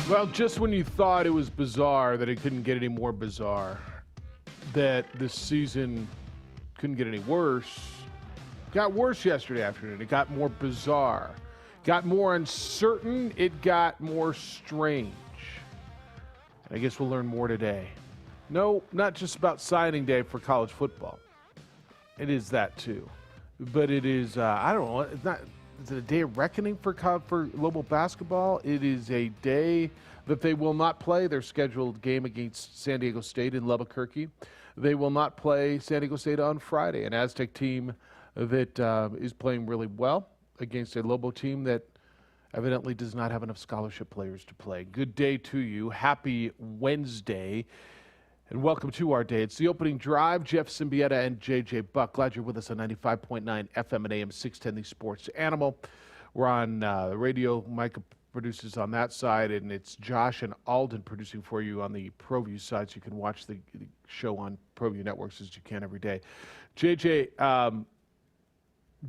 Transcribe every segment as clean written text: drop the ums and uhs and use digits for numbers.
Well, just when you thought it was bizarre that it couldn't get any more bizarre, that this season couldn't get any worse, it got worse yesterday afternoon. It got more bizarre, got more uncertain, it got more strange. And I guess we'll learn more today. No, not just about signing day for college football. It is that too. But it is, I don't know, it's not. Is it a day of reckoning for global basketball? It is a day that they will not play their scheduled game against San Diego State in Albuquerque. They will not play San Diego State on Friday, an Aztec team that is playing really well against a Lobo team that evidently does not have enough scholarship players to play. Good day to you. Happy Wednesday. And welcome to our day. It's the opening drive. Jeff Siembieda and JJ Buck. Glad you're with us on 95.9 FM and AM 610, the Sports Animal. We're on the radio. Micah produces on that side, and it's Josh and Alden producing for you on the ProView side, so you can watch the show on ProView Networks as you can every day. JJ,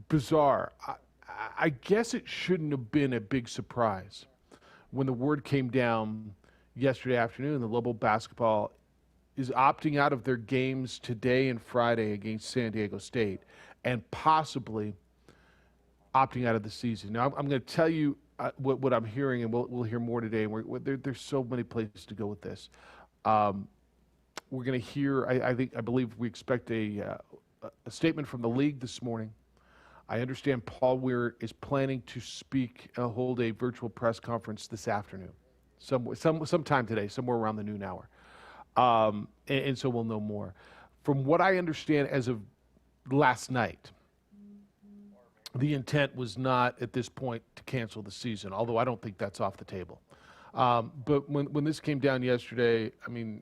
bizarre. I guess it shouldn't have been a big surprise when the word came down yesterday afternoon that Lobo basketball is opting out of their games today and Friday against San Diego State and possibly opting out of the season. Now, I'm going to tell you what I'm hearing, and we'll hear more today. And there's so many places to go with this. We're going to hear, I believe we expect a statement from the league this morning. I understand Paul Weir is planning to hold a virtual press conference this afternoon, sometime today, somewhere around the noon hour. And so we'll know more. From what I understand as of last night, the intent was not at this point to cancel the season, although I don't think that's off the table. But when this came down yesterday, I mean,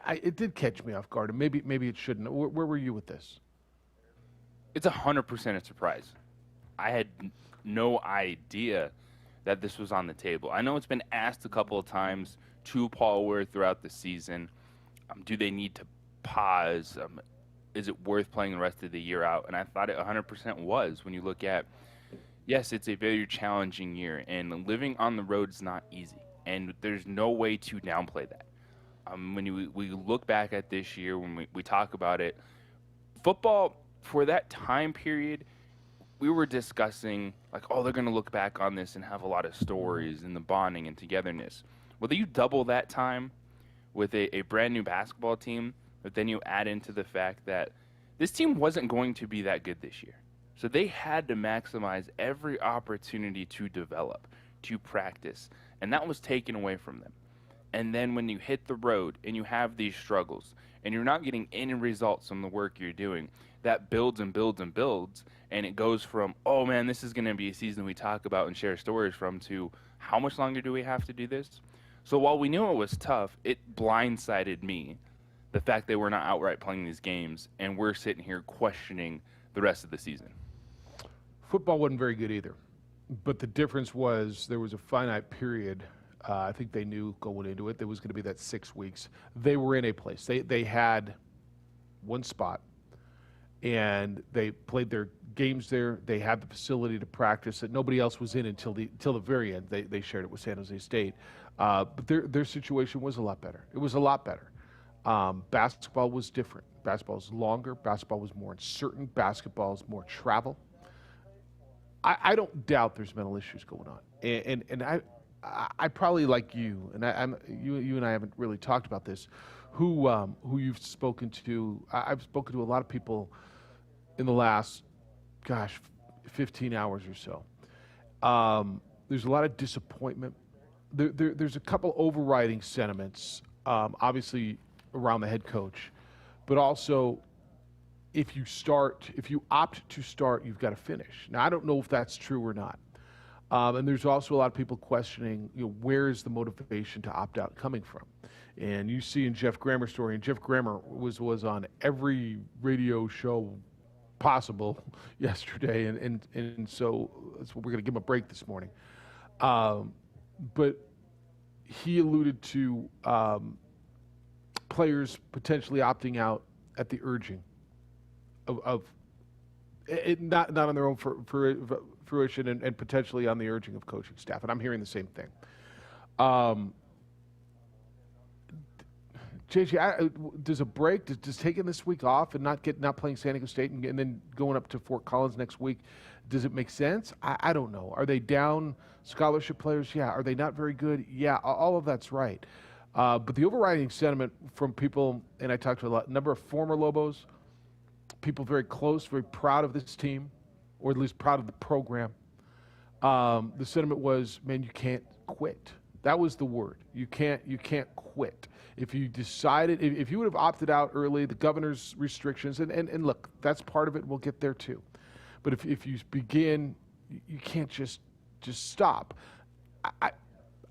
it did catch me off guard, and maybe it shouldn't. Where were you with this? It's 100% a surprise. I had no idea that this was on the table. I know it's been asked a couple of times to Paul Weir throughout the season. Do they need to pause? Is it worth playing the rest of the year out? And I thought it 100% was. When you look at, yes, it's a very challenging year, and living on the road is not easy, and there's no way to downplay that. When we look back at this year, when we talk about it, football, for that time period, we were discussing, like, oh, they're going to look back on this and have a lot of stories and the bonding and togetherness. Whether you double that time with a brand new basketball team, but then you add into the fact that this team wasn't going to be that good this year. So they had to maximize every opportunity to develop, to practice, and that was taken away from them. And then when you hit the road and you have these struggles and you're not getting any results from the work you're doing, that builds and builds and builds, and it goes from, oh man, this is going to be a season we talk about and share stories from, to how much longer do we have to do this? So while we knew it was tough, it blindsided me, the fact that we're not outright playing these games, and we're sitting here questioning the rest of the season. Football wasn't very good either, but the difference was there was a finite period. I think they knew going into it there was going to be that 6 weeks. They were in a place. They had one spot, and they played their games there. They had the facility to practice that nobody else was in until the very end. They shared it with San Jose State. But their situation was a lot better. It was a lot better. Basketball was different. Basketball was longer. Basketball was more uncertain. Basketball was more travel. I don't doubt there's mental issues going on. And I probably, like you, and you and I haven't really talked about this, who you've spoken to. I've spoken to a lot of people in the last, 15 hours or so. There's a lot of disappointment. There's a couple overriding sentiments, obviously around the head coach, but also if you opt to start, you've got to finish. Now, I don't know if that's true or not. And there's also a lot of people questioning, where is the motivation to opt out coming from? And you see in Jeff Grammer's story, and Jeff Grammer was on every radio show possible yesterday, and so that's what we're going to give him a break this morning. But he alluded to players potentially opting out at the urging of it, not on their own fruition, and potentially on the urging of coaching staff. And I'm hearing the same thing. Um, JJ, does a break, does taking this week off and not playing San Diego State and then going up to Fort Collins next week, does it make sense? I don't know. Are they down scholarship players? Yeah. Are they not very good? Yeah. All of that's right. But the overriding sentiment from people, and I talked to a number of former Lobos, people very close, very proud of this team, or at least proud of the program. The sentiment was, man, you can't quit. That was the word. You can't quit. If you decided, if you would have opted out early, the governor's restrictions, and look, that's part of it. We'll get there too. But if you begin, you can't just stop.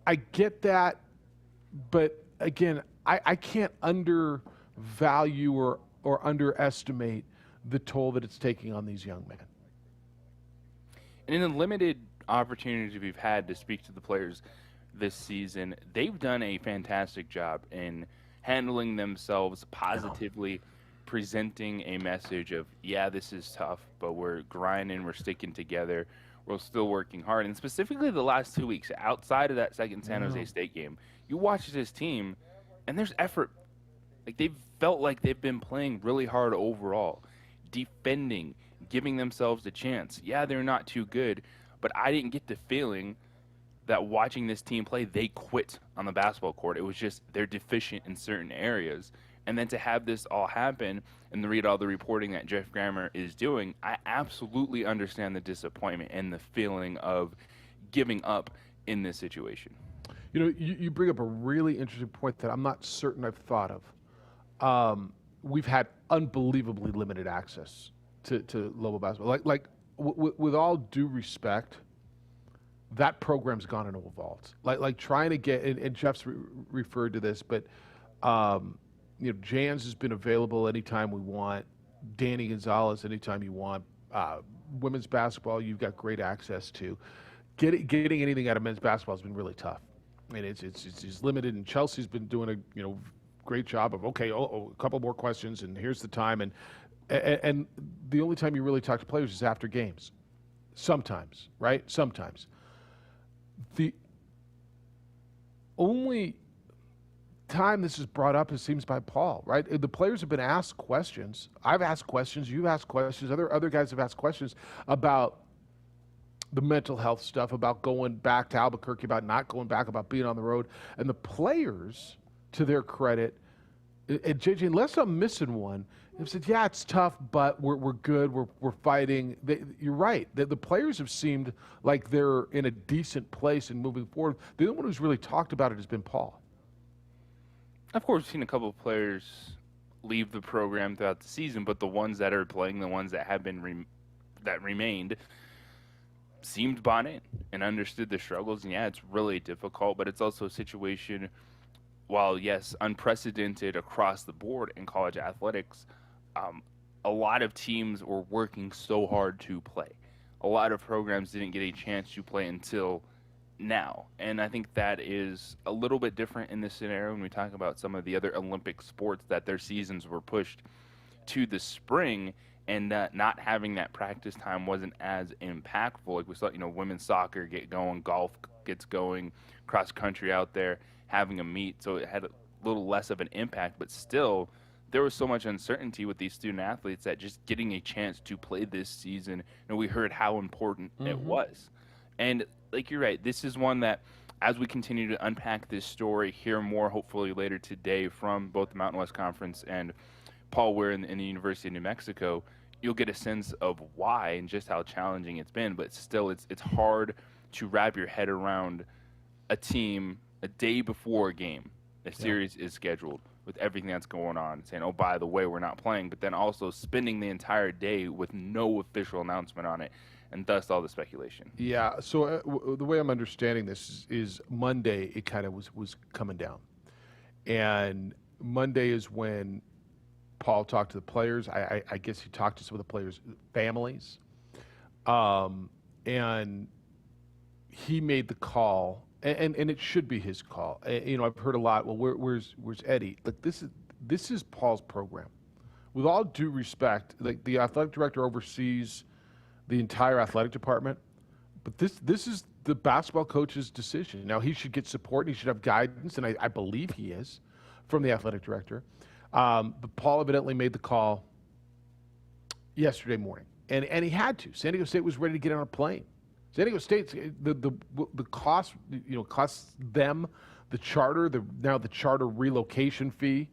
I get that, but again, I can't undervalue or underestimate the toll that it's taking on these young men. And in the limited opportunities we've had to speak to the players this season, they've done a fantastic job in handling themselves positively, presenting a message of, yeah, this is tough, but we're grinding, we're sticking together, we're still working hard. And specifically the last 2 weeks, outside of that second San Jose State game, you watch this team, and there's effort. Like, they've felt like they've been playing really hard overall, defending, giving themselves a chance. Yeah, they're not too good, but I didn't get the feeling that watching this team play, they quit on the basketball court. It was just they're deficient in certain areas. And then to have this all happen and to read all the reporting that Jeff Grammer is doing, I absolutely understand the disappointment and the feeling of giving up in this situation. You know, you bring up a really interesting point that I'm not certain I've thought of. We've had unbelievably limited access to Lobo basketball. With all due respect, that program's gone into a vault. Like trying to get, and Jeff's referred to this, but Jans has been available anytime we want. Danny Gonzalez anytime you want. Women's basketball, you've got great access to. Getting anything out of men's basketball has been really tough. I mean, it's limited, and Chelsea's been doing a great job of a couple more questions, and here's the time, and the only time you really talk to players is after games. Sometimes, right? Sometimes. The only time this is brought up, it seems, by Paul, right? The players have been asked questions. I've asked questions. You've asked questions. Other guys have asked questions about the mental health stuff, about going back to Albuquerque, about not going back, about being on the road. And the players, to their credit, and JJ, unless I'm missing one, have said, yeah, it's tough, but we're good, we're fighting. You're right. The players have seemed like they're in a decent place and moving forward. The only one who's really talked about it has been Paul. Of course, we've seen a couple of players leave the program throughout the season, but the ones that are playing, the ones that have been that remained, seemed bought in and understood the struggles. And yeah, it's really difficult, but it's also a situation, while yes, unprecedented across the board in college athletics, a lot of teams were working so hard to play. A lot of programs didn't get a chance to play until now. And I think that is a little bit different in this scenario when we talk about some of the other Olympic sports that their seasons were pushed to the spring, and not having that practice time wasn't as impactful. Like we saw, women's soccer get going, golf gets going, cross country out there having a meet. So it had a little less of an impact, but still there was so much uncertainty with these student athletes that just getting a chance to play this season, we heard how important it was. And like you're right, this is one that as we continue to unpack this story, hear more hopefully later today from both the Mountain West Conference and Paul Ware in the University of New Mexico, you'll get a sense of why and just how challenging it's been. But still, it's hard to wrap your head around a team a day before a game. The series is scheduled with everything that's going on, saying, oh, by the way, we're not playing, but then also spending the entire day with no official announcement on it, and thus all the speculation. Yeah, so the way I'm understanding this is Monday it kind of was coming down. And Monday is when Paul talked to the players. I guess he talked to some of the players' families. And he made the call, and it should be his call. I've heard a lot, well, where's Eddie? Like, this is Paul's program. With all due respect, like, the athletic director oversees the entire athletic department, but this is the basketball coach's decision. Now, he should get support. And he should have guidance, and I believe he is, from the athletic director. But Paul evidently made the call yesterday morning, and he had to. San Diego State was ready to get on a plane. San Diego State, the cost, costs them the charter, the charter relocation fee.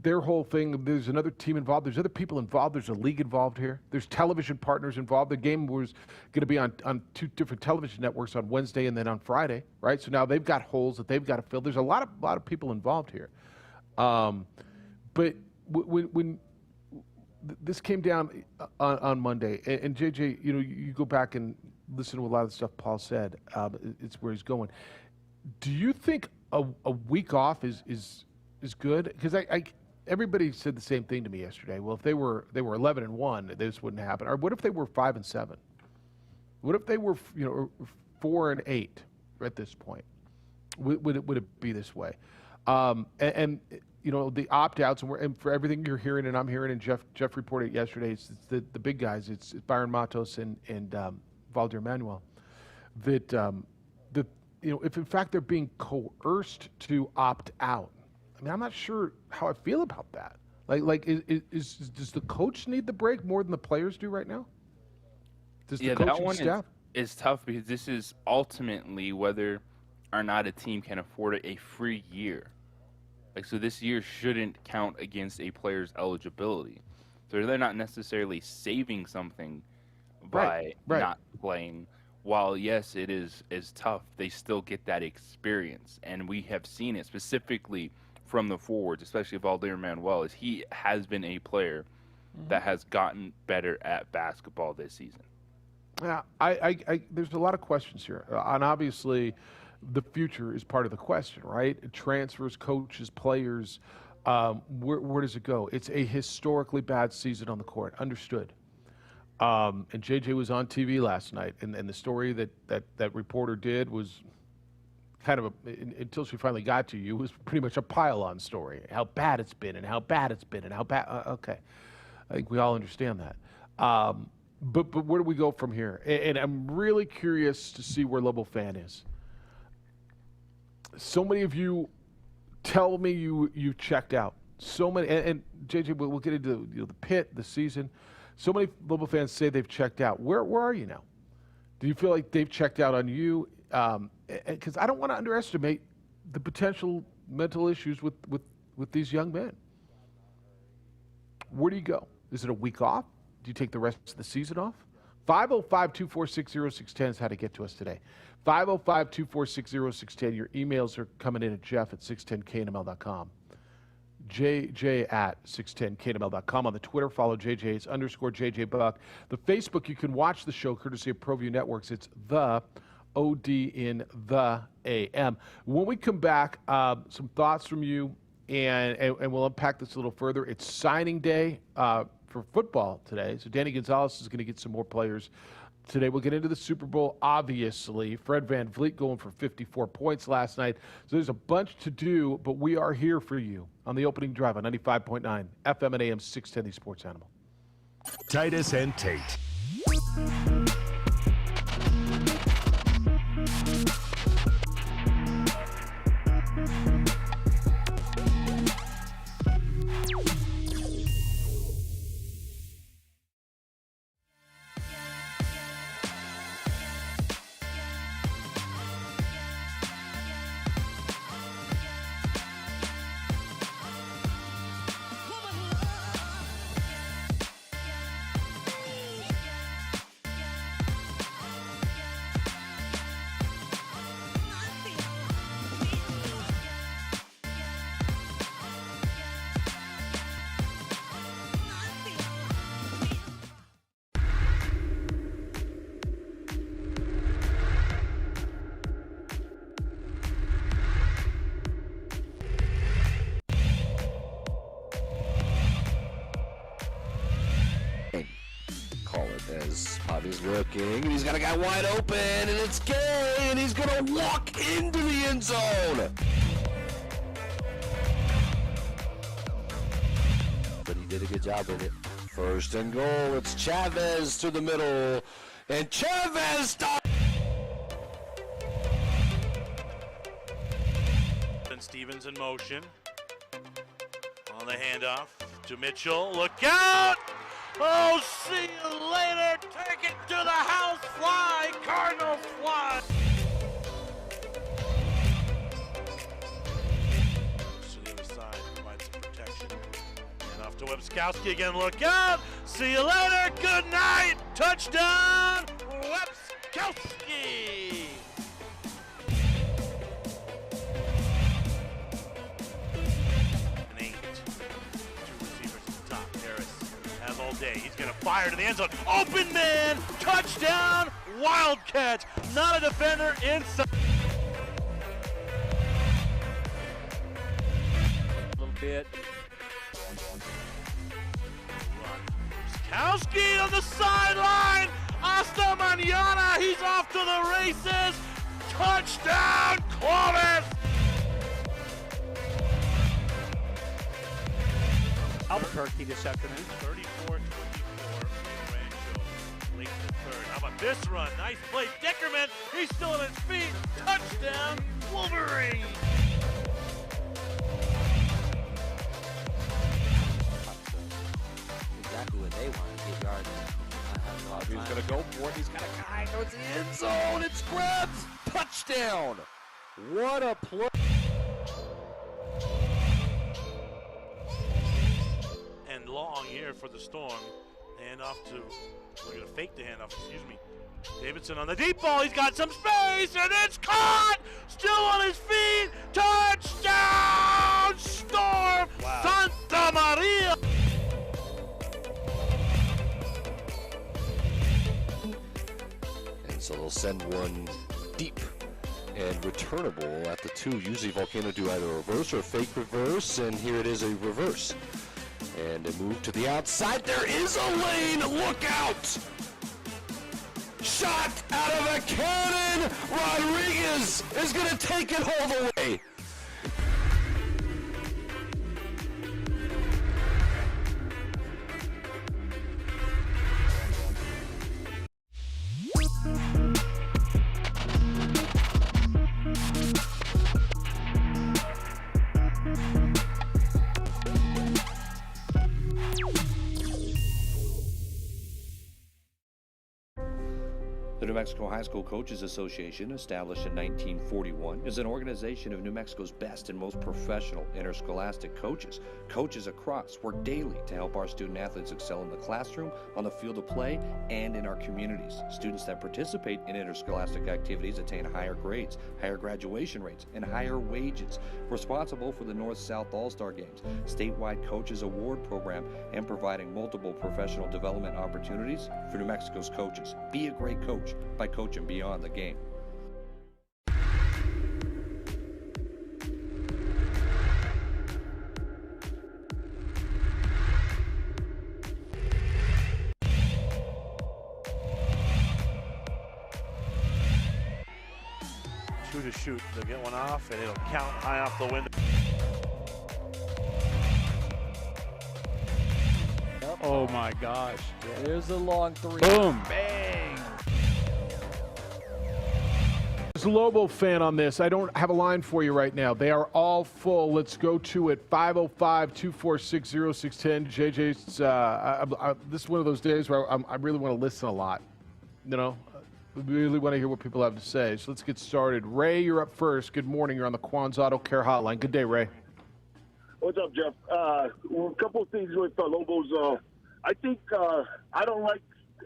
Their whole thing, there's another team involved. There's other people involved. There's a league involved here. There's television partners involved. The game was going to be on 2 different television networks on Wednesday and then on Friday, right? So now they've got holes that they've got to fill. There's a lot of people involved here. But when this came down on Monday, and JJ, you go back and listen to a lot of the stuff Paul said. It's where he's going. Do you think a week off is good? Because everybody said the same thing to me yesterday. Well, if they were 11-1, this wouldn't happen. Or what if they were 5-7? What if they were 4-8 at this point? Would it be this way? And the opt-outs and for everything you're hearing and I'm hearing, and Jeff reported yesterday, it's the big guys. It's Byron Matos and Valdir Manuel. That if in fact they're being coerced to opt out. I mean, I'm not sure how I feel about that. Does the coach need the break more than the players do right now? Does the coaching staff? Is tough because this is ultimately whether or not a team can afford a free year. So this year shouldn't count against a player's eligibility. So they're not necessarily saving something by not playing. While, yes, it is tough, they still get that experience. And we have seen it specifically from the forwards, especially Valdir Manuel, as he has been a player that has gotten better at basketball this season. Yeah, there's a lot of questions here. And obviously, the future is part of the question, right? Transfers, coaches, players, where does it go? It's a historically bad season on the court, understood. And JJ was on TV last night, and the story that reporter did was kind of until she finally got to you, was pretty much a pile-on story. How bad it's been, and how bad it's been, and how bad. Okay, I think we all understand that. But where do we go from here? And I'm really curious to see where Level Fan is. So many of you tell me you checked out. So many, and JJ, we'll get into the pit, the season. So many Level Fans say they've checked out. Where are you now? Do you feel like they've checked out on you? Because I don't want to underestimate the potential mental issues with these young men. Where do you go? Is it a week off? Do you take the rest of the season off? 505-246-0610 is how to get to us today. 505-246-0610. Your emails are coming in at jeff@610knml.com. JJ@610knml.com. On the Twitter, follow JJ's _JJ Buck. The Facebook, you can watch the show courtesy of ProView Networks. It's the OD in the AM. When we come back, some thoughts from you, and we'll unpack this a little further. It's signing day for football today, so Danny Gonzalez is going to get some more players today. We'll get into the Super Bowl, obviously. Fred VanVleet going for 54 points last night. So there's a bunch to do, but we are here for you on the opening drive on 95.9 FM and AM 610, the Sports Animal. Titus and Tate. Bobby's looking, and he's got a guy wide open, and it's Gay, and he's going to walk into the end zone. But he did a good job with it. First and goal, it's Chavez to the middle, and Chavez stops. Stevens in motion. On the handoff to Mitchell. Look out! Oh, see you later. Take it to the house. Fly, Cardinals fly. To the other side, provides some protection. And off to Webskowski again. Look out! See you later. Good night. Touchdown, Webskowski. An 8. 2 receivers at the top. Harris has all day. He's going to fire to the end zone. Open man. Touchdown. Wildcat. Not a defender inside. A little bit. Webskowski on the sideline. Hasta mañana. He's off to the races. Touchdown, Clovis. Albuquerque this afternoon. 34-24. Rancho late in the third. How about this run? Nice play. Deckerman. He's still on his feet. Touchdown, Wolverine. Exactly what they want to get yards. He's going to go for it. He's got a guy towards the end zone. It's grabs. Touchdown. What a play. And long here for the Storm. Handoff to, we're going to fake the handoff, excuse me. Davidson on the deep ball. He's got some space, and it's caught. Still on his feet. Touchdown, Storm. Wow. Santa Maria. And so they'll send one deep and returnable at the 2. Usually Volcano do either a reverse or a fake reverse, and here it is a reverse. And a move to the outside. There is a lane. Look out! Shot out of a cannon. Rodriguez is going to take it all the way. The New Mexico High School Coaches Association, established in 1941, is an organization of New Mexico's best and most professional interscholastic coaches. Coaches across work daily to help our student athletes excel in the classroom, on the field of play, and in our communities. Students that participate in interscholastic activities attain higher grades, higher graduation rates, and higher wages. Responsible for the North-South All-Star Games, statewide Coaches Award Program, and providing multiple professional development opportunities for New Mexico's coaches. Be a great coach by coaching beyond the game. Two to shoot. They'll get one off, and it'll count high off the window. Oh my gosh. There's a long 3. Boom. Bang. There's a Lobo fan on this. I don't have a line for you right now. They are all full. Let's go to it. 505-246-0610. JJ's, this is one of those days where I really want to listen a lot. You know, I really want to hear what people have to say. So let's get started. Ray, you're up first. Good morning. You're on the Quan's Auto Care Hotline. Good day, Ray. What's up, Jeff? A couple of things with Lobos. I think I don't like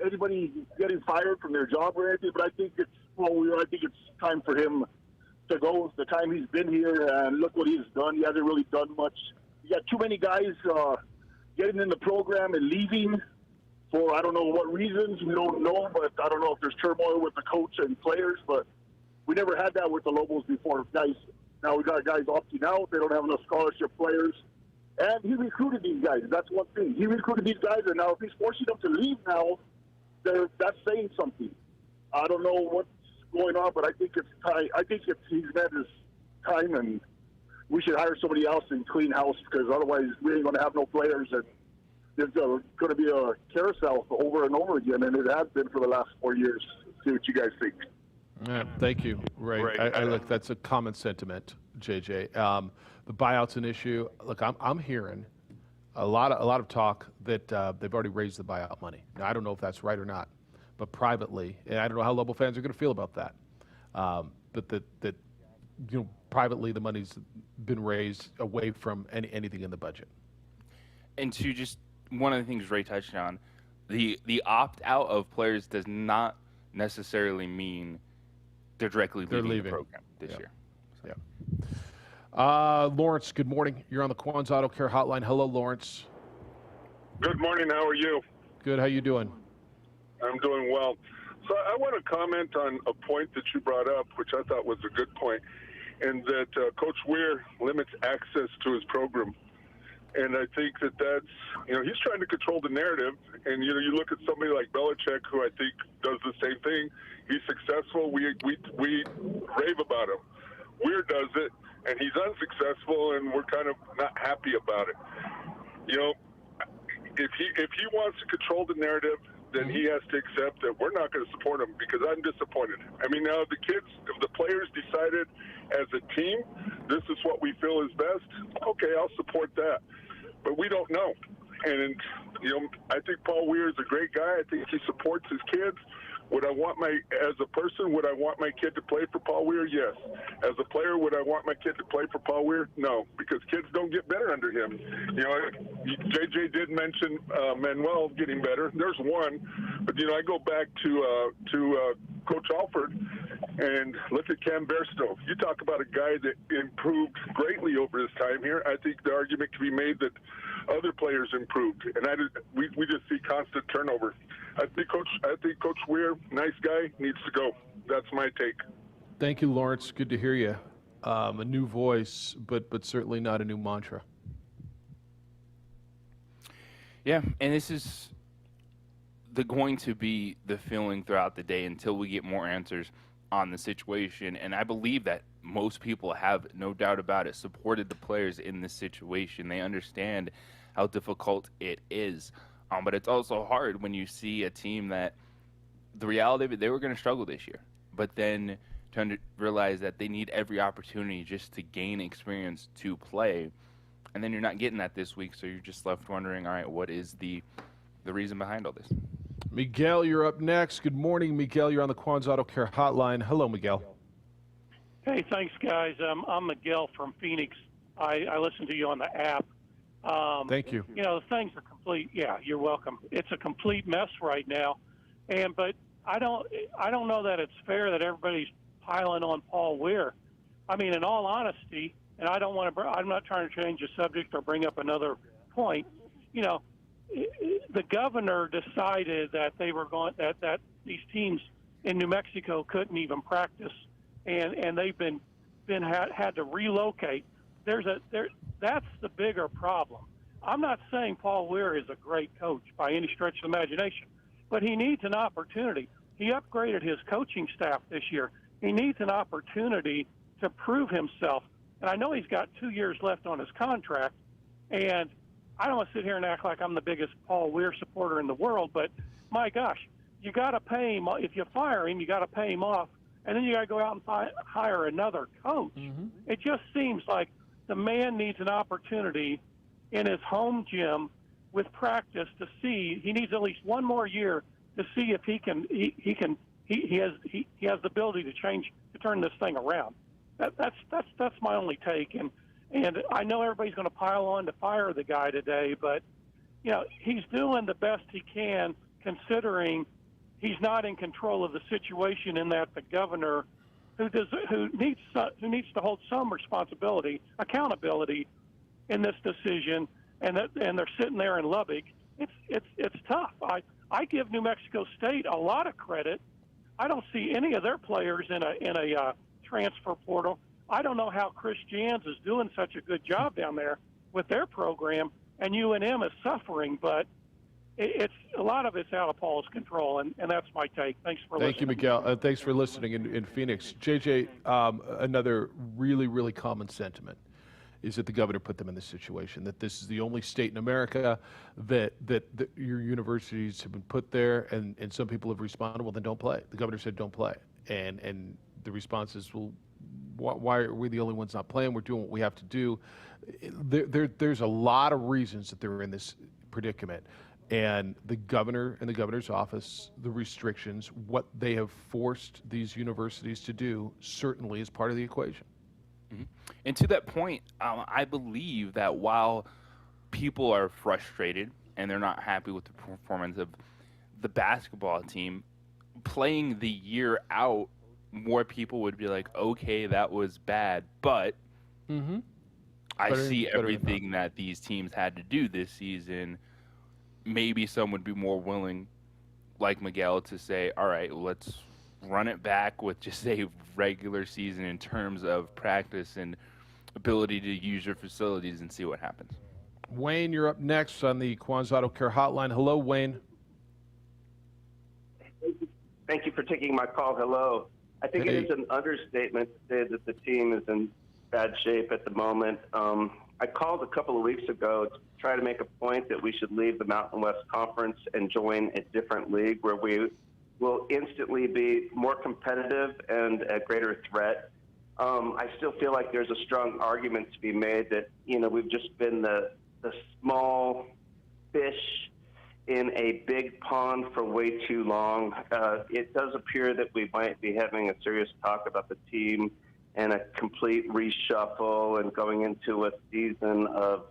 anybody getting fired from their job or anything, but I think it's time for him to go. The time he's been here, and look what he's done. He hasn't really done much. You got too many guys getting in the program and leaving for I don't know what reasons. We don't know, but I don't know if there's turmoil with the coach and players. But we never had that with the Lobos before. Guys, now we got guys opting out. They don't have enough scholarship players. And he recruited these guys. That's one thing. He recruited these guys, and now if he's forcing them to leave now, that's saying something. I don't know what's going on, but I think it's time. I think he's met his time, and we should hire somebody else and clean house, because otherwise we ain't going to have no players, and there's going to be a carousel over and over again, and it has been for the last 4 years. See what you guys think. Yeah, thank you, Ray. I look, that's a common sentiment. JJ. The buyout's an issue. Look, I'm hearing a lot of talk that they've already raised the buyout money. Now, I don't know if that's right or not, but privately, and I don't know how Lobo fans are going to feel about that. But that privately, the money's been raised away from anything in the budget. And to just one of the things Ray touched on, the opt out of players does not necessarily mean they're directly leaving the program this year. So. Yeah. Lawrence, good morning. You're on the Quan's Auto Care Hotline. Hello, Lawrence. Good morning. How are you? Good. How you doing? I'm doing well. So I want to comment on a point that you brought up, which I thought was a good point, and that Coach Weir limits access to his program. And I think that's, he's trying to control the narrative. And, you look at somebody like Belichick, who I think does the same thing. He's successful. We rave about him. Weir does it, and he's unsuccessful, and we're kind of not happy about it. If he wants to control the narrative, then he has to accept that we're not going to support him, because I'm disappointed. I mean, now the kids, if the players decided as a team, this is what we feel is best, okay, I'll support that. But we don't know. And, I think Paul Weir is a great guy. I think he supports his kids. Would I want as a person, would I want my kid to play for Paul Weir? Yes. As a player, would I want my kid to play for Paul Weir? No, because kids don't get better under him. JJ did mention Manuel getting better. There's one. But, I go back to Coach Alford and look at Cam Bairstow. You talk about a guy that improved greatly over his time here. I think the argument can be made that other players improved, and we just see constant turnover. I think Coach Weir, nice guy, needs to go. That's my take. Thank you, Lawrence. Good to hear you. A new voice, but certainly not a new mantra. Yeah, and this is going to be the feeling throughout the day until we get more answers on the situation. And I believe that most people have, no doubt about it, supported the players in this situation. They understand how difficult it is. But it's also hard when you see a team that the reality of it, they were going to struggle this year. But then to realize that they need every opportunity just to gain experience to play. And then you're not getting that this week, so you're just left wondering, all right, what is the reason behind all this? Miguel, you're up next. Good morning, Miguel. You're on the Quan's Auto Care Hotline. Hello, Miguel. Hey, thanks, guys. I'm Miguel from Phoenix. I listen to you on the app. Thank you. The things are complete. Yeah, you're welcome. It's a complete mess right now, but I don't know that it's fair that everybody's piling on Paul Weir. I mean, in all honesty, and I'm not trying to change the subject or bring up another point. The governor decided that they were going that these teams in New Mexico couldn't even practice, and they've been had to relocate. That's the bigger problem. I'm not saying Paul Weir is a great coach by any stretch of the imagination, but he needs an opportunity. He upgraded his coaching staff this year. He needs an opportunity to prove himself. And I know he's got 2 years left on his contract, and I don't want to sit here and act like I'm the biggest Paul Weir supporter in the world, but my gosh, you got to pay him. If you fire him, you got to pay him off, and then you got to go out and hire another coach. Mm-hmm. It just seems like the man needs an opportunity in his home gym with practice to see. He needs at least one more year to see if he has the ability to turn this thing around. That's my only take. And I know everybody's going to pile on to fire the guy today, but he's doing the best he can considering he's not in control of the situation, in that the governor, who needs to hold some accountability in this decision, and they're sitting there in Lubbock. It's tough. I give New Mexico State a lot of credit. I don't see any of their players in a transfer portal. I don't know how Chris Jans is doing such a good job down there with their program, and UNM is suffering, but it's a lot of it's out of Paul's control, and that's my take. Thanks for listening. Thank you, Miguel. Thanks for listening in Phoenix. JJ, another really, really common sentiment is that the governor put them in this situation, that this is the only state in America that your universities have been put there, and some people have responded, well, then don't play. The governor said don't play. And the response is, well, why are we the only ones not playing? We're doing what we have to do. There's a lot of reasons that they're in this predicament. And the governor and the governor's office, the restrictions, what they have forced these universities to do certainly is part of the equation. Mm-hmm. And to that point, I believe that while people are frustrated and they're not happy with the performance of the basketball team, playing the year out, more people would be like, okay, that was bad, but I see everything that these teams had to do this season. Maybe some would be more willing, like Miguel, to say, all right, let's run it back with just a regular season in terms of practice and ability to use your facilities and see what happens. Wayne, you're up next on the Quan's Auto Care Hotline. Hello, Wayne. Thank you for taking my call. Hello. I think it is an understatement to say that the team is in bad shape at the moment. I called a couple of weeks ago to try to make a point that we should leave the Mountain West Conference and join a different league where we will instantly be more competitive and a greater threat. I still feel like there's a strong argument to be made that, we've just been the small fish in a big pond for way too long. It does appear that we might be having a serious talk about the team and a complete reshuffle and going into a season of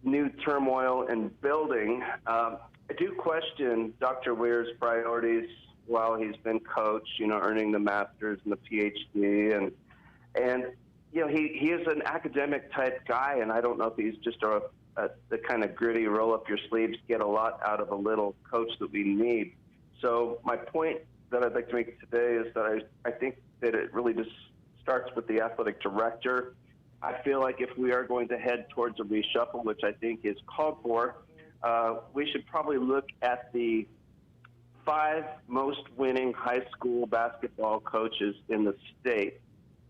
new turmoil and building. I do question Dr. Weir's priorities while he's been coach, earning the master's and the PhD. And he is an academic type guy, and I don't know if he's just the kind of gritty, roll up your sleeves, get a lot out of a little coach that we need. So my point that I'd like to make today is that I think that it really just starts with the athletic director. I feel like if we are going to head towards a reshuffle, which I think is called for, we should probably look at the 5 most winning high school basketball coaches in the state.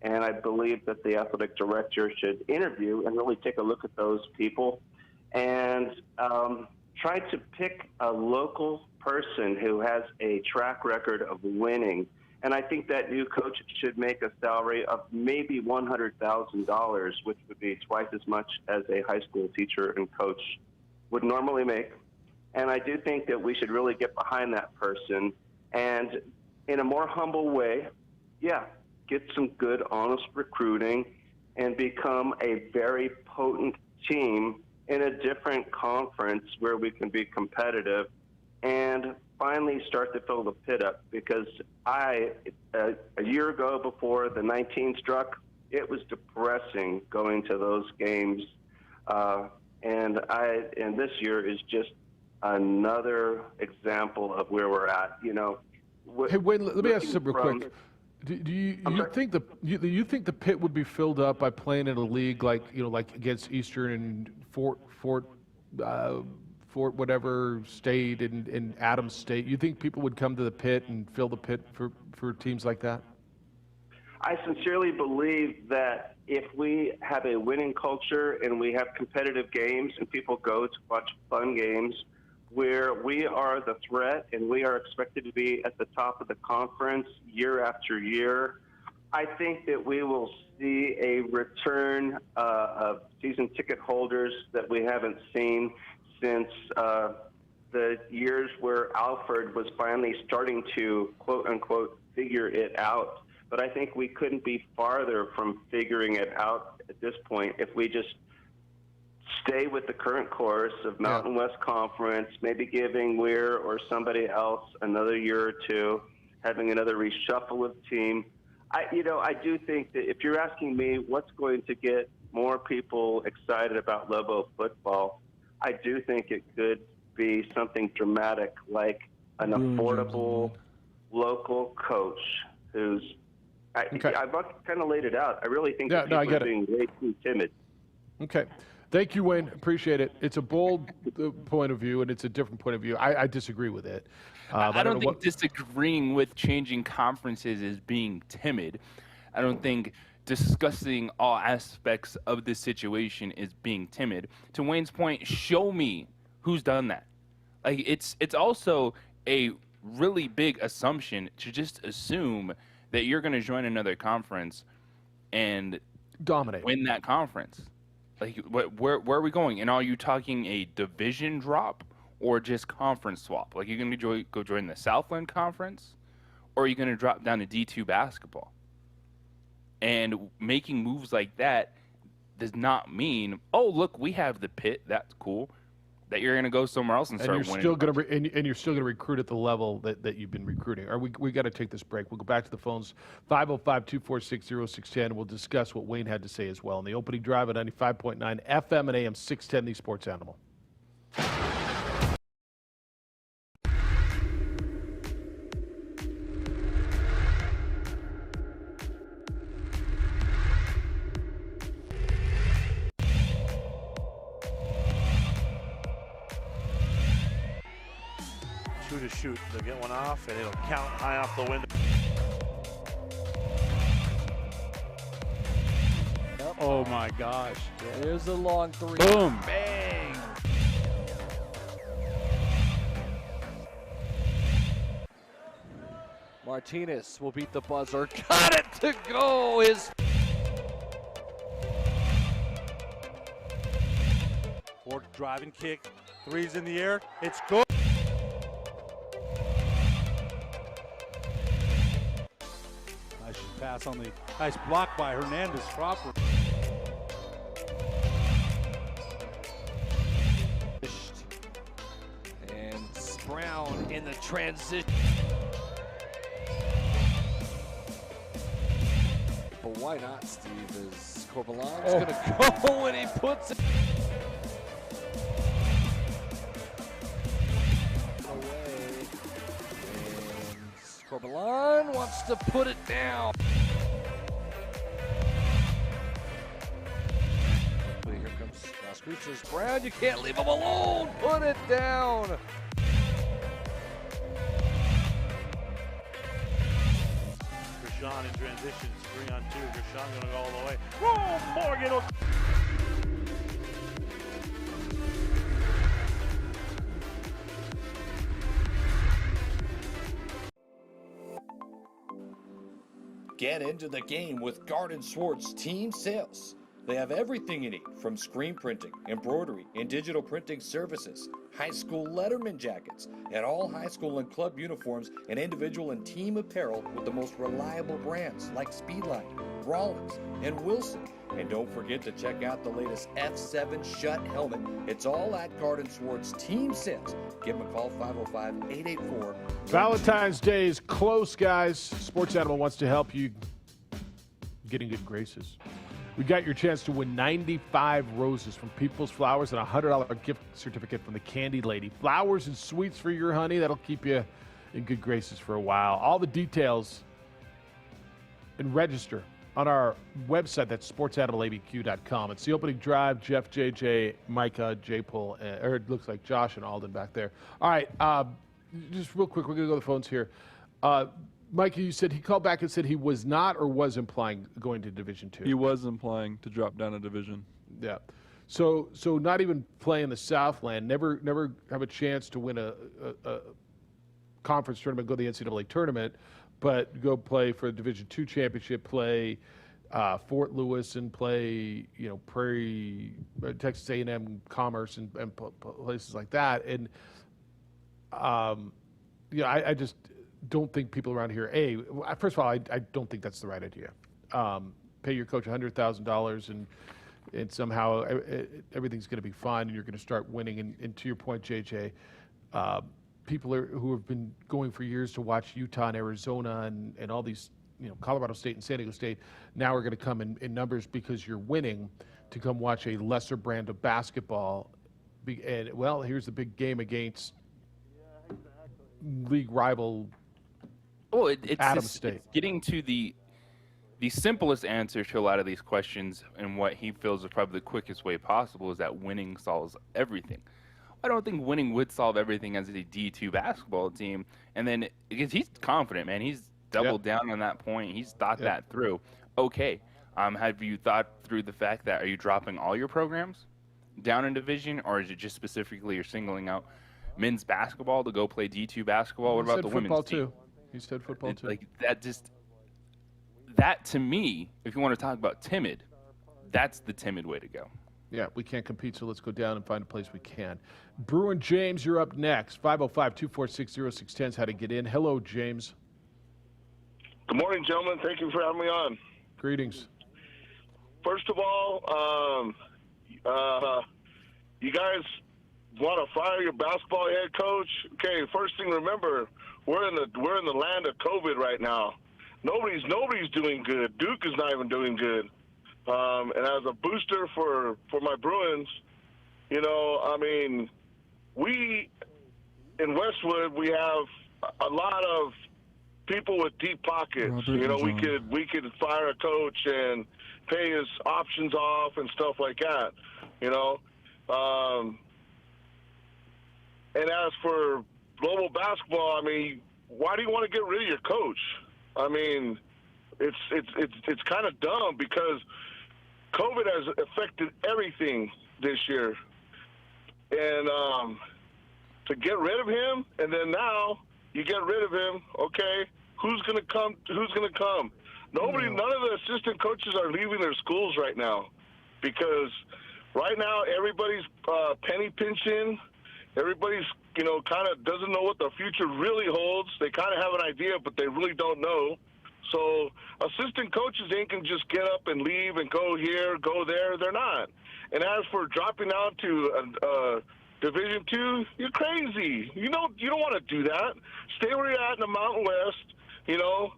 And I believe that the athletic director should interview and really take a look at those people and try to pick a local person who has a track record of winning. And I think that new coach should make a salary of maybe $100,000, which would be twice as much as a high school teacher and coach would normally make. And I do think that we should really get behind that person and in a more humble way, get some good, honest recruiting and become a very potent team in a different conference where we can be competitive and finally start to fill the pit up. Because a year ago before the 19 struck, it was depressing going to those games. And this year is just another example of where we're at, Hey, Wayne, let me ask you something real quick. Do you think the pit would be filled up by playing in a league like against Eastern and Fort whatever state in Adams State? You think people would come to the pit and fill the pit for teams like that? I sincerely believe that if we have a winning culture and we have competitive games and people go to watch fun games where we are the threat and we are expected to be at the top of the conference year after year, I think that we will see a return of season ticket holders that we haven't seen since the years where Alfred was finally starting to, quote unquote, figure it out. But I think we couldn't be farther from figuring it out at this point if we just stay with the current course of Mountain West Conference, maybe giving Weir or somebody else another year or two, having another reshuffle of team. I do think that if you're asking me what's going to get more people excited about Lobo football, I do think it could be something dramatic like an affordable local coach who's I've kind of laid it out. I really think that people are being way too timid. Okay. Thank you, Wayne. Appreciate it. It's a bold point of view, and it's a different point of view. I disagree with it. I don't think disagreeing with changing conferences is being timid. I don't think discussing all aspects of this situation is being timid. To Wayne's point, show me who's done that. Like it's also a really big assumption to just assume that you're going to join another conference and dominate, win that conference. Like, where are we going? And are you talking a division drop or just conference swap? Like, you're going to go join the Southland Conference, or are you going to drop down to D2 basketball? And making moves like that does not mean, oh, look, we have the pit. That's cool. That you're going to go somewhere else and start you're winning. still going to and you're still going to recruit at the level that you've been recruiting. Or we got to take this break. We'll go back to the phones, 505-246-0610. We'll discuss what Wayne had to say as well in the opening drive at 95.9 FM and AM 610, the Sports Animal. Shoot. They'll get one off, and it'll count high off the window. Oh my gosh. There's a long three. Boom. Bang. Martinez will beat the buzzer. Got it to go. Forward driving kick. Three's in the air. It's good. Nice pass on the nice block by Hernandez Crawford. And Brown in the transition. But why not, Steve? Is Corbalan's going to go and he puts it away. And Corbalan wants to put it down. Here comes Mascuchas. Brown, you can't leave him alone. Put it down. Gershon in transition, 3-on-2. Gershon going to go all the way. Whoa, Morgan. Get into the game with Garden Swartz Team Sales. They have everything you need, from screen printing, embroidery, and digital printing services, high school letterman jackets, and all high school and club uniforms and individual and team apparel with the most reliable brands like Speedline, Rollins, and Wilson. And don't forget to check out the latest F7 Shut helmet. It's all at Garden Swartz Team Sales. Give them a call, 505-884. Valentine's Day is close, guys. Sports Animal wants to help you get in good graces. We got your chance to win 95 roses from People's Flowers and a $100 gift certificate from the Candy Lady. Flowers and sweets for your honey. That'll keep you in good graces for a while. All the details and register on our website. That's sportsanimalabq.com. It's the opening drive. Jeff, JJ, Micah, J-Pull, or it looks like Josh and Alden back there. All right, just real quick, we're going to go to the phones here. Mikey, you said he called back and said he was not or was implying going to Division II. He was implying to drop down a division. Yeah. So not even play in the Southland, never have a chance to win a conference tournament, go to the NCAA tournament, but go play for a Division II championship, play Fort Lewis and play, Prairie, Texas A&M Commerce and places like that. And, I just don't think people around here, first of all, I don't think that's the right idea. Pay your coach $100,000 and somehow everything's going to be fine and you're going to start winning. And to your point, JJ, people who have been going for years to watch Utah and Arizona and all these, Colorado State and San Diego State, now are going to come in numbers because you're winning to come watch a lesser brand of basketball. And, well, here's the big game against league rival Adams State. It's getting to the simplest answer to a lot of these questions, and what he feels is probably the quickest way possible, is that winning solves everything. I don't think winning would solve everything as a D2 basketball team. And then, because he's confident, man, he's doubled down on that point. He's thought that through. Okay, have you thought through the fact that, are you dropping all your programs down in division, or is it just specifically you're singling out men's basketball to go play D2 basketball? What about the women's team? He said football too. Like, that just, that to me, if you want to talk about timid, that's the timid way to go. Yeah, we can't compete, so let's go down and find a place we can. Bruin James, you're up next. 505-246-0610 is how to get in. Hello, James. Good morning, gentlemen. Thank you for having me on. Greetings. First of all, you guys want to fire your basketball head coach? Okay, first thing, remember, we're in the land of COVID right now. Nobody's doing good. Duke is not even doing good. And as a booster for my Bruins, you know, I mean, we in Westwood, we have a lot of people with deep pockets. Robert you know, and we could fire a coach and pay his options off and stuff like that. You know, and as for global basketball, I mean, why do you want to get rid of your coach? I mean, it's kind of dumb because COVID has affected everything this year, and to get rid of him, and then now you get rid of him. Okay, who's gonna come? Who's gonna come? Nobody. None of the assistant coaches are leaving their schools right now because right now everybody's penny pinching. Everybody's, you know, kind of doesn't know what the future really holds. They kind of have an idea, but they really don't know. So assistant coaches ain't can just get up and leave and go here, go there. They're not. And as for dropping out to Division II, you're crazy. You don't want to do that. Stay where you're at in the Mountain West. You know,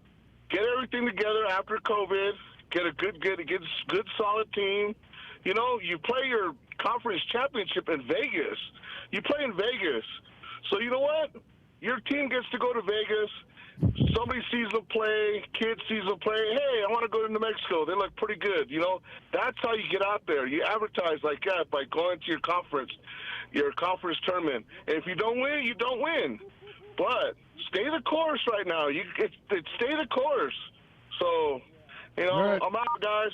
get everything together after COVID. Get a good solid team. You know, you play your conference championship in Vegas. You play in Vegas. So you know what? Your team gets to go to Vegas. Somebody sees them play, kid sees them play. Hey, I want to go to New Mexico. They look pretty good. You know, that's how you get out there. You advertise like that by going to your conference tournament. And if you don't win, you don't win. But stay the course right now. Stay the course. So, you know, right. I'm out, guys.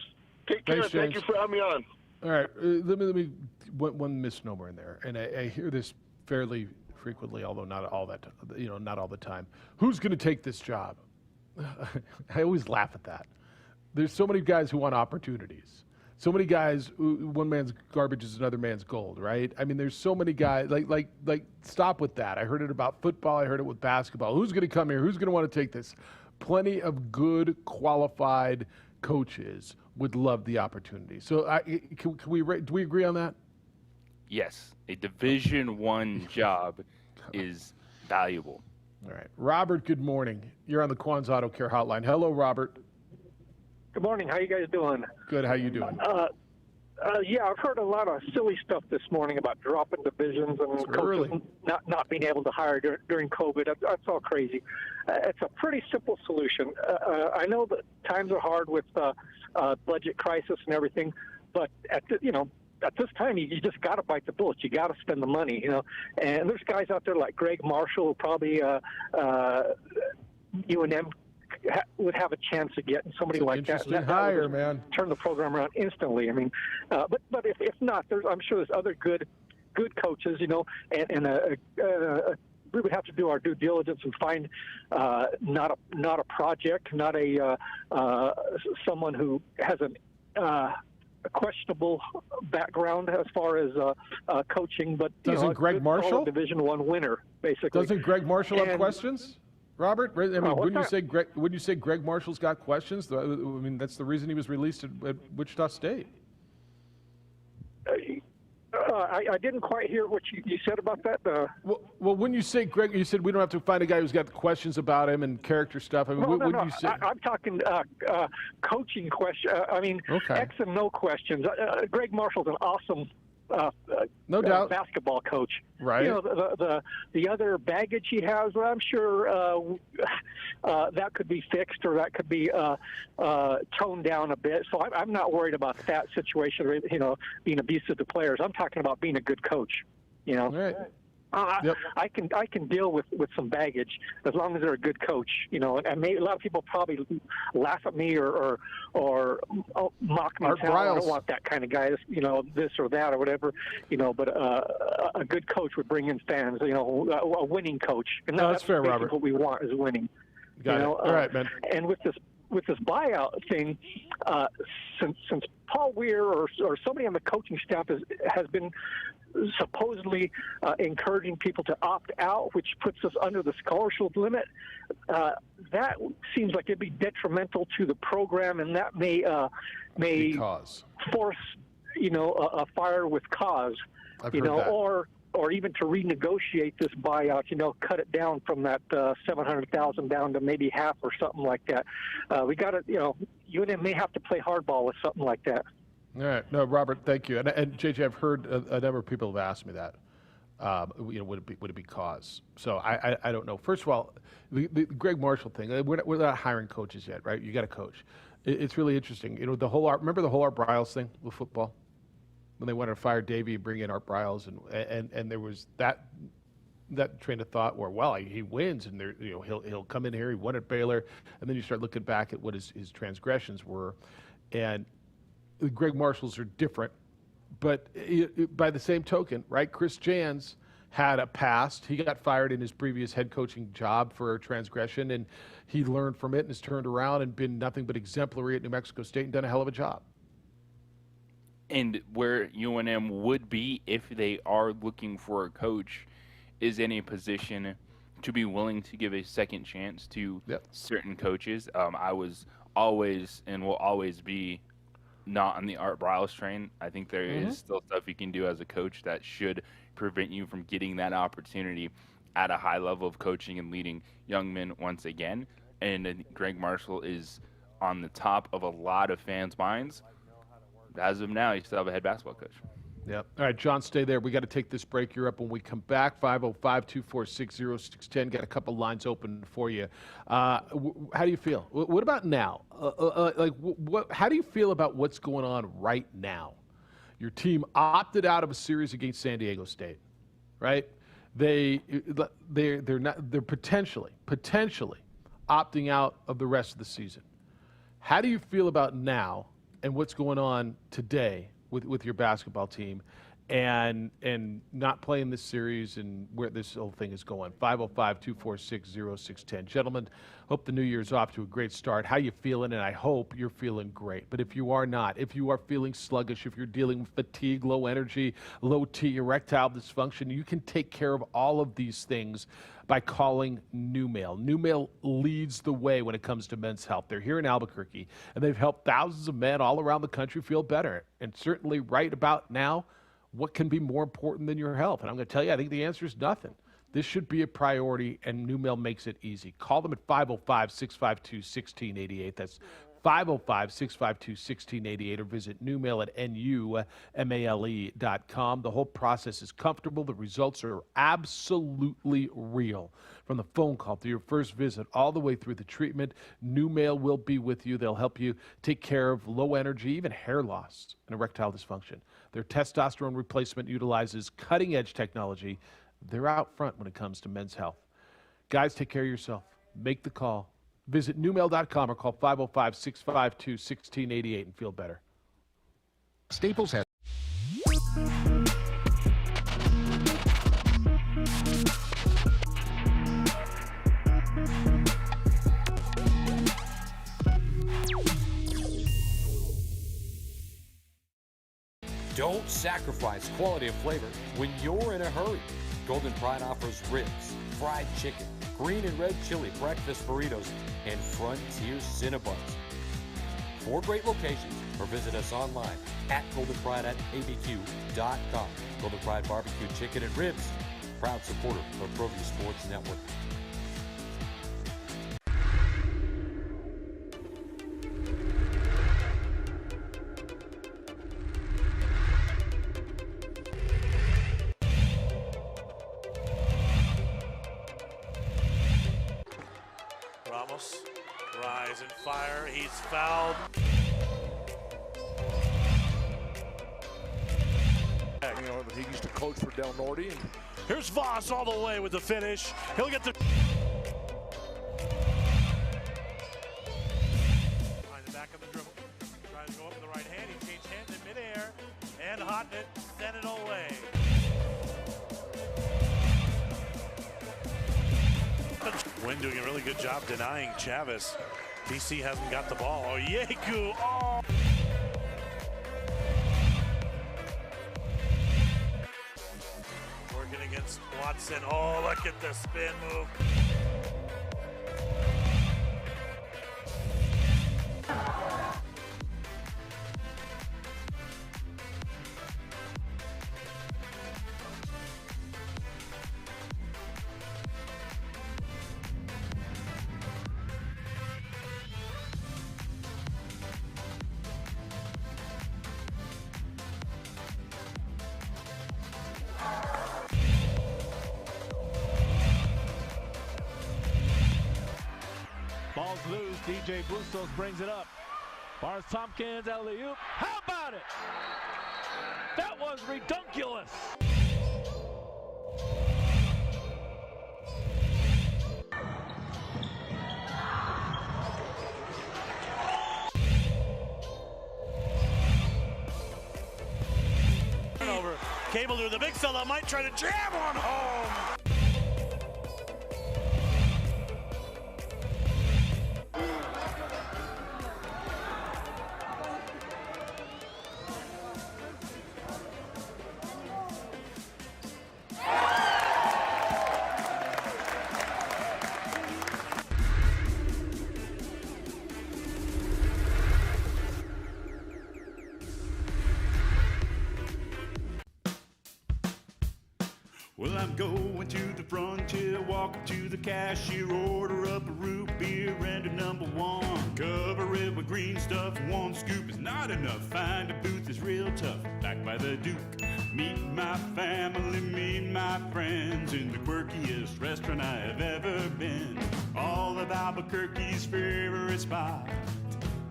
Take care. Thanks, Thank you for having me on. All right, let me one misnomer in there, and I hear this fairly frequently, although not all the time. Who's going to take this job? I always laugh at that. There's so many guys who want opportunities. So many guys. One man's garbage is another man's gold, right? I mean, there's so many guys. Like, stop with that. I heard it about football. I heard it with basketball. Who's going to come here? Who's going to want to take this? Plenty of good, qualified coaches would love the opportunity. So, do we agree on that? Yes, a Division I job is valuable. All right. Robert, good morning. You're on the Quan's Auto Care Hotline. Hello, Robert. Good morning. How you guys doing? Good. How you doing? Yeah, I've heard a lot of silly stuff this morning about dropping divisions and coaches not being able to hire during COVID. That's all crazy. It's a pretty simple solution. I know that times are hard with budget crisis and everything, but at this time, you just got to bite the bullet. You got to spend the money, you know. And there's guys out there like Greg Marshall, who probably UNM would have a chance of getting somebody like that. Hire, man. Turn the program around instantly. I mean, but if not, I'm sure there's other good coaches, you know, and we would have to do our due diligence and find not a project, not a someone who has a questionable background as far as coaching, but doesn't Greg Marshall Division I winner basically? Doesn't Greg Marshall have questions? Robert, I mean, wouldn't you say Greg Marshall's got questions? I mean, that's the reason he was released at Wichita State. I didn't quite hear what you said about that. Well, when you say Greg, you said we don't have to find a guy who's got questions about him and character stuff. I mean, no. You say? I'm talking coaching question. I mean, X and no questions. Greg Marshall's an awesome no doubt basketball coach. Right. You know, the other baggage he has, well, I'm sure that could be fixed or that could be toned down a bit. So I'm not worried about that situation, you know, being abusive to players. I'm talking about being a good coach, you know. Right. I can deal with some baggage as long as they're a good coach, you know. And maybe a lot of people probably laugh at me or mock me. I don't want that kind of guy, you know, this or that or whatever, you know. But a good coach would bring in fans, you know, a winning coach. And that's fair, Robert. What we want is winning. Got it. All right, man. And with this with this buyout thing, since Paul Weir or somebody on the coaching staff has been supposedly encouraging people to opt out, which puts us under the scholarship limit, that seems like it'd be detrimental to the program, and that may force a fire with cause. I've heard that. Or even to renegotiate this buyout, cut it down from that $700,000 down to maybe half or something like that. We got to, UNM may have to play hardball with something like that. All right. No, Robert, thank you. And JJ, I've heard a number of people have asked me that. Would it be cause? So I don't know. First of all, the Greg Marshall thing. We're not hiring coaches yet, right? You got to coach. It's really interesting. Remember the whole Art Briles thing with football, when they wanted to fire Davey and bring in Art Briles, and there was that train of thought where, well, he wins and he'll come in here, he won at Baylor, and then you start looking back at what his transgressions were, and the Greg Marshalls are different, but by the same token, right? Chris Jans had a past. He got fired in his previous head coaching job for a transgression, and he learned from it and has turned around and been nothing but exemplary at New Mexico State and done a hell of a job. And where UNM would be if they are looking for a coach is in a position to be willing to give a second chance to certain coaches. I was always and will always be not on the Art Briles train. I think there is still stuff you can do as a coach that should prevent you from getting that opportunity at a high level of coaching and leading young men once again. And Greg Marshall is on the top of a lot of fans' minds. As of now, you still have a head basketball coach. Yep. All right, John, stay there. We got to take this break. You're up when we come back. 505-246-0610. Got a couple lines open for you. How do you feel? What about now? How do you feel about what's going on right now? Your team opted out of a series against San Diego State, right? They're potentially opting out of the rest of the season. How do you feel about now and what's going on today with your basketball team and not playing this series and where this whole thing is going? 505-246-0610. Gentlemen, hope the new year's off to a great start. How you feeling? And I hope you're feeling great. But if you are not, if you are feeling sluggish, if you're dealing with fatigue, low energy, low T, erectile dysfunction, you can take care of all of these things by calling NewMail. NewMail leads the way when it comes to men's health. They're here in Albuquerque, and they've helped thousands of men all around the country feel better. And certainly right about now, what can be more important than your health? And I'm going to tell you, I think the answer is nothing. This should be a priority, and NewMail makes it easy. Call them at 505-652-1688. That's 505-652-1688, or visit NewMail at NUMALE.com. The whole process is comfortable. The results are absolutely real. From the phone call to your first visit all the way through the treatment, NewMail will be with you. They'll help you take care of low energy, even hair loss, and erectile dysfunction. Their testosterone replacement utilizes cutting-edge technology. They're out front when it comes to men's health. Guys, take care of yourself. Make the call. Visit NewMail.com or call 505-652-1688 and feel better. Staples has Don't sacrifice quality and flavor when you're in a hurry. Golden Pride offers ribs, fried chicken, green and red chili breakfast burritos, and Frontier Cinnabons. 4 great locations, or visit us online at goldenpride@abq.com. Golden Pride Barbecue Chicken and Ribs, proud supporter of ProView Sports Network. Ramos, rise and fire. He's fouled. You know, he used to coach for Del Norte. And here's Voss all the way with the finish. He'll get the... Behind the back of the dribble. Trying to go up with the right hand. He changed hands in midair. And Hotnet sent it away. Wynn doing a really good job denying Chavez. BC hasn't got the ball. Oh, Yeku. Oh. Working against Watson. Oh, look at the spin move. Ball's loose. DJ Bustos brings it up. Barnes Tompkins, alley-oop. How about it? That was redunculous. Turnover. Cable to the big fella might try to jam one home. Well, I'm going to the frontier, walk up to the cashier, order up a root beer and a number one. Cover it with green stuff, one scoop is not enough. Find a booth that's real tough, back by the Duke. Meet my family, meet my friends in the quirkiest restaurant I have ever been. All of Albuquerque's favorite spot,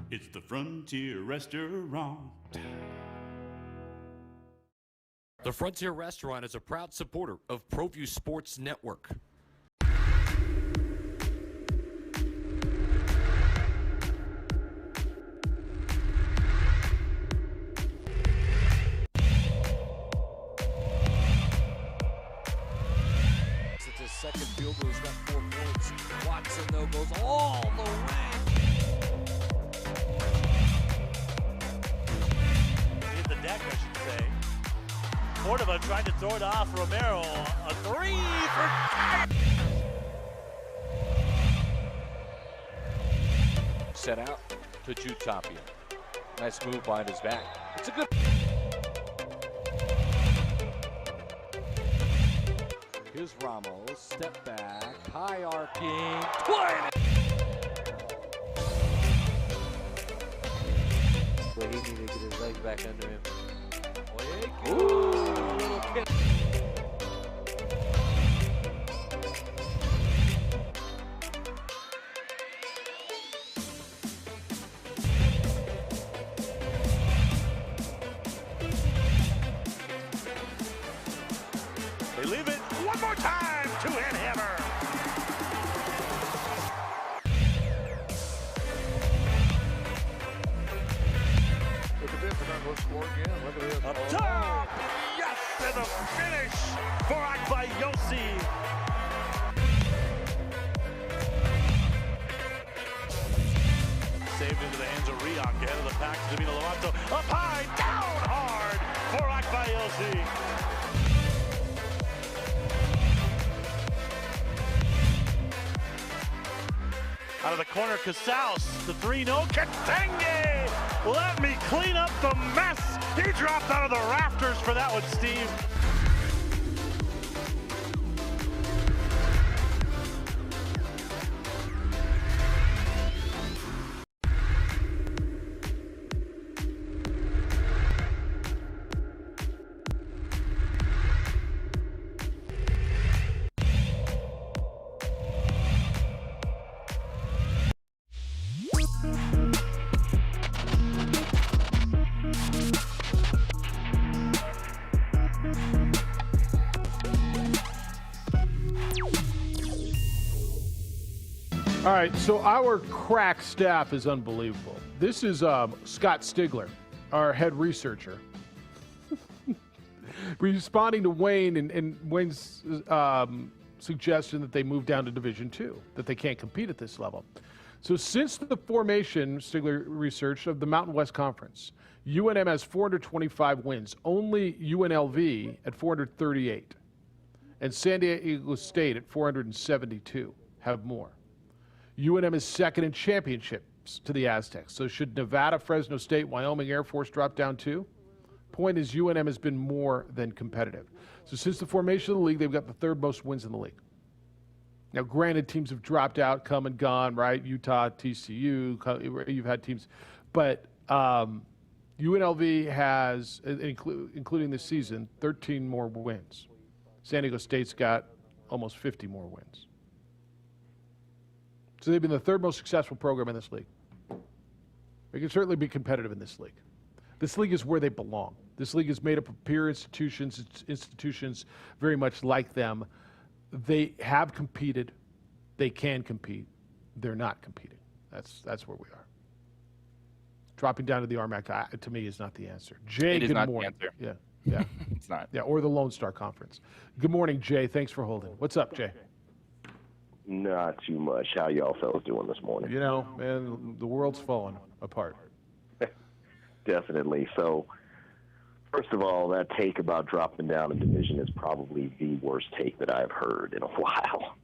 it's the Frontier Restaurant. The Frontier Restaurant is a proud supporter of ProView Sports Network. It's his second field goal. He's got 4 points. Watson, though, goes all the way. Hit the deck, I should say. Cordova tried to throw it off. Romero, a three for... Set out to Jutapia. Nice move behind his back. It's a good... Here's Ramos. Step back. High arcing. 20! But he needed to get his legs back under him. Ooh, a little kick. They leave it one more time. Two-hand hammer. Look at this, they're not going to score again. Look at this. Up top! Yes, and the finish for Akbayosi. Saved into the hands of Riak, ahead of the pack to Davina Lovato. Up high, down hard for Akbayosi. Out of the corner, Casals, the 3-0, Katenge! Let me clean up the mess! He dropped out of the rafters for that one, Steve. All right, so our crack staff is unbelievable. This is Scott Stigler, our head researcher, responding to Wayne and Wayne's suggestion that they move down to Division II, that they can't compete at this level. So since the formation, Stigler research, of the Mountain West Conference, UNM has 425 wins. Only UNLV at 438. And San Diego State at 472 have more. UNM is second in championships to the Aztecs. So should Nevada, Fresno State, Wyoming Air Force drop down too? Point is, UNM has been more than competitive. So since the formation of the league, they've got the third most wins in the league. Now, granted, teams have dropped out, come and gone, right? Utah, TCU, you've had teams. But UNLV has, including this season, 13 more wins. San Diego State's got almost 50 more wins. So they've been the third most successful program in this league. They can certainly be competitive in this league. This league is where they belong. This league is made up of peer institutions. It's institutions very much like them. They have competed. They can compete. They're not competing. That's where we are. Dropping down to the RMAC, to me, is not the answer. Jay, good morning. It is not the answer. Yeah. It's not. Yeah, or the Lone Star Conference. Good morning, Jay. Thanks for holding. What's up, Jay? Not too much. How y'all fellas doing this morning? You know, man, the world's falling apart. Definitely. So, first of all, that take about dropping down a division is probably the worst take that I've heard in a while.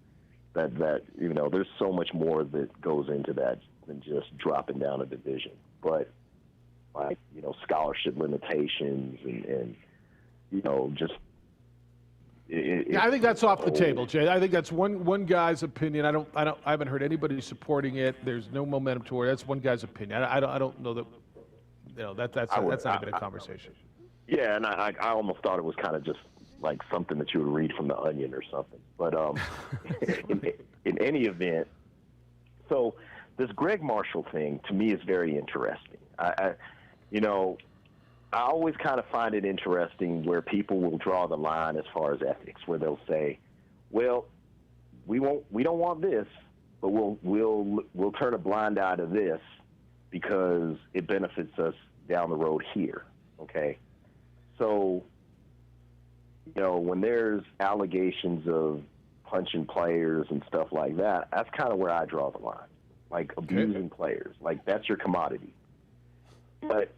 That you know, there's so much more that goes into that than just dropping down a division. But, like, you know, scholarship limitations and you know, just I think that's off the table, Jay. I think that's one guy's opinion. I haven't heard anybody supporting it. There's no momentum toward it. That's one guy's opinion. I don't know that. You know, that's not even a conversation. Yeah, and I almost thought it was kind of just like something that you would read from The Onion or something. But in any event, so this Greg Marshall thing to me is very interesting. You know, I always kind of find it interesting where people will draw the line as far as ethics, where they'll say, "Well, we don't want this, but we'll turn a blind eye to this because it benefits us down the road here." Okay, so you know, when there's allegations of punching players and stuff like that, that's kind of where I draw the line, like abusing players, like that's your commodity. But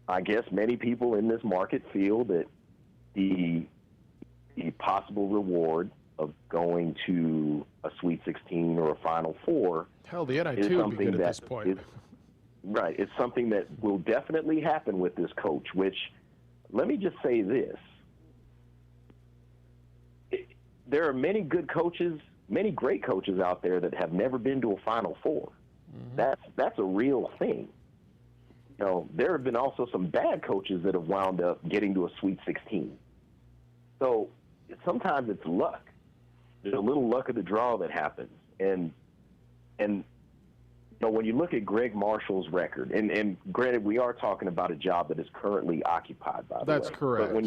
I guess many people in this market feel that the possible reward of going to a Sweet 16 or a Final Four Hell, the NIT is would be something good that at this point. right, it's something that will definitely happen with this coach, which, let me just say this. There are many good coaches, many great coaches out there that have never been to a Final Four. Mm-hmm. That's a real thing. You know, there have been also some bad coaches that have wound up getting to a Sweet 16. So sometimes it's luck. There's a little luck of the draw that happens. And you know, when you look at Greg Marshall's record, and granted, we are talking about a job that is currently occupied, by the way. That's correct. But when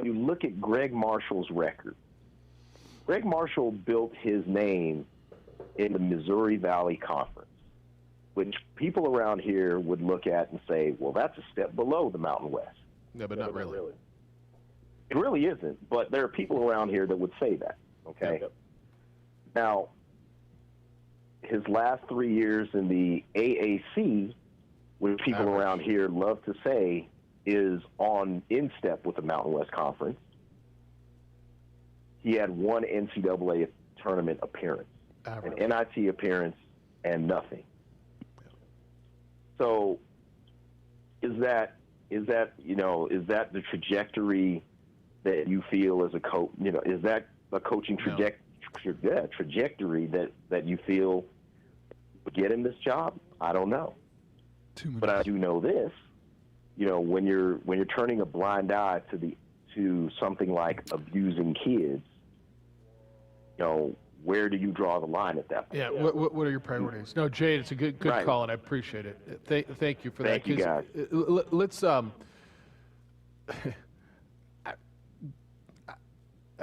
you look at Greg Marshall's record, Greg Marshall built his name in the Missouri Valley Conference, which people around here would look at and say, well, that's a step below the Mountain West. Yeah, but not really. It really isn't, but there are people around here that would say that, okay? Yep. Now, his last 3 years in the AAC, which people around here love to say is in step with the Mountain West Conference, he had one NCAA tournament appearance, an NIT appearance, and nothing. So is that the trajectory that you feel as a coach? You know, is that a coaching trajectory that you feel would get him this job? I don't know. But I do know this. You know, when you're turning a blind eye to something like abusing kids, you know, where do you draw the line at that point? Yeah, what are your priorities? No, Jade, it's a good call, and I appreciate it. Thank you for that. Thank you, guys. Let's I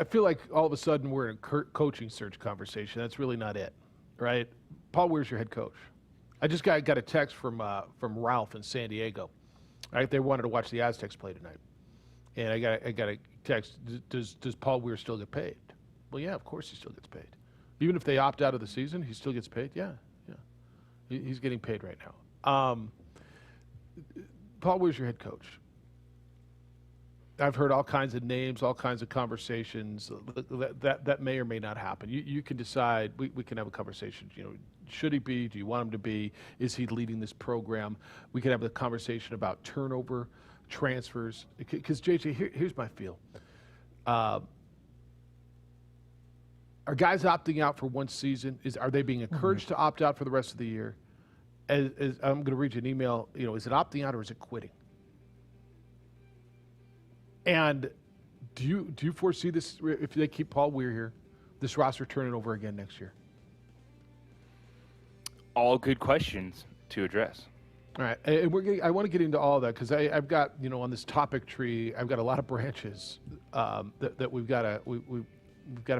feel like all of a sudden we're in a coaching search conversation. That's really not it, right? Paul Weir's your head coach. I just got a text from Ralph in San Diego. Right, they wanted to watch the Aztecs play tonight, and I got a text. Does Paul Weir still get paid? Well, yeah, of course he still gets paid. Even if they opt out of the season, he still gets paid. Yeah. He's getting paid right now. Paul, where's your head coach? I've heard all kinds of names, all kinds of conversations. That may or may not happen. You can decide. We can have a conversation. Should he be? Do you want him to be? Is he leading this program? We can have a conversation about turnover, transfers. Because JJ, here's my feel. Are guys opting out for one season? Are they being encouraged to opt out for the rest of the year? As I'm going to read you an email. Is it opting out or is it quitting? And do you foresee this, if they keep Paul Weir here, this roster turning over again next year? All good questions to address. All right, and I want to get into all of that because I've got on this topic tree, I've got a lot of branches that we've got to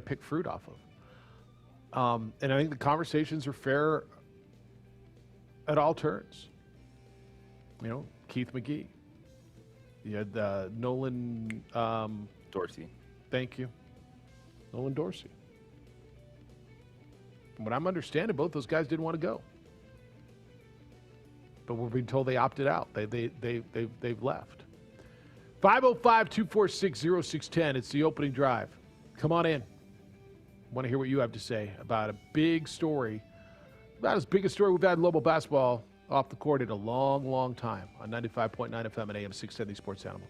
pick fruit off of. And I think the conversations are fair at all turns. Keith McGee. You had Nolan Dorsey. Thank you. Nolan Dorsey. From what I'm understanding, both those guys didn't want to go. But we're being told they opted out. They've left. 505-246-0610. It's the opening drive. Come on in. I want to hear what you have to say about a big story. About as big a story we've had in Lobo basketball off the court in a long, long time on 95.9 FM and AM 670 Sports Animal.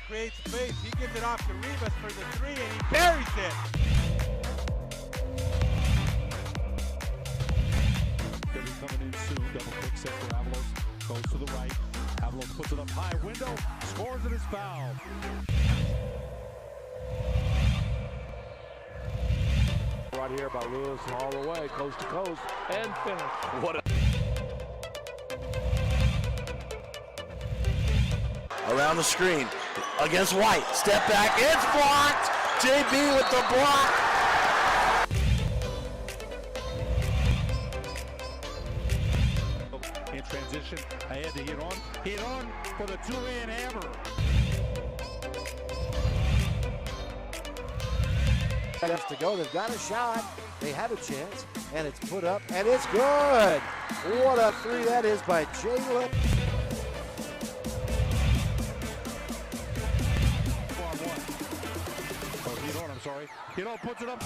Creates space. He gives it off to Rivas for the three, and he buries it. They'll be coming in soon. Double pick set for Avalos. Goes to the right. Avalos puts it up high. Window. Scores and is fouled. Right here by Lewis all the way, coast to coast, and finish. What a... Around the screen. Against White. Step back. It's blocked. JB with the block. In transition. Ahead to hit on. Hit on for the two-hand hammer. Has to go. They've got a shot. They have a chance. And it's put up. And it's good. What a three that is by Jalen. Hito puts it up.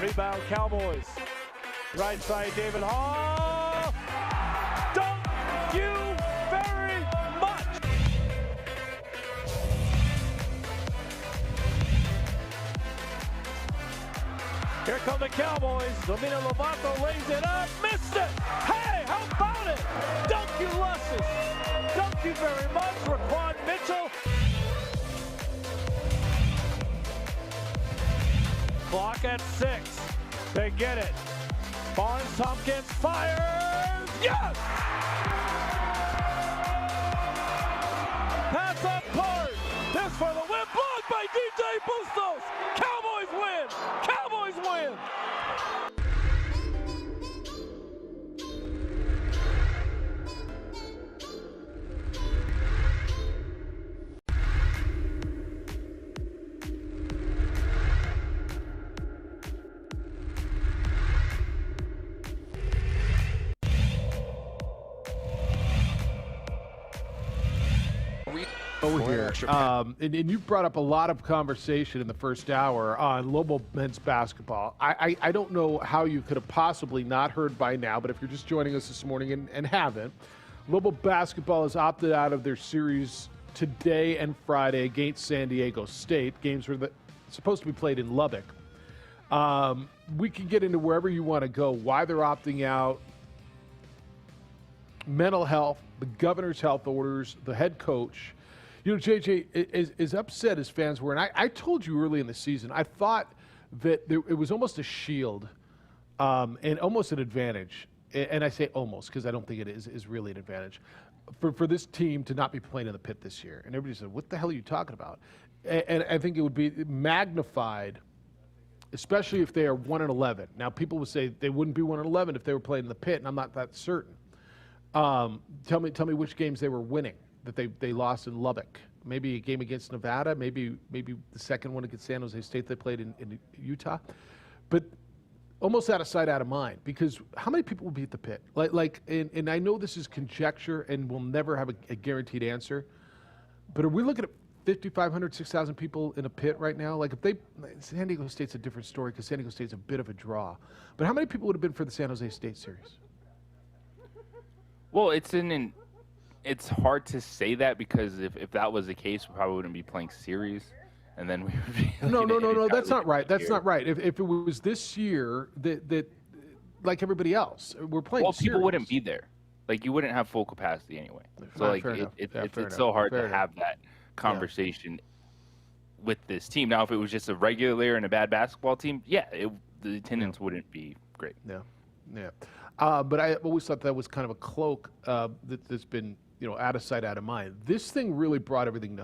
Rebound Cowboys. Right side David Hall. Thank you very much. Here come the Cowboys. Domina Lovato lays it up. Missed it. Hey, how about it? Thank you, Lusses. Thank you very much, Raquan Mitchell. Clock at 6. They get it. Barnes Tompkins fires. Yes! Pass up part. This for the win. Blocked by DJ Bustos. Cowboys win. Cowboys win. Over here. And you brought up a lot of conversation in the first hour on Lobo men's basketball. I don't know how you could have possibly not heard by now, but if you're just joining us this morning and haven't, Lobo basketball has opted out of their series today and Friday against San Diego State. Games were supposed to be played in Lubbock. We can get into wherever you want to go, why they're opting out, mental health, the governor's health orders, the head coach. JJ, as upset as fans were, and I told you early in the season, I thought that it was almost a shield and almost an advantage. And I say almost because I don't think it is really an advantage for this team to not be playing in the pit this year. And everybody said, what the hell are you talking about? And I think it would be magnified, especially if they are 1-11. Now, people would say they wouldn't be 1-11 if they were playing in the pit, and I'm not that certain. Tell me which games they were winning that they lost in Lubbock. Maybe a game against Nevada, maybe the second one against San Jose State they played in Utah. But almost out of sight, out of mind, because how many people will be at the pit? And I know this is conjecture and we'll never have a guaranteed answer, but are we looking at 5,500, 6,000 people in a pit right now? Like San Diego State's a different story because San Diego State's a bit of a draw. But how many people would have been for the San Jose State series? Well, it's hard to say that because if that was the case, we probably wouldn't be playing series. And then we would be No, that's not right. That's not right. If it was this year that like everybody else, we're playing series. People wouldn't be there. Like, you wouldn't have full capacity anyway. So, like, it's so hard to have that conversation with this team. Now, if it was just a regular and a bad basketball team, the attendance wouldn't be great. Yeah. But I always thought that was kind of a cloak that's been, out of sight, out of mind. This thing really brought everything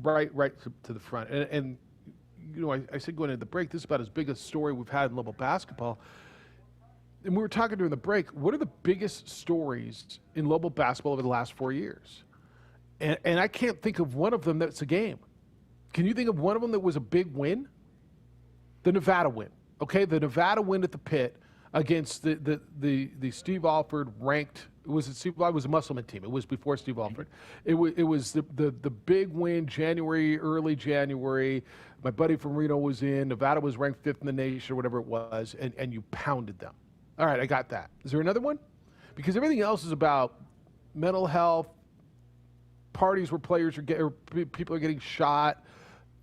right to the front. And I said going into the break, this is about as big a story we've had in Level basketball. And we were talking during the break, what are the biggest stories in Level basketball over the last 4 years? And I can't think of one of them that's a game. Can you think of one of them that was a big win? The Nevada win. Okay, the Nevada win at the pit against the Steve Alford ranked. Was it Steve? It was a Musselman team. It was before Steve Alford. It was the big win, early January. My buddy from Reno was in. Nevada was ranked 5th in the nation or whatever it was, and you pounded them. All right, I got that. Is there another one? Because everything else is about mental health, parties where people are getting shot,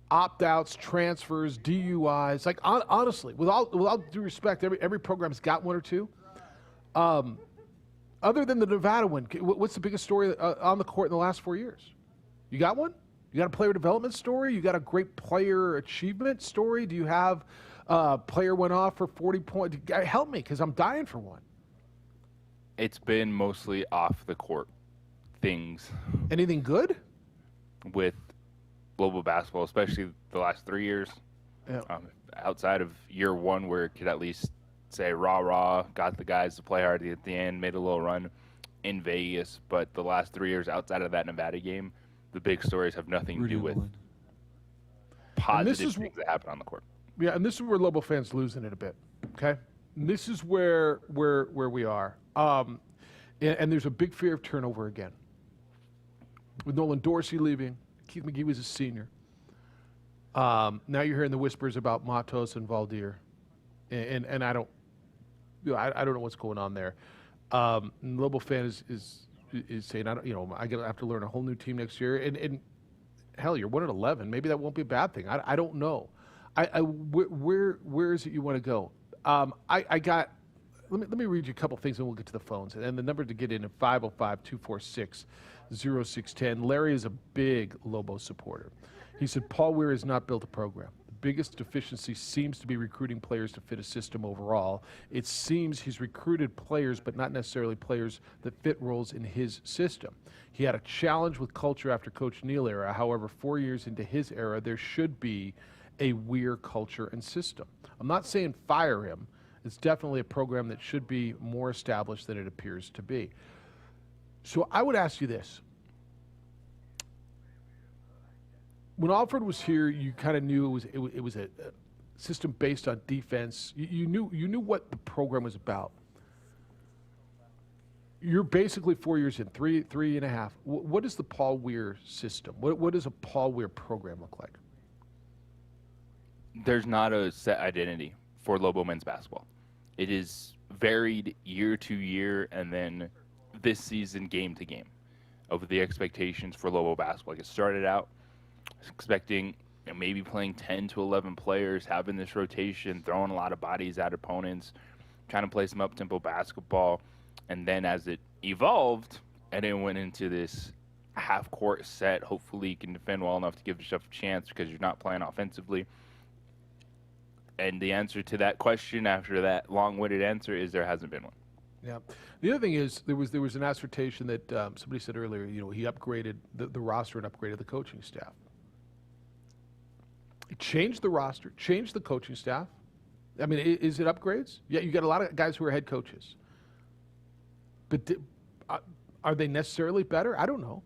opt-outs, transfers, DUIs. Like, honestly, with all due respect, every program's got one or two. Other than the Nevada one, what's the biggest story on the court in the last 4 years? You got one? You got a player development story? You got a great player achievement story? Do you have a player went off for 40 points? Help me, because I'm dying for one. It's been mostly off the court things. Anything good? With global basketball, especially the last 3 years. Yeah. Outside of year one, where it could at least say rah, got the guys to play hard at the end, made a little run in Vegas. But the last 3 years outside of that Nevada game, the big stories have nothing to do with positive things that happen on the court. Yeah, and this is where Lobo fans losing it a bit, okay? And this is where we are. And there's a big fear of turnover again. With Nolan Dorsey leaving, Keith McGee was a senior. Now you're hearing the whispers about Matos and Valdir. And I don't know what's going on there. And Lobo fan is saying, I'm gonna have to learn a whole new team next year. And hell, you're 1-11. Maybe that won't be a bad thing. I don't know. Where is it you want to go? Let me read you a couple things and we'll get to the phones. And the number to get in is 505-246-0610. Larry is a big Lobo supporter. He said, Paul Weir has not built a program. The biggest deficiency seems to be recruiting players to fit a system overall. It seems he's recruited players, but not necessarily players that fit roles in his system. He had a challenge with culture after Coach Neal era. However, 4 years into his era, there should be a Weir culture and system. I'm not saying fire him. It's definitely a program that should be more established than it appears to be. So I would ask you this. When Alfred was here, you kind of knew it was a system based on defense. You knew what the program was about. You're basically 4 years in, three and a half. What is the Paul Weir system? What does a Paul Weir program look like? There's not a set identity for Lobo men's basketball. It is varied year to year, and then this season game to game of the expectations for Lobo basketball. Like, it started out expecting maybe playing 10 to 11 players, having this rotation, throwing a lot of bodies at opponents, trying to play some up-tempo basketball. And then as it evolved, and it went into this half-court set, hopefully you can defend well enough to give yourself a chance because you're not playing offensively. And the answer to that question after that long-winded answer is there hasn't been one. Yeah. The other thing is there was an assertion that somebody said earlier, he upgraded the roster and upgraded the coaching staff. He changed the roster, changed the coaching staff. I mean, is it upgrades? Yeah, you got a lot of guys who are head coaches. But are they necessarily better? I don't know.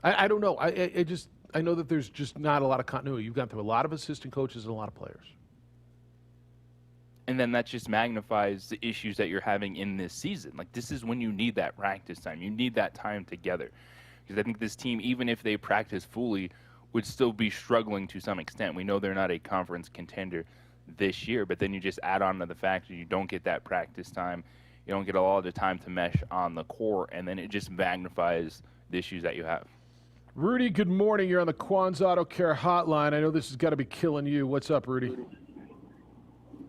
I don't know. I know that there's just not a lot of continuity. You've gone through a lot of assistant coaches and a lot of players. And then that just magnifies the issues that you're having in this season. Like, this is when you need that practice time. You need that time together. Because I think this team, even if they practice fully, would still be struggling to some extent. We know they're not a conference contender this year, but then you just add on to the fact that you don't get that practice time. You don't get a lot of the time to mesh on the court, and then it just magnifies the issues that you have. Rudy, good morning. You're on the Quan's Auto Care Hotline. I know this has got to be killing you. What's up, Rudy?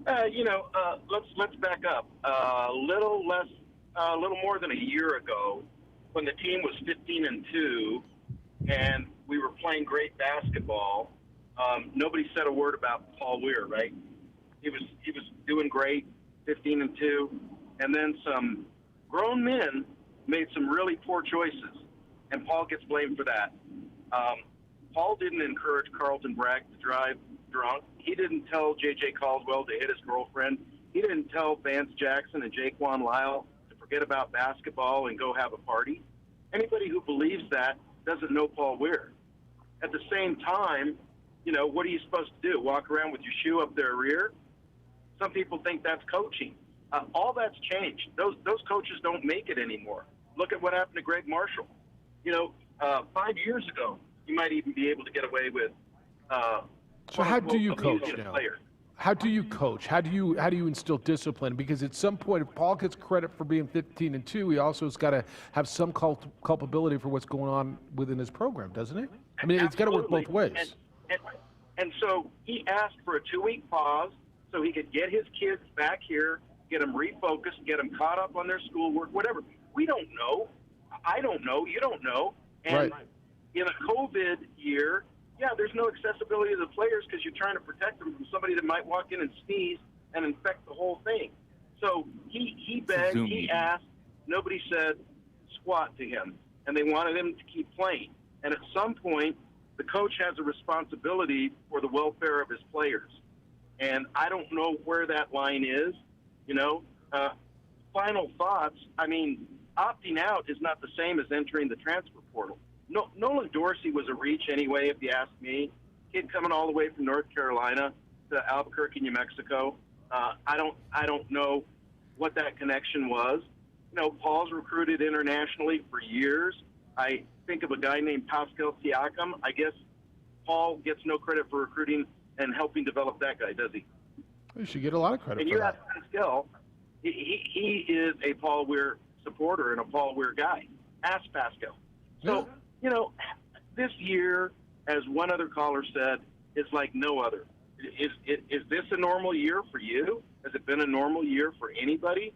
Let's back up. A little more than a year ago, when the team was 15-2, and we were playing great basketball. Nobody said a word about Paul Weir, right? He was doing great, 15-2, and then some grown men made some really poor choices, and Paul gets blamed for that. Paul didn't encourage Carlton Bragg to drive drunk. He didn't tell J.J. Caldwell to hit his girlfriend. He didn't tell Vance Jackson and Jaquan Lyle to forget about basketball and go have a party. Anybody who believes that doesn't know Paul Weir. At the same time, what are you supposed to do? Walk around with your shoe up their rear? Some people think that's coaching. All that's changed. Those coaches don't make it anymore. Look at what happened to Greg Marshall. 5 years ago, you might even be able to get away with. So how do you coach now? How do you coach? How do you instill discipline? Because at some point, if Paul gets credit for being 15-2, he also has got to have some culpability for what's going on within his program, doesn't he? I mean, it's got to work both ways. And so he asked for a 2-week pause so he could get his kids back here, get them refocused, get them caught up on their schoolwork, whatever. We don't know. I don't know. You don't know. And in a COVID year, there's no accessibility to the players because you're trying to protect them from somebody that might walk in and sneeze and infect the whole thing. So he begged, he asked, nobody said squat to him, and they wanted him to keep playing. And at some point, the coach has a responsibility for the welfare of his players. And I don't know where that line is, Final thoughts, opting out is not the same as entering the transfer portal. Nolan Dorsey was a reach anyway, if you ask me. Kid coming all the way from North Carolina to Albuquerque, New Mexico. I don't know what that connection was. Paul's recruited internationally for years. I think of a guy named Pascal Siakam. I guess Paul gets no credit for recruiting and helping develop that guy, does he? You should get a lot of credit and for you that. ask Pascal, he is a Paul Weir supporter and a Paul Weir guy. Ask Pascal. So, this year, as one other caller said, is like no other. Is this a normal year for you? Has it been a normal year for anybody?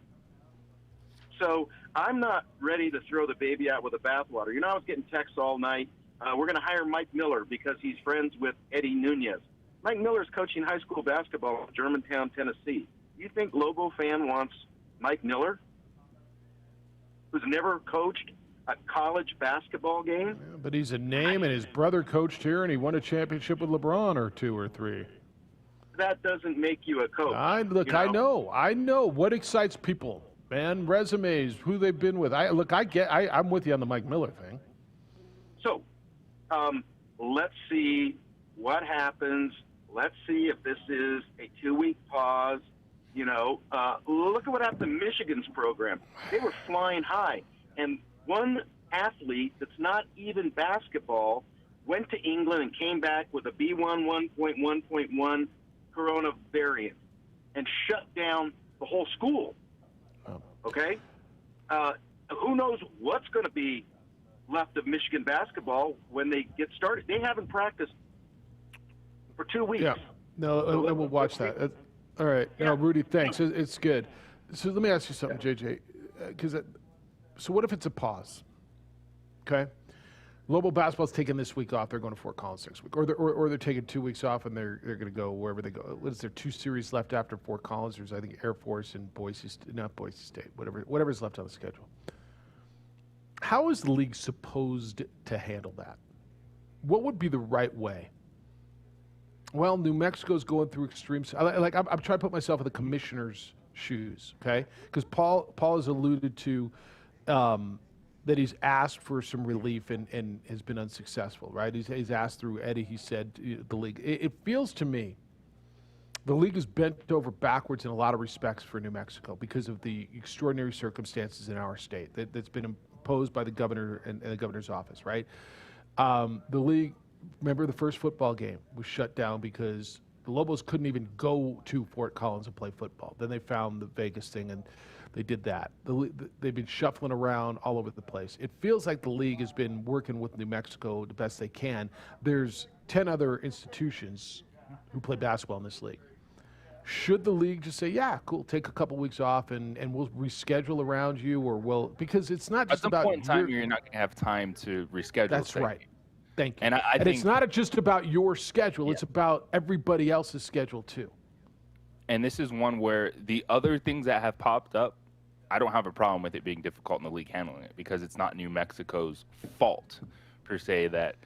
So I'm not ready to throw the baby out with the bathwater. I was getting texts all night. We're going to hire Mike Miller because he's friends with Eddie Nunez. Mike Miller's coaching high school basketball in Germantown, Tennessee. You think Lobo fan wants Mike Miller, who's never coached a college basketball game? Yeah, but he's a name, and his brother coached here, and he won a championship with LeBron or 2 or 3. That doesn't make you a coach. I know. What excites people, man? Resumes, who they've been with. I'm with you on the Mike Miller thing. So, let's see what happens. Let's see if this is a 2-week pause. Look at what happened to Michigan's program. They were flying high. And one athlete that's not even basketball went to England and came back with a B1 1.1.1 corona variant and shut down the whole school. Okay? Who knows what's going to be left of Michigan basketball when they get started. They haven't practiced for 2 weeks. Yeah. No, we'll watch that. All right. Yeah. No, Rudy, thanks. It's good. So let me ask you something, JJ. So what if it's a pause? Okay? Lobo basketball's taking this week off. They're going to Fort Collins next week. Or they're taking 2 weeks off, and they're going to go wherever they go. What is there, 2 series left after Fort Collins? There's, I think, Air Force and not Boise State, whatever's left on the schedule. How is the league supposed to handle that? What would be the right way? Well, New Mexico's going through extremes. I'm trying to put myself in the commissioner's shoes, okay? Because Paul has alluded to that he's asked for some relief and has been unsuccessful, right? He's asked through Eddie, he said, the league. It feels to me the league is bent over backwards in a lot of respects for New Mexico because of the extraordinary circumstances in our state that's been imposed by the governor and the governor's office, right? The league, remember the first football game was shut down because the Lobos couldn't even go to Fort Collins and play football. Then they found the Vegas thing and they did that. They've been shuffling around all over the place. It feels like the league has been working with New Mexico the best they can. There's 10 other institutions who play basketball in this league. Should the league just say, yeah, cool, take a couple weeks off and we'll reschedule around you, or because it's not just about... At some point in time, you're not going to have time to reschedule. That's right. Thank you. And I think it's not just about your schedule. It's about everybody else's schedule, too. And this is one where the other things that have popped up, I don't have a problem with it being difficult in the league handling it because it's not New Mexico's fault, per se, that,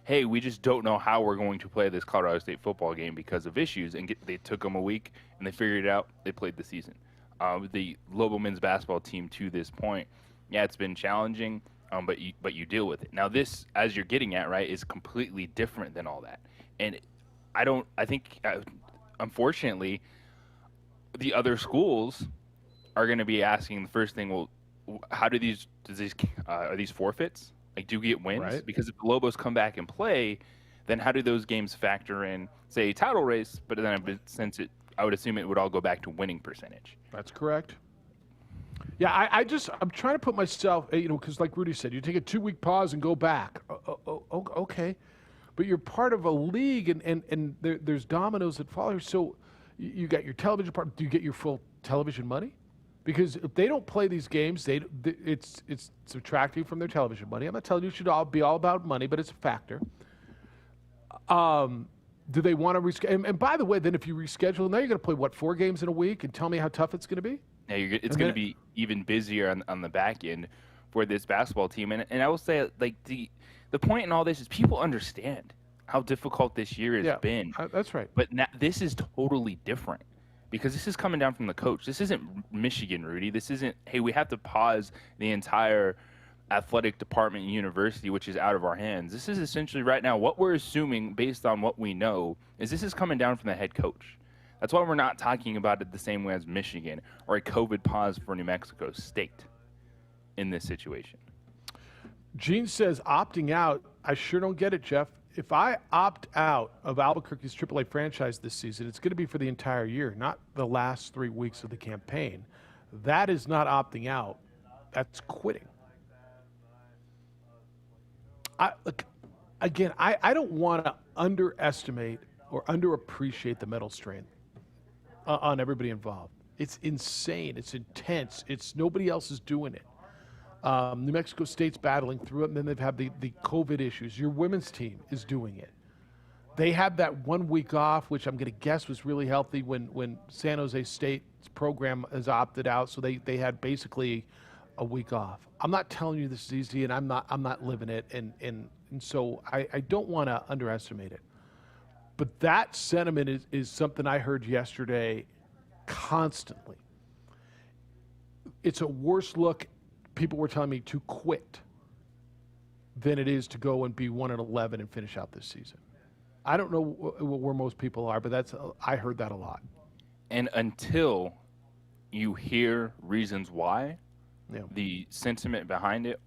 hey, we just don't know how we're going to play this Colorado State football game because of issues. And they took them a week, and they figured it out. They played the season. The Lobo men's basketball team to this point, yeah, it's been challenging, but you deal with it. Now this, as you're getting at, right, is completely different than all that. And I think, unfortunately, the other schools are going to be asking the first thing, well, how are these forfeits? Like, do we get wins? Right. Because if the Lobos come back and play, then how do those games factor in, say, title race? But then I would assume it would all go back to winning percentage. That's correct. Yeah, I'm trying to put myself, because like Rudy said, you take a 2-week pause and go back. Okay. But you're part of a league, and there's dominoes that follow. So you got your television part. Do you get your full television money? Because if they don't play these games, it's subtracting from their television money. I'm not telling you it should all be all about money, but it's a factor. Do they want to reschedule? And by the way, then if you reschedule, now you're going to play, 4 games in a week? And tell me how tough it's going to be? Yeah, it's going to be even busier on the back end for this basketball team. And I will say, like, the point in all this is people understand how difficult this year has been. That's right. But now, this is totally different because this is coming down from the coach. This isn't Michigan, Rudy. This isn't, hey, we have to pause the entire athletic department and university, which is out of our hands. This is essentially right now what we're assuming based on what we know is this is coming down from the head coach. That's why we're not talking about it the same way as Michigan or a COVID pause for New Mexico State in this situation. Gene says opting out, I sure don't get it, Jeff. If I opt out of Albuquerque's AAA franchise this season, it's going to be for the entire year, not the last 3 weeks of the campaign. That is not opting out. That's quitting. I don't want to underestimate or underappreciate the mental strain on everybody involved. It's insane. It's intense. Nobody else is doing it. New Mexico State's battling through it, and then they've had the COVID issues. Your women's team is doing it. They had that 1 week off, which I'm going to guess was really healthy when San Jose State's program has opted out, so they had basically a week off. I'm not telling you this is easy, and I'm not living it, and so I don't want to underestimate it. But that sentiment is something I heard yesterday constantly. It's a worse look, people were telling me, to quit than it is to go and be 1-11 and finish out this season. I don't know where most people are, but I heard that a lot. And until you hear reasons why, the sentiment behind it,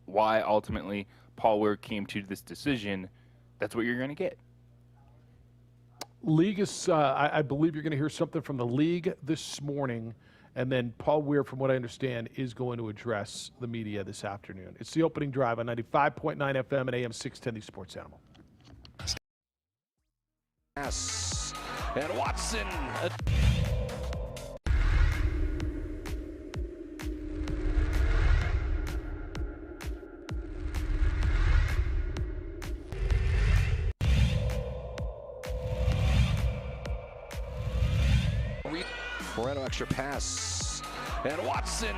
why ultimately Paul Weir came to this decision, that's what you're going to get. League is, I believe you're going to hear something from the league this morning, and then Paul Weir, from what I understand, is going to address the media this afternoon. It's the opening drive on 95.9 FM and AM 610, the Sports Animal. Yes. And Watson. Moreno extra pass. And Watson.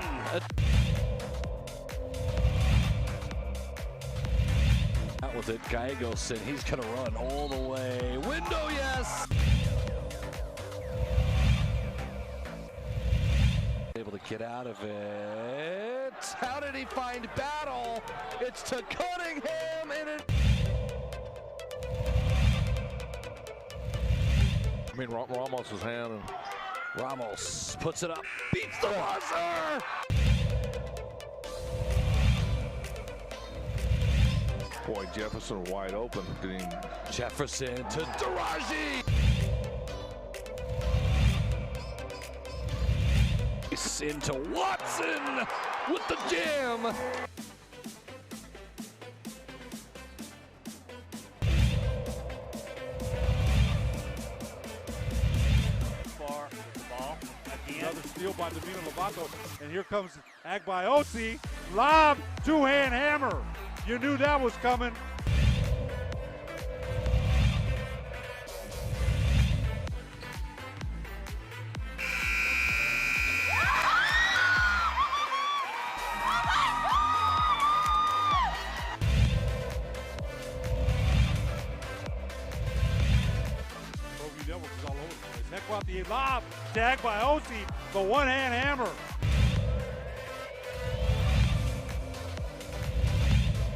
Out with it, Gallegos, and he's going to run all the way. Window, yes! Able to get out of it. How did he find Battle? It's to Cunningham, and it... I mean, Ramos' hand. And Ramos puts it up, beats the buzzer! boy, Jefferson wide open. Getting Jefferson to Daraji. Into Watson with the jam. Far the ball at the end. Another steal by Domino Lovato, and here comes Agbaiosi. Lob, two-hand hammer. You knew that was coming. Heck about the lob, tagged by Osi, the one-hand hammer.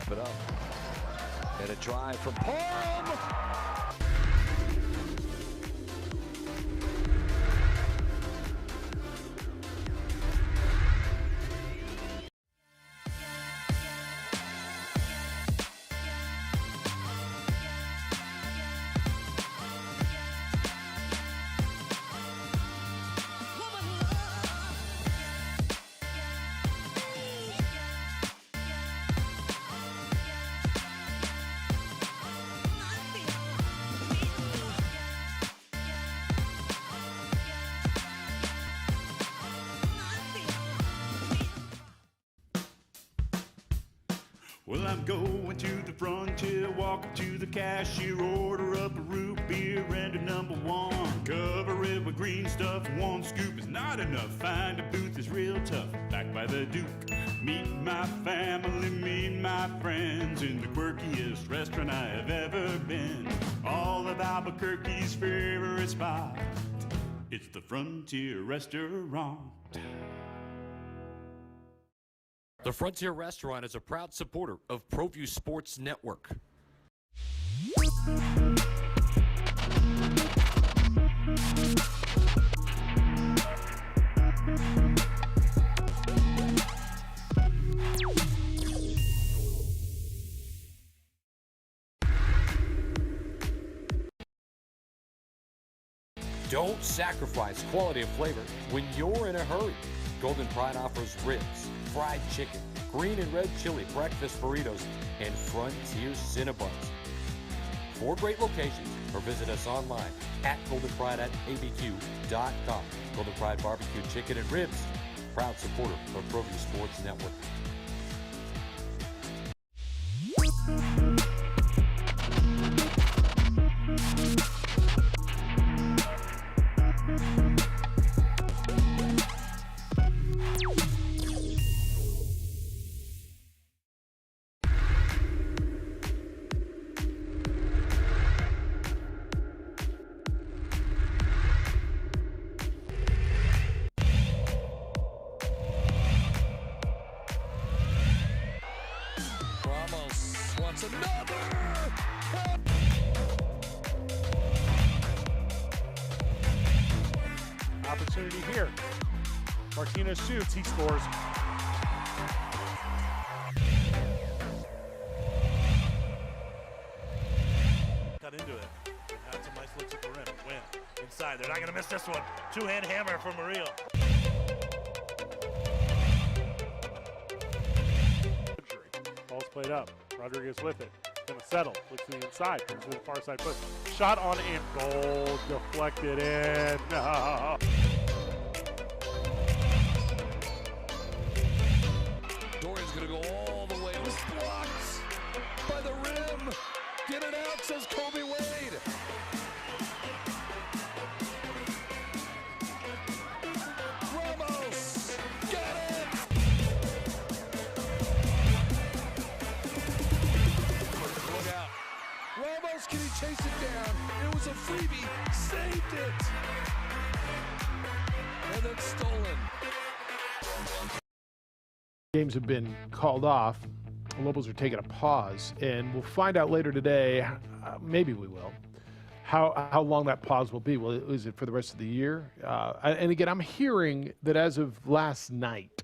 Put up. And a drive from Parham. Well, I'm going to the frontier, walk up to the cashier, order up a root beer and a number one. Cover it with green stuff, one scoop is not enough. Find a booth is real tough, back by the Duke. Meet my family, meet my friends in the quirkiest restaurant I have ever been. All of Albuquerque's favorite spot, it's the Frontier Restaurant. The Frontier Restaurant is a proud supporter of ProView Sports Network. Don't sacrifice quality of flavor when you're in a hurry. Golden Pride offers ribs, fried chicken, green and red chili breakfast burritos, and Frontier Cinnabons. 4 great locations, or visit us online at goldenpride@abq.com. Golden Pride Barbecue Chicken and Ribs, proud supporter of ProView Sports Network. Opportunity here. Martinez shoots, he scores. Cut into it. Had some nice looks at the rim. Win. Inside. They're not going to miss this one. Two-hand hammer for Murillo. Ball's played up. Rodriguez with it. Gonna settle. Looks to the inside. Turns to the far side push. Shot on and goal. Deflected in. No. Dorian's gonna go all the way. It was blocked by the rim. Get it out, says Kobe Wade. saved it. And then stolen. Games have been called off. The Lobos are taking a pause, and we'll find out later today, maybe we will, how long that pause will be. Well, is it for the rest of the year? And again, I'm hearing that as of last night,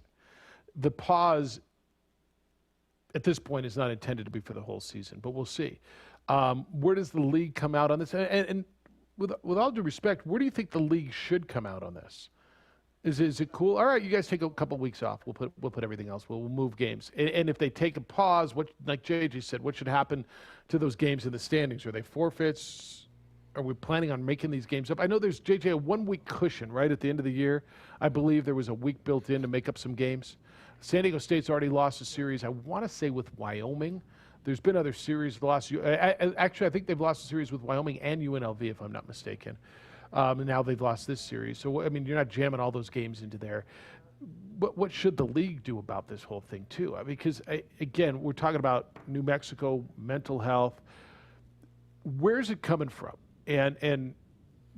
the pause at this point is not intended to be for the whole season, but we'll see. Where does the league come out on this? And with all due respect, where do you think the league should come out on this? Is it cool? All right, you guys take a couple weeks off. We'll put everything else. We'll move games. And if they take a pause, what, like JJ said, what should happen to those games in the standings? Are they forfeits? Are we planning on making these games up? I know there's, JJ, a 1 week cushion right at the end of the year. I believe there was a week built in to make up some games. San Diego State's already lost a series, I want to say, with Wyoming. There's been other series lost. Actually, I think they've lost a series with Wyoming and UNLV, if I'm not mistaken. And now they've lost this series. So, I mean, you're not jamming all those games into there. But what should the league do about this whole thing, too? Because, again, we're talking about New Mexico, mental health. Where's it coming from? And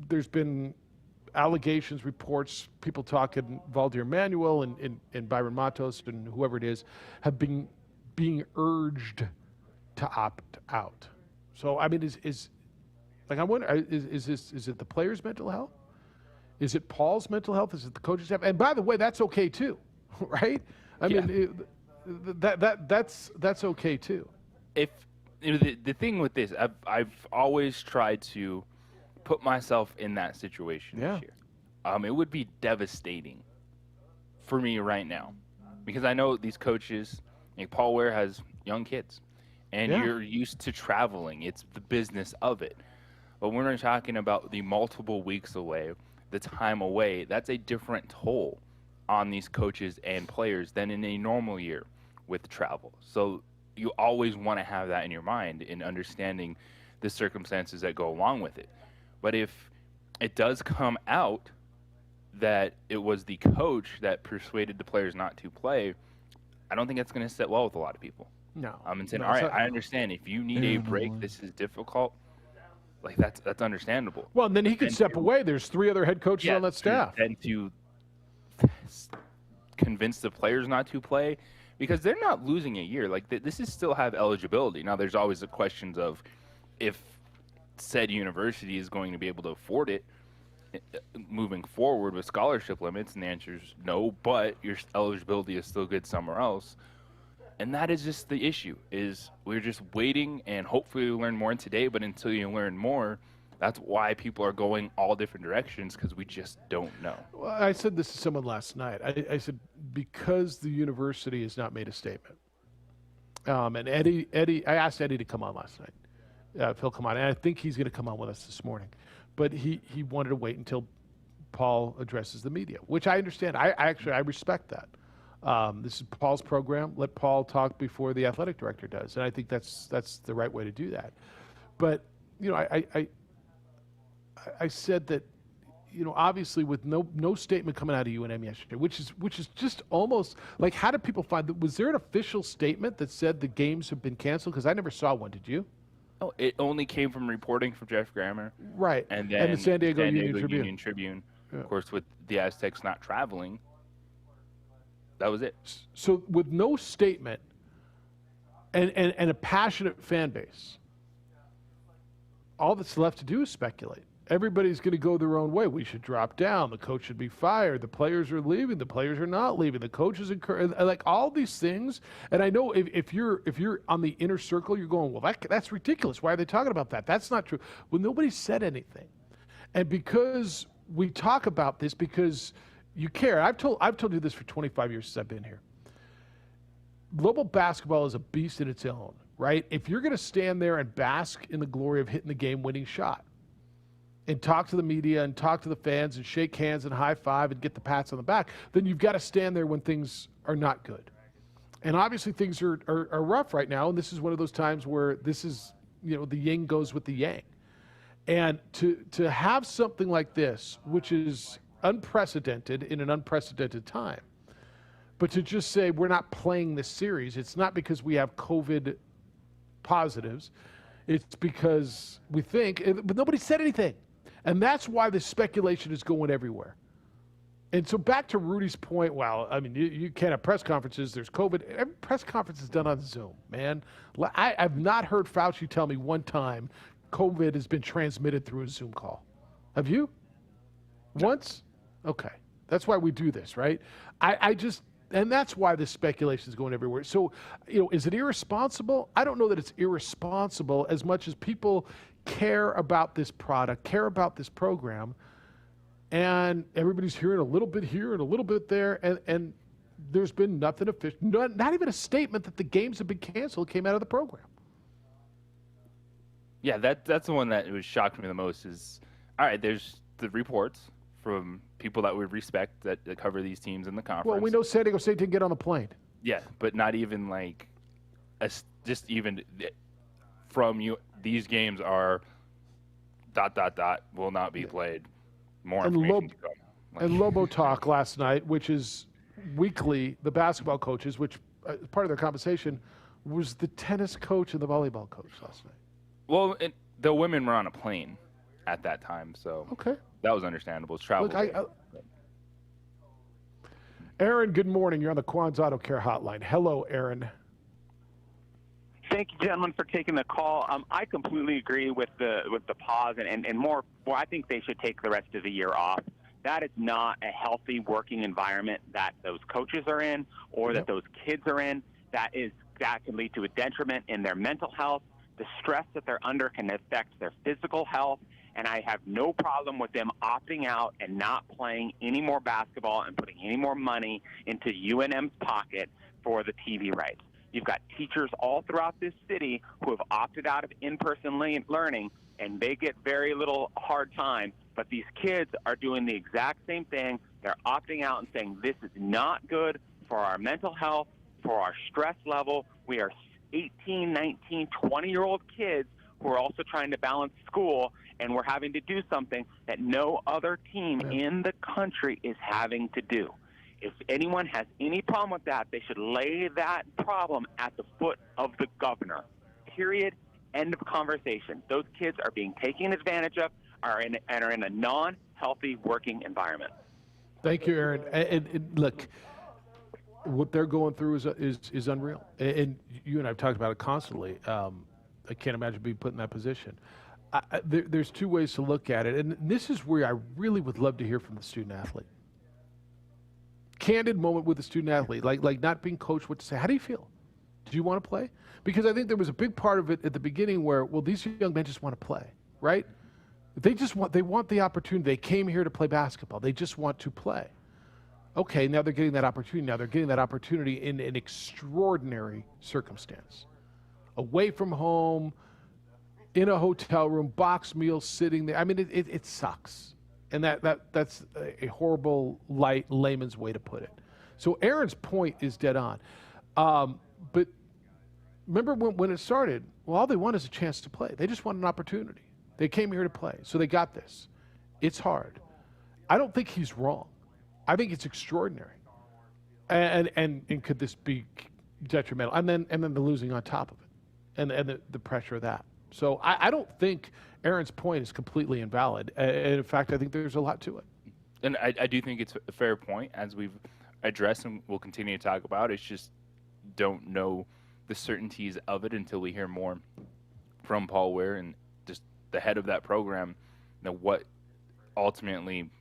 there's been allegations, reports, people talking, Valdir Manuel and Byron Matos and whoever it is, have been being urged to opt out. So, I mean, I wonder, is it the players' mental health? Is it Paul's mental health? Is it the coaching staff? And by the way, that's okay too, right? I mean, that's okay too. If the thing with this, I've always tried to put myself in that situation this year. It would be devastating for me right now because I know these coaches, like Paul Ware has young kids, and you're used to traveling. It's the business of it. But when we're talking about the multiple weeks away, the time away, that's a different toll on these coaches and players than in a normal year with travel. So you always want to have that in your mind in understanding the circumstances that go along with it. But if it does come out that it was the coach that persuaded the players not to play, I don't think that's going to sit well with a lot of people. No. I'm saying, all right, I understand. If you need a break, this is difficult. Like, that's understandable. Well, and then he could step away. There's 3 other head coaches on that staff. And to convince the players not to play, because they're not losing a year. Like, this is still have eligibility. Now, there's always the questions of if said university is going to be able to afford it moving forward with scholarship limits, and the answer is no, but your eligibility is still good somewhere else. And that is just the issue, is we're just waiting, and hopefully we learn more today, but until you learn more, that's why people are going all different directions, because we just don't know. Well, I said this to someone last night. I said, because the university has not made a statement. And Eddie, I asked Eddie to come on last night. If he'll come on, and I think he's going to come on with us this morning. But he wanted to wait until Paul addresses the media, which I understand. I respect that. This is Paul's program. Let Paul talk before the athletic director does, and I think that's the right way to do that. But I said that, obviously with no statement coming out of UNM yesterday, which is just almost like, how did people find that? Was there an official statement that said the games have been canceled? Because I never saw one. Did you? Oh, it only came from reporting from Jeff Grammer, right? And then the San Diego Union Tribune. Yeah. Of course, with the Aztecs not traveling. That was it. So with no statement and a passionate fan base, all that's left to do is speculate. Everybody's going to go their own way. We should drop down. The coach should be fired. The players are leaving. The players are not leaving. The coaches like all these things. And I know if you're on the inner circle, you're going, well, that's ridiculous. Why are they talking about that? That's not true. Well, nobody said anything. And because we talk about this, because you care. I've told you this for 25 years since I've been here. Global basketball is a beast in its own, right? If you're going to stand there and bask in the glory of hitting the game-winning shot and talk to the media and talk to the fans and shake hands and high five and get the pats on the back, then you've got to stand there when things are not good. And obviously things are rough right now, and this is one of those times where this is, the yin goes with the yang. And to have something like this, which is unprecedented in an unprecedented time, but to just say we're not playing this series, it's not because we have COVID positives, it's because we think, but nobody said anything. And that's why the speculation is going everywhere. And so back to Rudy's point, well, I mean, you can't have press conferences. There's COVID. Every press conference is done on Zoom, man. I've not heard Fauci tell me one time COVID has been transmitted through a Zoom call. Have you? Once? Okay. That's why we do this, right? And that's why this speculation is going everywhere. So, is it irresponsible? I don't know that it's irresponsible as much as people care about this product, care about this program, and everybody's hearing a little bit here and a little bit there, and there's been nothing official, not even a statement that the games have been canceled came out of the program. Yeah, that's the one that was shocked me the most is, all right, there's the reports from people that we respect that cover these teams in the conference. Well, we know San Diego State didn't get on the plane. Yeah, but not even like, just even from you, these games are ... will not be played. More information to come. And Lobo Talk last night, which is weekly, the basketball coaches, which part of their compensation was the tennis coach and the volleyball coach last night. Well, the women were on a plane at that time, so okay, that was understandable. It's travel. Look, Aaron, good morning. You're on the Quan's Auto Care Hotline. Hello, Aaron. Thank you, gentlemen, for taking the call. I completely agree with the pause and more. Well, I think they should take the rest of the year off. That is not a healthy working environment that those coaches are in or that those kids are in. That can lead to a detriment in their mental health. The stress that they're under can affect their physical health. And I have no problem with them opting out and not playing any more basketball and putting any more money into UNM's pocket for the TV rights. You've got teachers all throughout this city who have opted out of in-person learning, and they get very little hard time. But these kids are doing the exact same thing. They're opting out and saying, this is not good for our mental health, for our stress level. We are 18, 19, 20-year-old kids who are also trying to balance school, and we're having to do something that no other team in the country is having to do. If anyone has any problem with that, they should lay that problem at the foot of the governor. Period. End of conversation. Those kids are being taken advantage of are in a non-healthy working environment. Thank you, Aaron. And look, what they're going through is unreal. And you and I have talked about it constantly. I can't imagine being put in that position. There's two ways to look at it, and this is where I really would love to hear from the student athlete. Candid moment with the student athlete, like not being coached what to say. How do you feel? Do you want to play? Because I think there was a big part of it at the beginning where, well, these young men just want to play, right? They want the opportunity. They came here to play basketball. They just want to play. Okay, now they're getting that opportunity. Now they're getting that opportunity in an extraordinary circumstance. Away from home, in a hotel room, box meal, sitting there. I mean, it sucks. And that's a horrible, layman's way to put it. So Aaron's point is dead on. But remember when it started, well, all they want is a chance to play. They just want an opportunity. They came here to play, so they got this. It's hard. I don't think he's wrong. I think it's extraordinary. And could this be detrimental? And then the losing on top of it, and the pressure of that. So I don't think Aaron's point is completely invalid. And in fact, I think there's a lot to it. And I do think it's a fair point, as we've addressed and we'll continue to talk about. It's just don't know the certainties of it until we hear more from Paul Ware and just the head of that program, what ultimately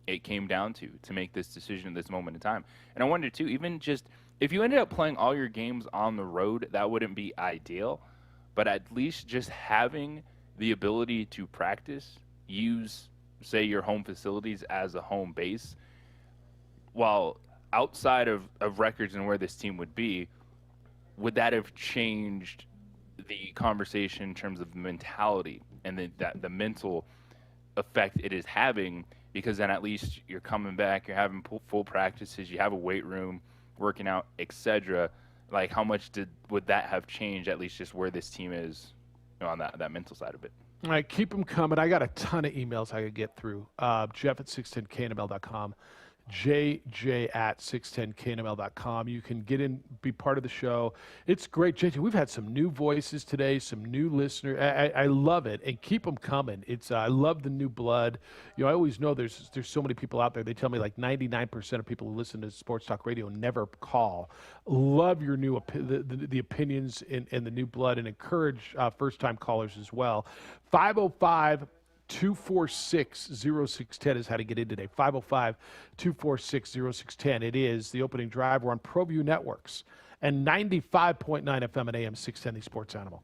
it came down to make this decision at this moment in time. And I wonder, too, even just if you ended up playing all your games on the road, that wouldn't be ideal. But at least just having the ability to practice, use, say, your home facilities as a home base, while outside of records and where this team would be, would that have changed the conversation in terms of mentality and the mental effect it is having? Because then at least you're coming back, you're having full practices, you have a weight room, working out, etc. Like, how much would that have changed, at least just where this team is, on that mental side of it? All right, keep them coming. I got a ton of emails I could get through. Jeff at 610knml.com. jj@610knml.com. You can get in, be part of the show. It's great. JJ, we've had some new voices today, some new listeners. I love it, and keep them coming. It's I love the new blood. You know, I always know there's so many people out there. They tell me like 99% of people who listen to Sports Talk Radio never call. Love your new the opinions and the new blood, and encourage first-time callers as well. 505-246-0610 is how to get in today. 505-246-0610. It is the opening drive. We're on ProView Networks and 95.9 FM and AM 610, the Sports Animal.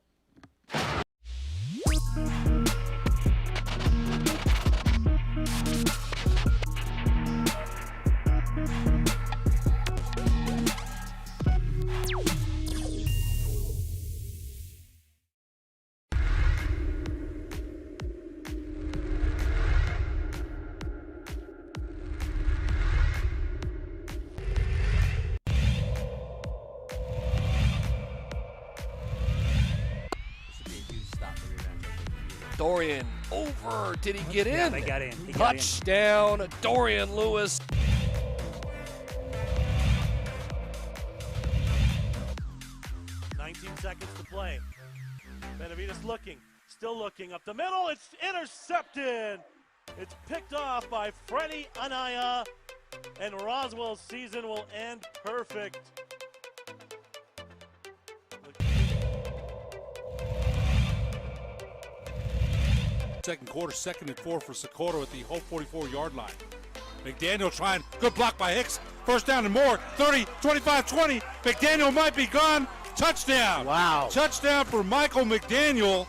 Dorian over. Did he get in? Yeah, they got in. Touchdown, Dorian Lewis. Seconds to play. Benavides looking, still looking up the middle. It's intercepted. It's picked off by Freddie Anaya, and Roswell's season will end perfect. Second quarter, 2nd and 4 for Socorro at the whole 44-yard line. McDaniel trying, good block by Hicks. First down and more, 30, 25, 20. McDaniel might be gone. Touchdown. Wow. Touchdown for Michael McDaniel.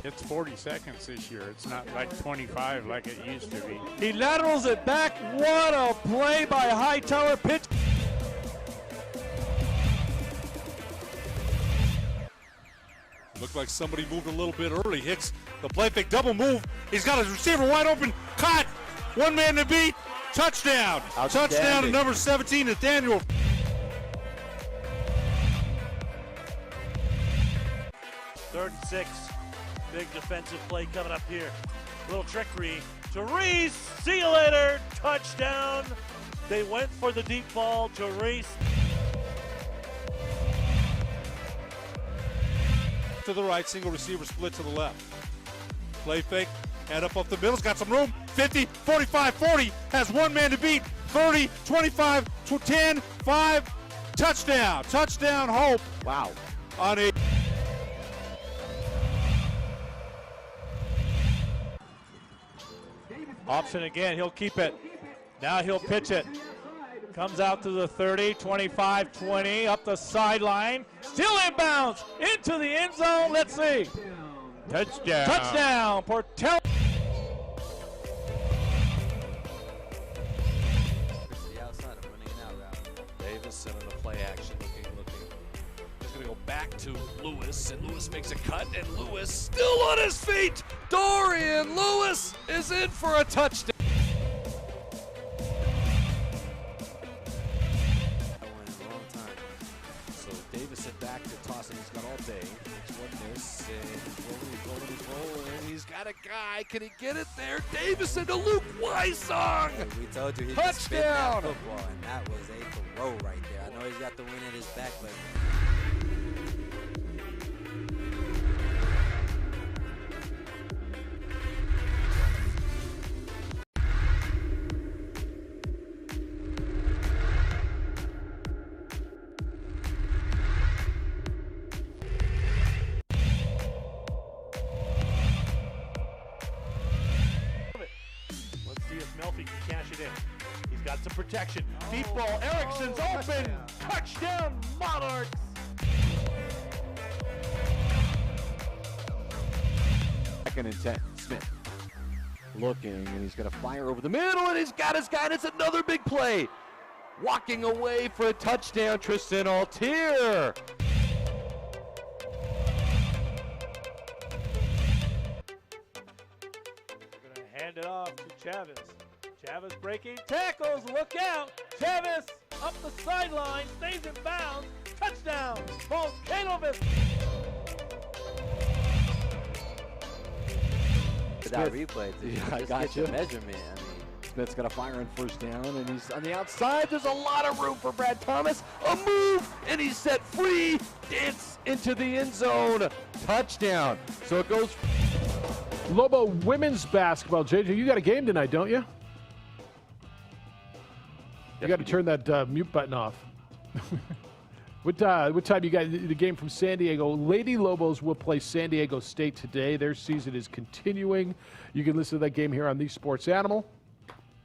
It's 40 seconds this year. It's not like 25 like it used to be. He laterals it back. What a play by Hightower. Pitch. Looked like somebody moved a little bit early. Hicks, the play fake double move. He's got his receiver wide open. Caught. One man to beat. Touchdown. Touchdown to number 17, Nathaniel. Third and 6. Big defensive play coming up here. Little trickery to Reese. See you later. Touchdown. They went for the deep ball to Reese. To the right, single receiver split to the left. Play fake, head up the middle's got some room. 50, 45, 40, has one man to beat. 30, 25, 10, 5, touchdown. Touchdown, Hope. Wow. On a Option again, he'll keep it. Now he'll pitch it. Comes out to the 30, 25, 20, up the sideline. Still inbounds into the end zone. Let's see. Touchdown. Touchdown. Portell. The outside, running an out route. Davison in the play action, looking. He's going to go back to Lewis, and Lewis makes a cut, and Lewis still on his feet. Dorian Lewis is in for a touchdown. Back to tossing, he's got all day. Makes one miss, and he's rolling. He's got a guy. Can he get it there? Davison to Luke Weissong. Hey, we told you he touchdown. could spin that football, and that was a throw right there. I know he's got the wind at his back, but Melfi can cash it in. He's got some protection. Deep ball. Erickson's open. Touchdown, Monarchs. Second and 10. Smith looking, and he's going to fire over the middle, and he's got his guy, and it's another big play. Walking away for a touchdown, Tristan Altier. Hand it off to Chavez. Chavez breaking tackles. Look out. Chavez up the sideline. Stays in bounds. Touchdown. Volcanovis. at that replay to just get the measurement. I mean, Smith's got a fire on first down, and he's on the outside. There's a lot of room for Brad Thomas. A move, and he's set free. Dance into the end zone. Touchdown. So it goes. Lobo women's basketball. JJ, you got a game tonight, don't you? You got to turn that mute button off. What time you got the game from San Diego? Lady Lobos will play San Diego State today. Their season is continuing. You can listen to that game here on The Sports Animal.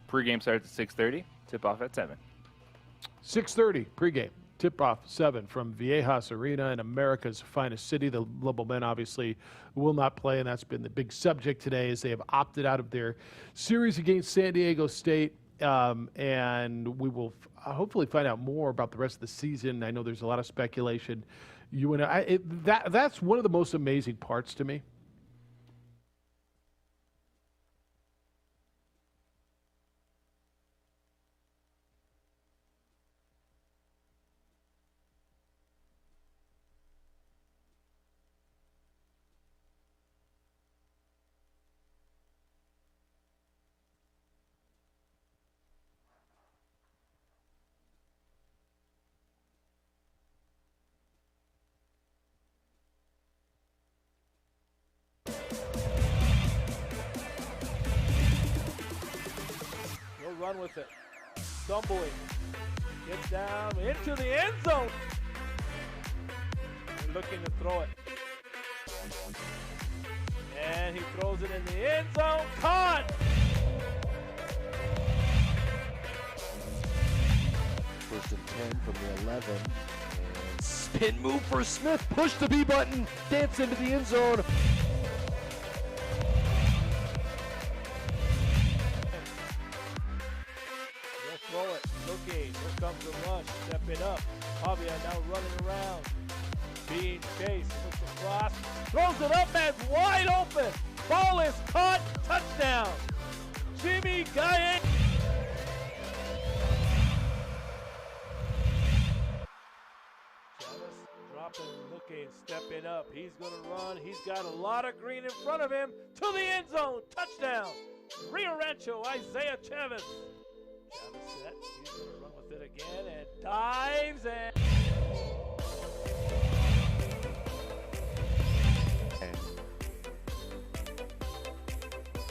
Pre-game starts at 6:30. Tip-off at 7. 6:30 pregame. Tip-off 7 from Viejas Arena in America's finest city. The Lobo men obviously will not play, and that's been the big subject today as they have opted out of their series against San Diego State. And we will hopefully find out more about the rest of the season. I know there's a lot of speculation. You and that's one of the most amazing parts to me. Run with it. Stumbling. Gets down into the end zone. And looking to throw it. And he throws it in the end zone. Caught! First and 10 from the 11. And spin move for Smith. Push the B button. Dance into the end zone. Throw it. Looking. Here comes the rush. Step it up. Javier now running around. Being chased. Looks across. Throws it up and wide open. Ball is caught. Touchdown. Jimmy Gaye. Chavez dropping, looking, stepping up. He's going to run. He's got a lot of green in front of him. To the end zone. Touchdown. Rio Rancho, Isaiah Chavez. Chavez set. He's going to run with it again and dives and.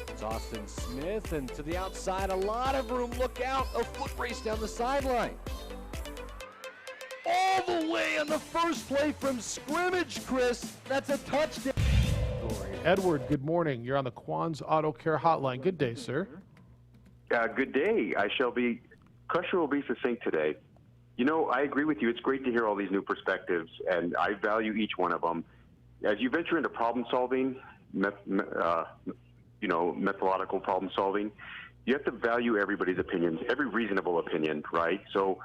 It's Austin Smith, and to the outside, a lot of room. Look out, a foot race down the sideline. All the way on the first play from scrimmage, Chris. That's a touchdown. Edward, good morning. You're on the Quan's Auto Care Hotline. Good day, sir. Good day. Crusher will be succinct today. You know, I agree with you. It's great to hear all these new perspectives, and I value each one of them. As you venture into problem solving, methodological problem solving, you have to value everybody's opinions, every reasonable opinion, right? So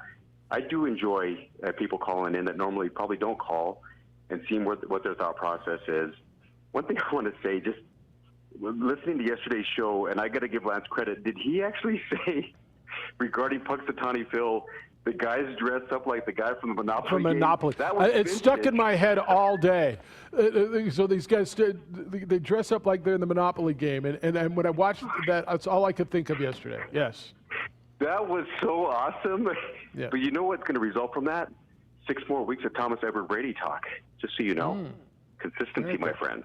I do enjoy people calling in that normally probably don't call and seeing what their thought process is. One thing I want to say, just listening to yesterday's show, and I got to give Lance credit, did he actually say regarding Punxsutawney Phil, the guys dress up like the guy from the Monopoly From game? Monopoly. That was It's stuck in my head all day. So these guys, they dress up like they're in the Monopoly game. And when I watched that, that's all I could think of yesterday. Yes. That was so awesome. Yeah. But you know what's going to result from that? 6 more weeks of Thomas Edward Brady talk, just so you know. Consistency, my friends.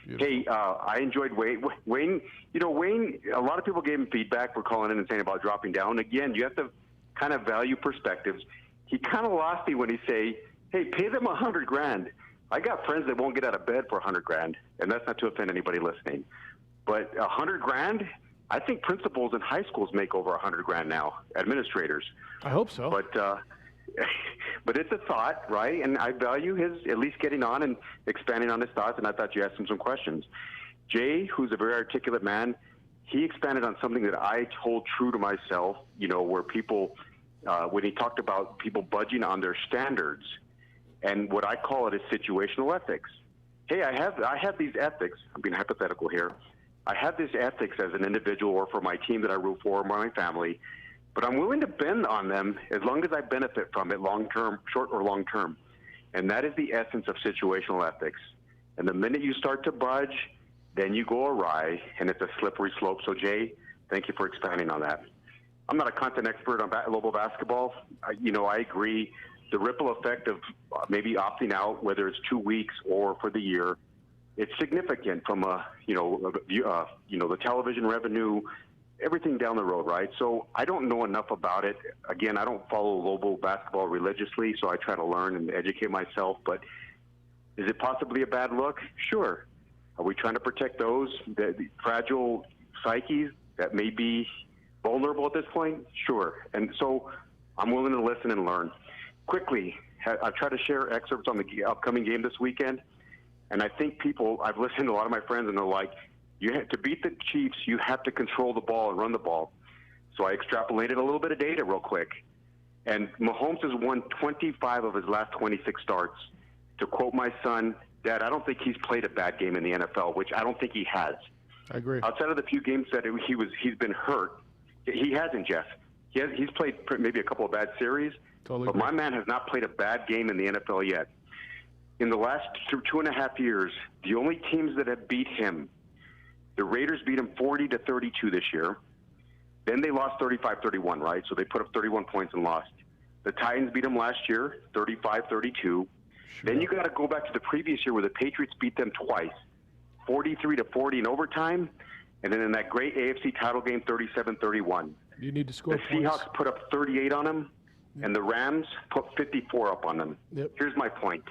Beautiful. Hey, I enjoyed Wayne. Wayne, a lot of people gave him feedback for calling in and saying about dropping down. Again, you have to kind of value perspectives. He kind of lost me when he say, hey, pay them $100,000. I got friends that won't get out of bed for $100,000, and that's not to offend anybody listening. But $100,000, I think principals in high schools make over $100,000 now, administrators. I hope so. But it's a thought, right? And I value his at least getting on and expanding on his thoughts, and I thought you asked him some questions. Jay, who's a very articulate man, he expanded on something that I hold true to myself, where people, when he talked about people budging on their standards, and what I call it is situational ethics. Hey, I have these ethics. I'm being hypothetical here. I have this ethics as an individual or for my team that I root for or my family, but I'm willing to bend on them as long as I benefit from it long-term, short or long-term. And that is the essence of situational ethics. And the minute you start to budge, then you go awry, and it's a slippery slope. So, Jay, thank you for expanding on that. I'm not a content expert on global basketball. I agree. The ripple effect of maybe opting out, whether it's 2 weeks or for the year, it's significant from the television revenue, everything down the road, right? So I don't know enough about it. Again, I don't follow global basketball religiously, so I try to learn and educate myself. But is it possibly a bad look? Sure. Are we trying to protect the fragile psyches that may be vulnerable at this point? Sure. And so I'm willing to listen and learn. Quickly, I've tried to share excerpts on the upcoming game this weekend, and I think I've listened to a lot of my friends, and they're like, to beat the Chiefs, you have to control the ball and run the ball. So I extrapolated a little bit of data real quick. And Mahomes has won 25 of his last 26 starts. To quote my son, Dad, I don't think he's played a bad game in the NFL, which I don't think he has. I agree. Outside of the few games that he's been hurt, he hasn't, Jeff. He's played maybe a couple of bad series, totally but agree. my man has not played a bad game in the NFL yet. In the last 2.5 years, the only teams that have beat him, the Raiders beat him 40-32 this year. Then they lost 35-31, right? So they put up 31 points and lost. The Titans beat them last year, 35-32. Sure. Then you got to go back to the previous year where the Patriots beat them twice, 43-40 in overtime, and then in that great AFC title game, 37-31. You need to score The Seahawks put up 38 on them, and the Rams put 54 up on them. Yep. Here's my point.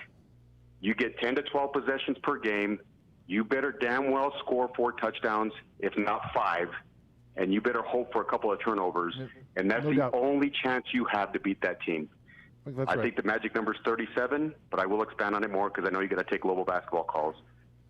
You get 10 to 12 possessions per game. You better damn well score 4 touchdowns, if not 5, and you better hope for a couple of turnovers. And that's the only chance you have to beat that team. I think the magic number is 37, but I will expand on it more because I know you got to take global basketball calls.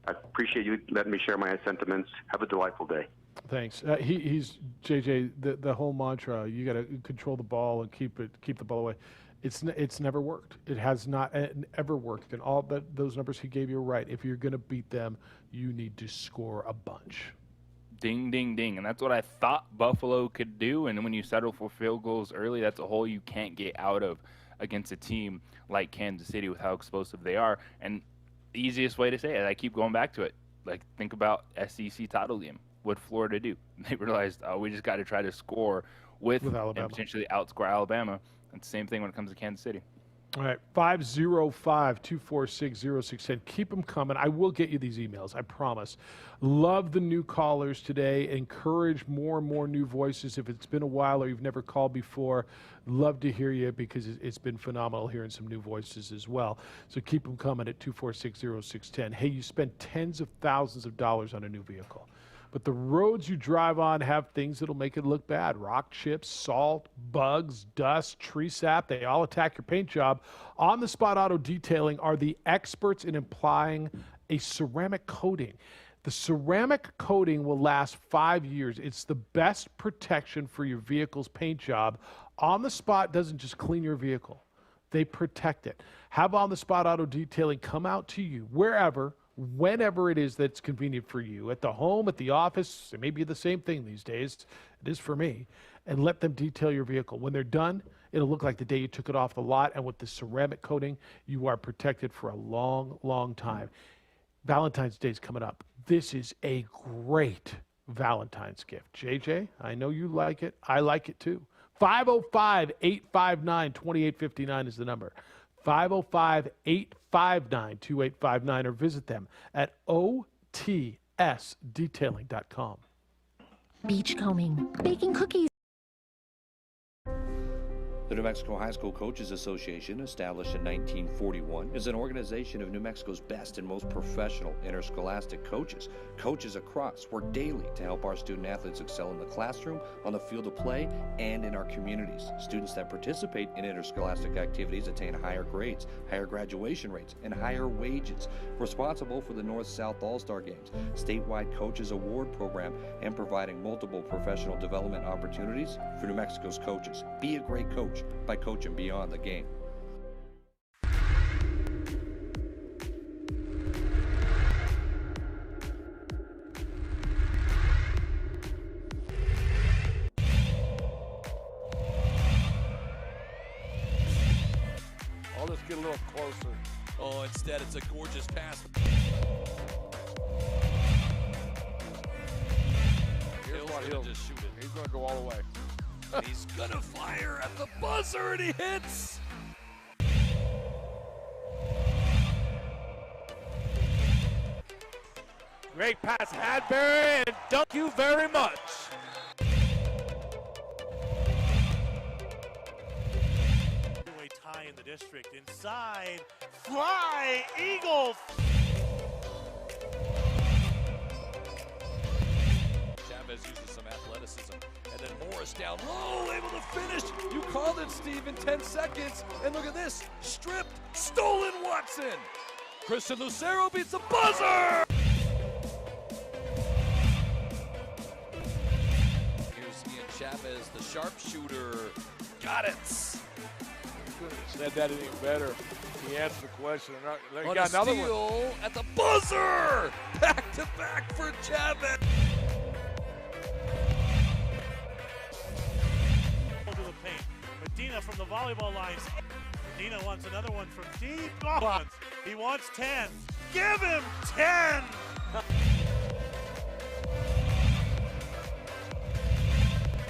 I appreciate you letting me share my sentiments. Have a delightful day. Thanks. He's JJ. The whole mantra: you got to control the ball and keep the ball away. It's never worked. It has not ever worked. And all those numbers he gave you are right. If you're going to beat them, you need to score a bunch. Ding, ding, ding. And that's what I thought Buffalo could do. And when you settle for field goals early, that's a hole you can't get out of against a team like Kansas City with how explosive they are. And the easiest way to say it, I keep going back to it. Like, think about SEC title game. What Florida do? They realized, we just got to try to score with Alabama and potentially outscore Alabama. It's the same thing when it comes to Kansas City. All right, 505-246-0610. Keep them coming. I will get you these emails, I promise. Love the new callers today. Encourage more and more new voices. If it's been a while or you've never called before, love to hear you because it's been phenomenal hearing some new voices as well. So keep them coming at 246-0610. Hey, you spent tens of thousands of dollars on a new vehicle. But the roads you drive on have things that'll make it look bad. Rock chips, salt, bugs, dust, tree sap, they all attack your paint job. On the Spot Auto Detailing are the experts in applying a ceramic coating. The ceramic coating will last 5 years. It's the best protection for your vehicle's paint job. On the Spot doesn't just clean your vehicle. They protect it. Have On the Spot Auto Detailing come out to you, wherever, whenever it is that's convenient for you, at the home, at the office. It may be the same thing these days. It is for me. And let them detail your vehicle. When they're done, it'll look like the day you took it off the lot. And with the ceramic coating, you are protected for a long, long time. Valentine's Day is coming up. This is a great Valentine's gift. JJ, I know you like it. I like it too. 505-859-2859 is the number. 505-859-2859 or visit them at otsdetailing.com. Beachcombing, baking cookies. The New Mexico High School Coaches Association, established in 1941, is an organization of New Mexico's best and most professional interscholastic coaches. Coaches across work daily to help our student athletes excel in the classroom, on the field of play, and in our communities. Students that participate in interscholastic activities attain higher grades, higher graduation rates, and higher wages. Responsible for the North-South All-Star Games, statewide Coaches Award Program, and providing multiple professional development opportunities for New Mexico's coaches. Be a great coach by coaching beyond the game. I'll just get a little closer. Oh, instead it's a gorgeous pass. gonna just shoot it. He's going to go all the way. And he's gonna fire at the buzzer, and he hits. Great pass, Hadbury, and thank you very much. Tie in the district. Inside, fly, Eagles. Chavez uses some athleticism. And then Morris down low, able to finish. You called it, Steve, in 10 seconds. And look at this, stripped, stolen Watson. Christian Lucero beats the buzzer. Here's Ian Chavez, the sharpshooter. Got it. Couldn't have said that any better. He answered the question. He On got a another one. steal at the buzzer. Back to back for Chavez. To the paint. Medina from the volleyball lines. Medina wants another one from deep. Oh, he wants 10. Give him 10.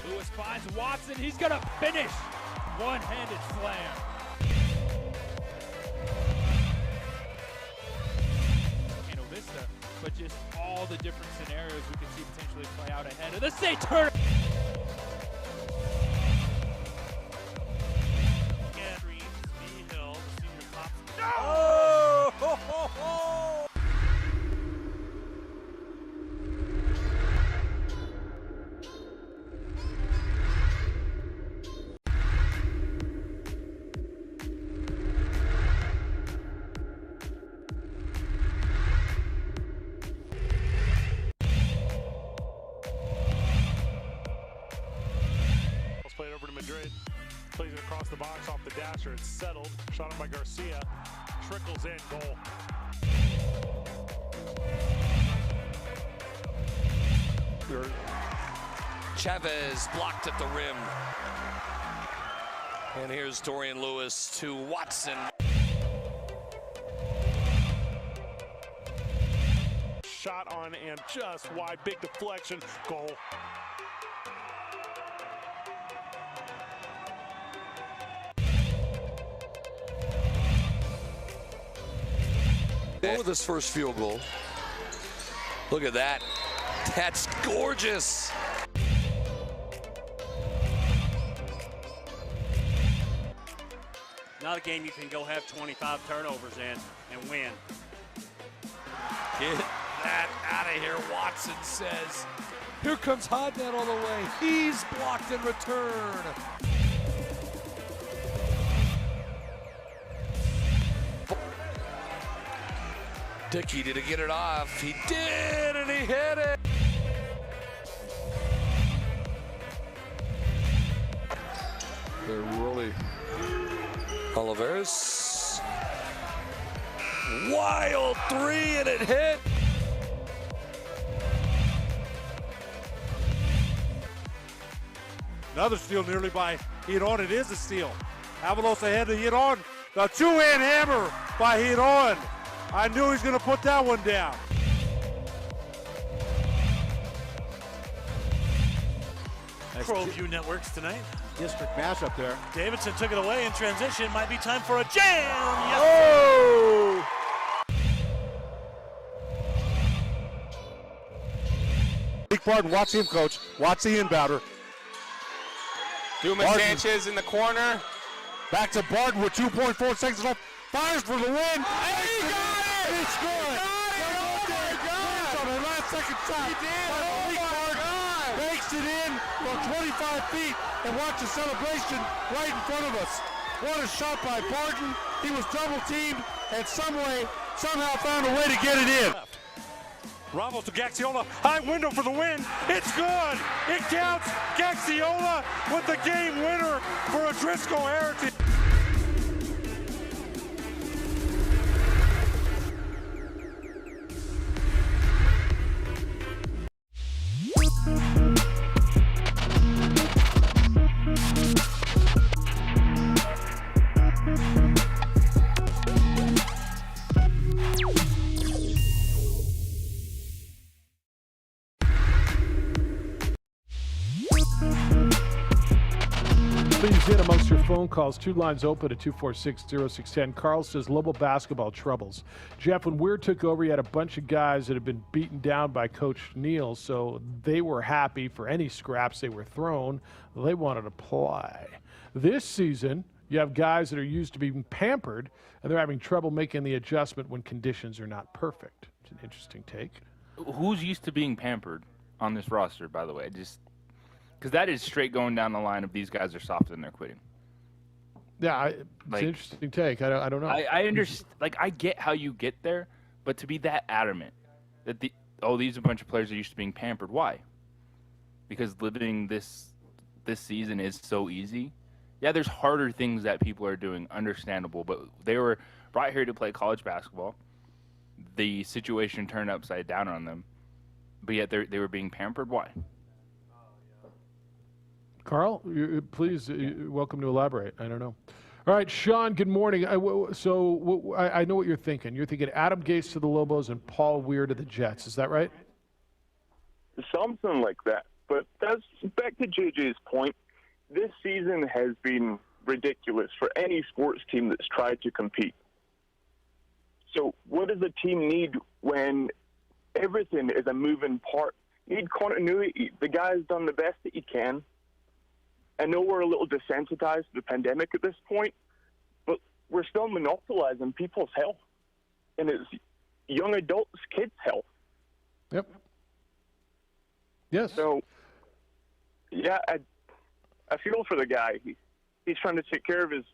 Lewis finds Watson. He's going to finish. One-handed slam. Cano Vista, but just all the different scenarios we could see potentially play out ahead of the state tournament. Oh! Ho, ho, ho. Let's play it over to Madrid. Plays it across the box off the dasher. It's settled. Shot on by Garcia. Trickles in. Goal. Chavez blocked at the rim. And here's Dorian Lewis to Watson. Shot on and just wide. Big deflection. Goal. Over this first field goal. Look at that. That's gorgeous. Not a game you can go have 25 turnovers in and win. Get that out of here, Watson says. Here comes Hodnett all the way. He's blocked in return. Dickey, did he get it off? He did, and he hit it. They're really... Oliveras. Wild three, and it hit. Another steal nearly by Hiron. It is a steal. Avalos ahead to Hiron. The two-hand hammer by Hiron. I knew he was going to put that one down. ProView Networks tonight. District matchup there. Davidson took it away in transition. Might be time for a jam. Yes. Oh! Big Barton, watch him, coach. Watch the inbounder. Dumas Sanchez in the corner. Back to Barton with 2.4 seconds left. Fires for the win. And he got it! He scored! Oh my God! On the last second shot. He did! Oh my God! Bakes it in from 25 feet and watch the celebration right in front of us. What a shot by Barton. He was double teamed and somehow found a way to get it in. Ramos to Gaxiola, high window for the win. It's good. It counts. Gaxiola with the game winner for a Driscoll Heritage. please in amongst your phone calls. Two lines open at 246-0610. Carl says, Lobo basketball troubles. Jeff, when Weir took over, you had a bunch of guys that had been beaten down by Coach Neal, so they were happy for any scraps they were thrown. They wanted to play. This season, you have guys that are used to being pampered, and they're having trouble making the adjustment when conditions are not perfect. It's an interesting take. Who's used to being pampered on this roster, by the way? Because that is straight going down the line of these guys are soft and they're quitting. Yeah, it's an interesting take. I don't know. I understand. Like, I get how you get there, but to be that adamant that these are a bunch of players that are used to being pampered. Why? Because living this season is so easy. Yeah, there's harder things that people are doing, understandable, but they were brought here to play college basketball. The situation turned upside down on them, but yet they were being pampered. Why? Carl, please, welcome to elaborate. I don't know. All right, Sean, good morning. I know what you're thinking. You're thinking Adam Gase to the Lobos and Paul Weir to the Jets. Is that right? Something like that. But that's back to JJ's point. This season has been ridiculous for any sports team that's tried to compete. So what does a team need when everything is a moving part? You need continuity. The guy's done the best that he can. I know we're a little desensitized to the pandemic at this point, but we're still monopolizing people's health. And it's young adults, kids' health. Yep. Yes. So, yeah, I feel for the guy. He's trying to take care of his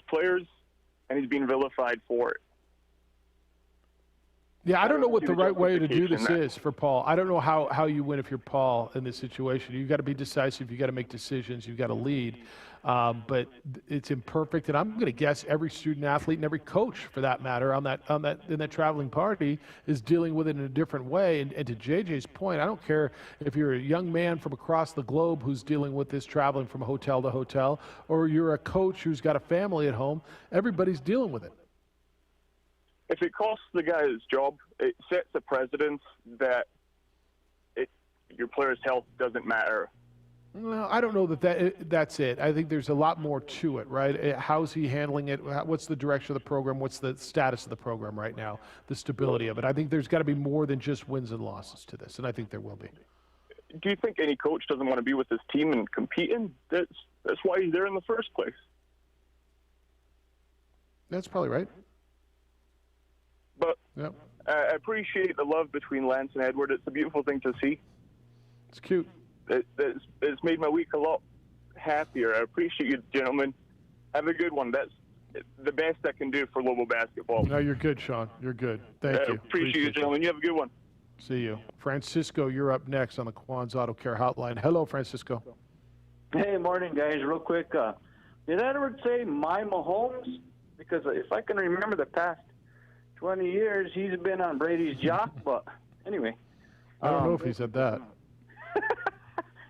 players, and he's being vilified for it. Yeah, I don't know what the right way to do this is for Paul. I don't know how you win if you're Paul in this situation. You've got to be decisive. You've got to make decisions. You've got to lead. But it's imperfect, and I'm going to guess every student athlete and every coach, for that matter, in that traveling party is dealing with it in a different way. And to JJ's point, I don't care if you're a young man from across the globe who's dealing with this traveling from hotel to hotel, or you're a coach who's got a family at home. Everybody's dealing with it. If it costs the guy his job, it sets a precedent that your player's health doesn't matter. Well, I don't know that's it. I think there's a lot more to it, right? How's he handling it? What's the direction of the program? What's the status of the program right now? The stability of it. I think there's got to be more than just wins and losses to this, and I think there will be. Do you think any coach doesn't want to be with his team and competing? That's why he's there in the first place. That's probably right. But yep. I appreciate the love between Lance and Edward. It's a beautiful thing to see. It's cute. It's made my week a lot happier. I appreciate you, gentlemen. Have a good one. That's the best I can do for Lobo basketball. No, you're good, Sean. You're good. Thank you. Appreciate you, gentlemen. You have a good one. See you. Francisco, you're up next on the Quan's Auto Care Hotline. Hello, Francisco. Hey, morning, guys. Real quick. Did Edward say my Mahomes? Because if I can remember the past 20 years, he's been on Brady's jock. But anyway. I don't know if he said that.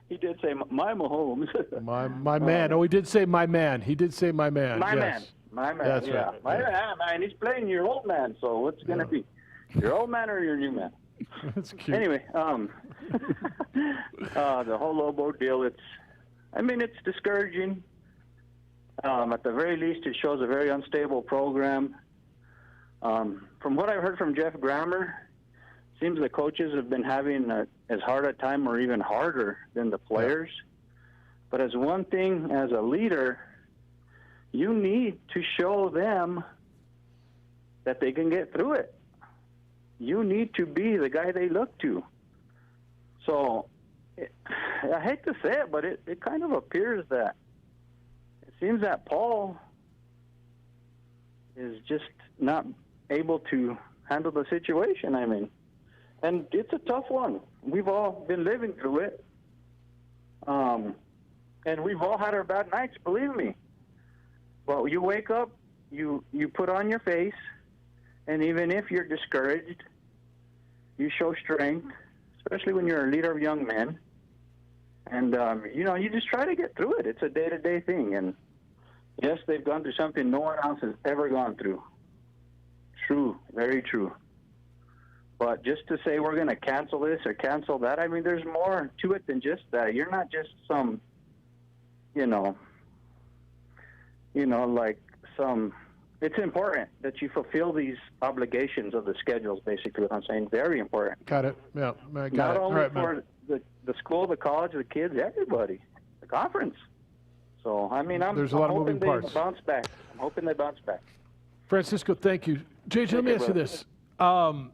He did say my Mahomes. my man. Oh, he did say my man. He did say my man. My yes. man. My man. That's yeah. right. My man. He's playing your old man. So what's it going to be? Your old man or your new man? That's cute. Anyway, the whole Lobo deal, it's discouraging. At the very least, it shows a very unstable program. From what I've heard from Jeff Grammer, seems the coaches have been having as hard a time or even harder than the players. Yeah. But as one thing, as a leader, you need to show them that they can get through it. You need to be the guy they look to. So I hate to say it, but it kind of appears that it seems that Paul is just not able to handle the situation, and it's a tough one. We've all been living through it. And we've all had our bad nights, believe me. But you wake up, you put on your face, and even if you're discouraged, you show strength, especially when you're a leader of young men. And, you just try to get through it. It's a day-to-day thing. And, yes, they've gone through something no one else has ever gone through. True, very true. But just to say we're going to cancel this or cancel that, there's more to it than just that. You're not just some, it's important that you fulfill these obligations of the schedules, basically what I'm saying. Very important. Got it. Yeah, I got Not it. only All right, for man. the school, the college, the kids, everybody, the conference. So, I'm There's a lot of hoping moving they parts. bounce back. I'm hoping they bounce back. Francisco, thank you. JJ, let me ask you this. I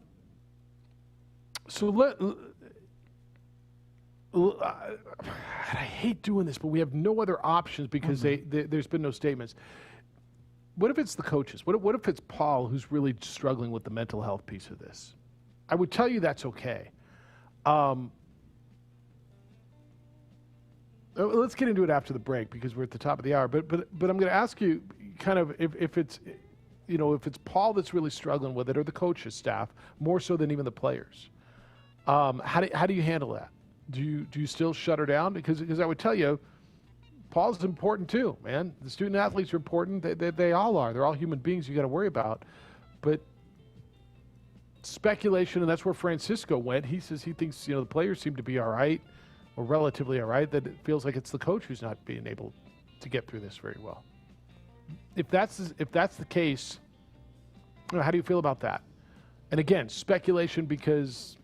hate doing this, but we have no other options because there's been no statements. What if it's the coaches? What if it's Paul who's really struggling with the mental health piece of this? I would tell you that's okay. Let's get into it after the break because we're at the top of the hour. But I'm going to ask you kind of if it's Paul that's really struggling with it or the coaches staff more so than even the players. How do you handle that? Do you still shut her down? Because I would tell you, Paul's important too, man. The student athletes are important. They all are. They're all human beings you got to worry about. But speculation, and that's where Francisco went. He says he thinks the players seem to be all right or relatively all right. That it feels like it's the coach who's not being able to get through this very well. If that's the case, how do you feel about that? And again, speculation because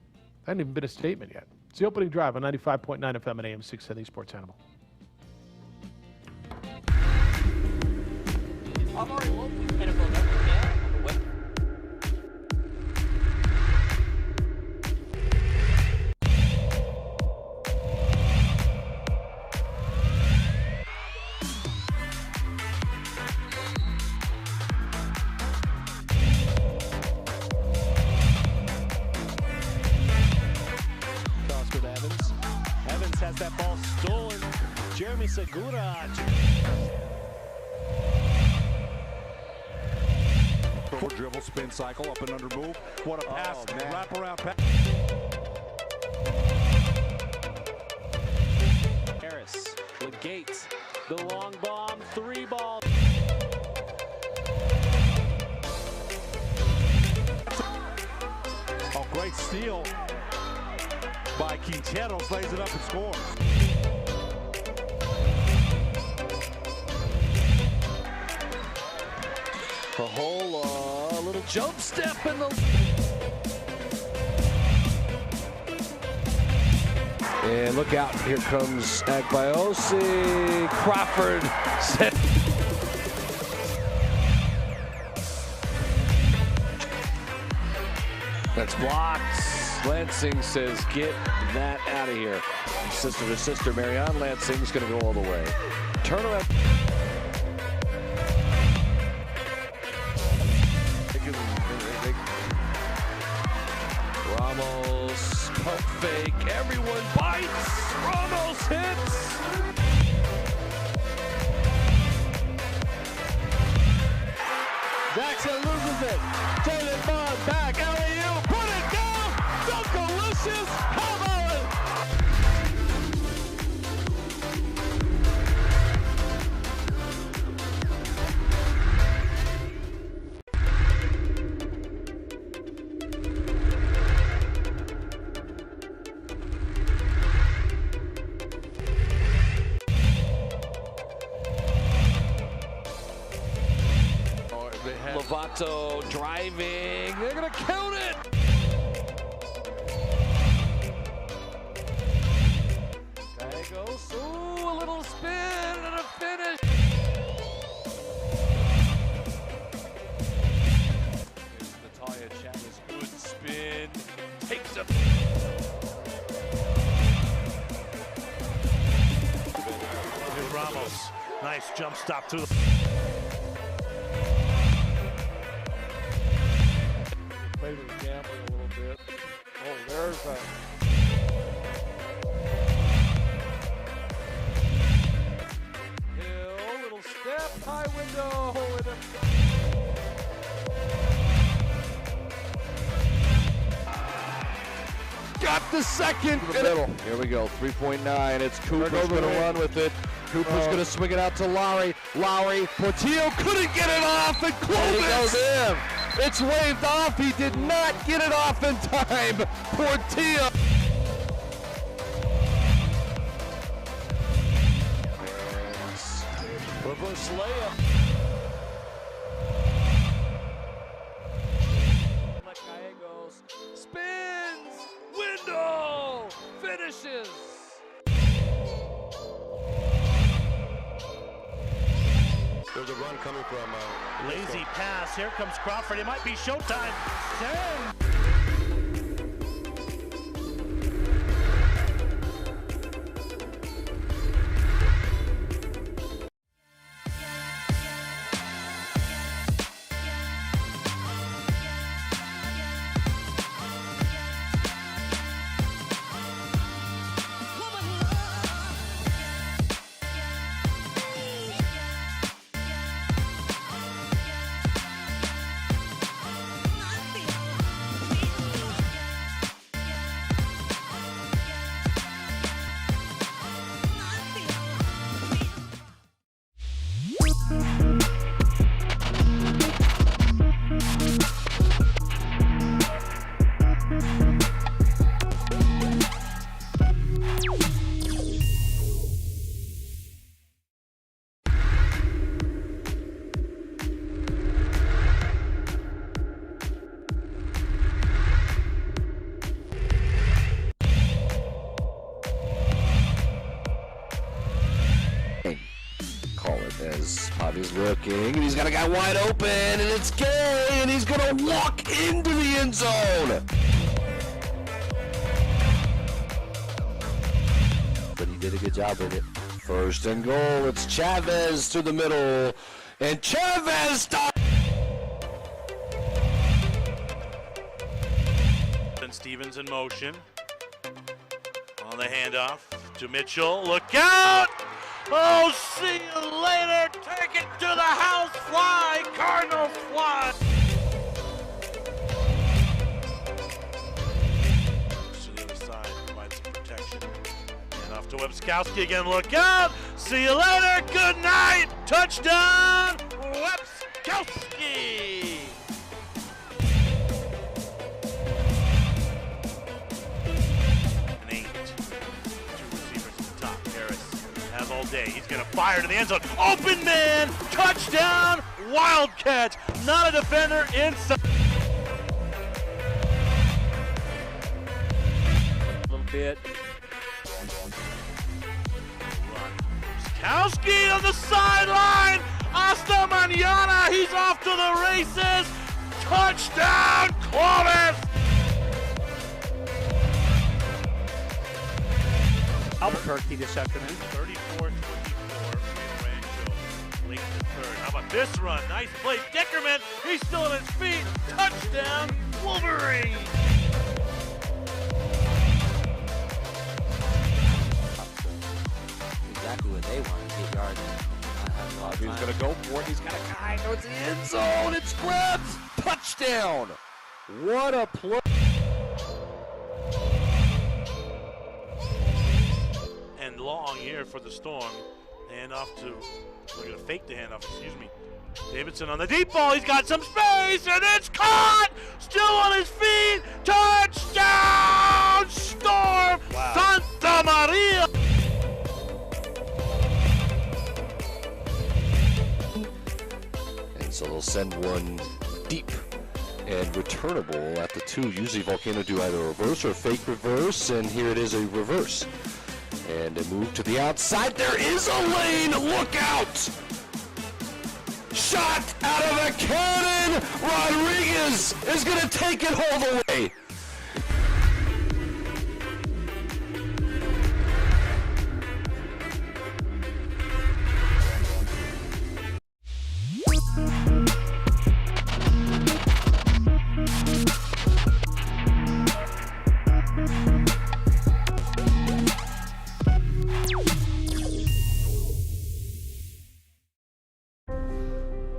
that hasn't even been a statement yet. It's the opening drive on 95.9 FM and AM 670 Sports Animal. I'm already looking. NFL Network, yeah, on the web. Cross with Evans. Evans has that ball stolen. Jeremy Segura. Forward dribble, spin cycle, up and under move. What a pass, wrap around pass. Harris, Legate, the long bomb, 3 ball. Oh, great steal by Quinteros, lays it up and scores. A little jump step in the... And look out, here comes Agbayosi. Crawford set. That's blocked. Lansing says, get that out of here. Sister to sister, Marianne Lansing's going to go all the way. Turnaround. Ramos, pump fake, everyone bites. Ramos hits. Jackson loses it. Jalen Bond back. LAU. Put it down. Dunkalicious. How about it? Lovato driving. They're going to count it. Gallegos. Ooh, a little spin and a finish. Here's Natalia Chavez. Good spin. Takes it. Here's Ramos. Nice jump stop to the. Maybe gambling a little bit. Oh, there's a. Hill, little step, high window. With a... Got the second. To the middle. Here we go. 3.9. It's Cooper's going to run with it. Cooper's going to swing it out to Lowry. Lowry. Portillo couldn't get it off. And Clovis goes in. It's waved off. He did not get it off in time. Portillo. Reverse layup. run coming from Lazy pass. Here comes Crawford. It might be showtime. Sam. Call it as Javi's looking, and he's got a guy wide open, and it's Gay, and he's gonna walk into the end zone. But he did a good job with it. First and goal, it's Chavez to the middle, and Chavez stops. And Stevens in motion. On the handoff to Mitchell. Look out! Oh, see you later. Take it to the house. Fly, Cardinals fly. To the other side, provides some protection. And off to Webskowski again. Look out! See you later. Good night. Touchdown, Webskowski. All day. He's going to fire to the end zone. Open man! Touchdown! Wildcat! Not a defender inside. A little bit. Kowski on the sideline! Hasta mañana! He's off to the races! Touchdown, Clovis! Albuquerque this afternoon. 34-24, Rancho, late in the third. How about this run? Nice play. Deckerman, he's still on his feet. Touchdown, Wolverine. Exactly what they want to get yards. He's going to go for it. He's got a guy towards the end zone. It's grabbed. Touchdown. What a play. And long here for the Storm. Handoff to, we're going to fake the handoff, excuse me. Davidson on the deep ball. He's got some space, and it's caught. Still on his feet. Touchdown, Storm. Wow. Santa Maria. And so they'll send one deep and returnable at the 2. Usually Volcano do either a reverse or a fake reverse, and here it is a reverse. And a move to the outside. There is a lane. Look out! Shot out of a cannon. Rodriguez is going to take it all the way.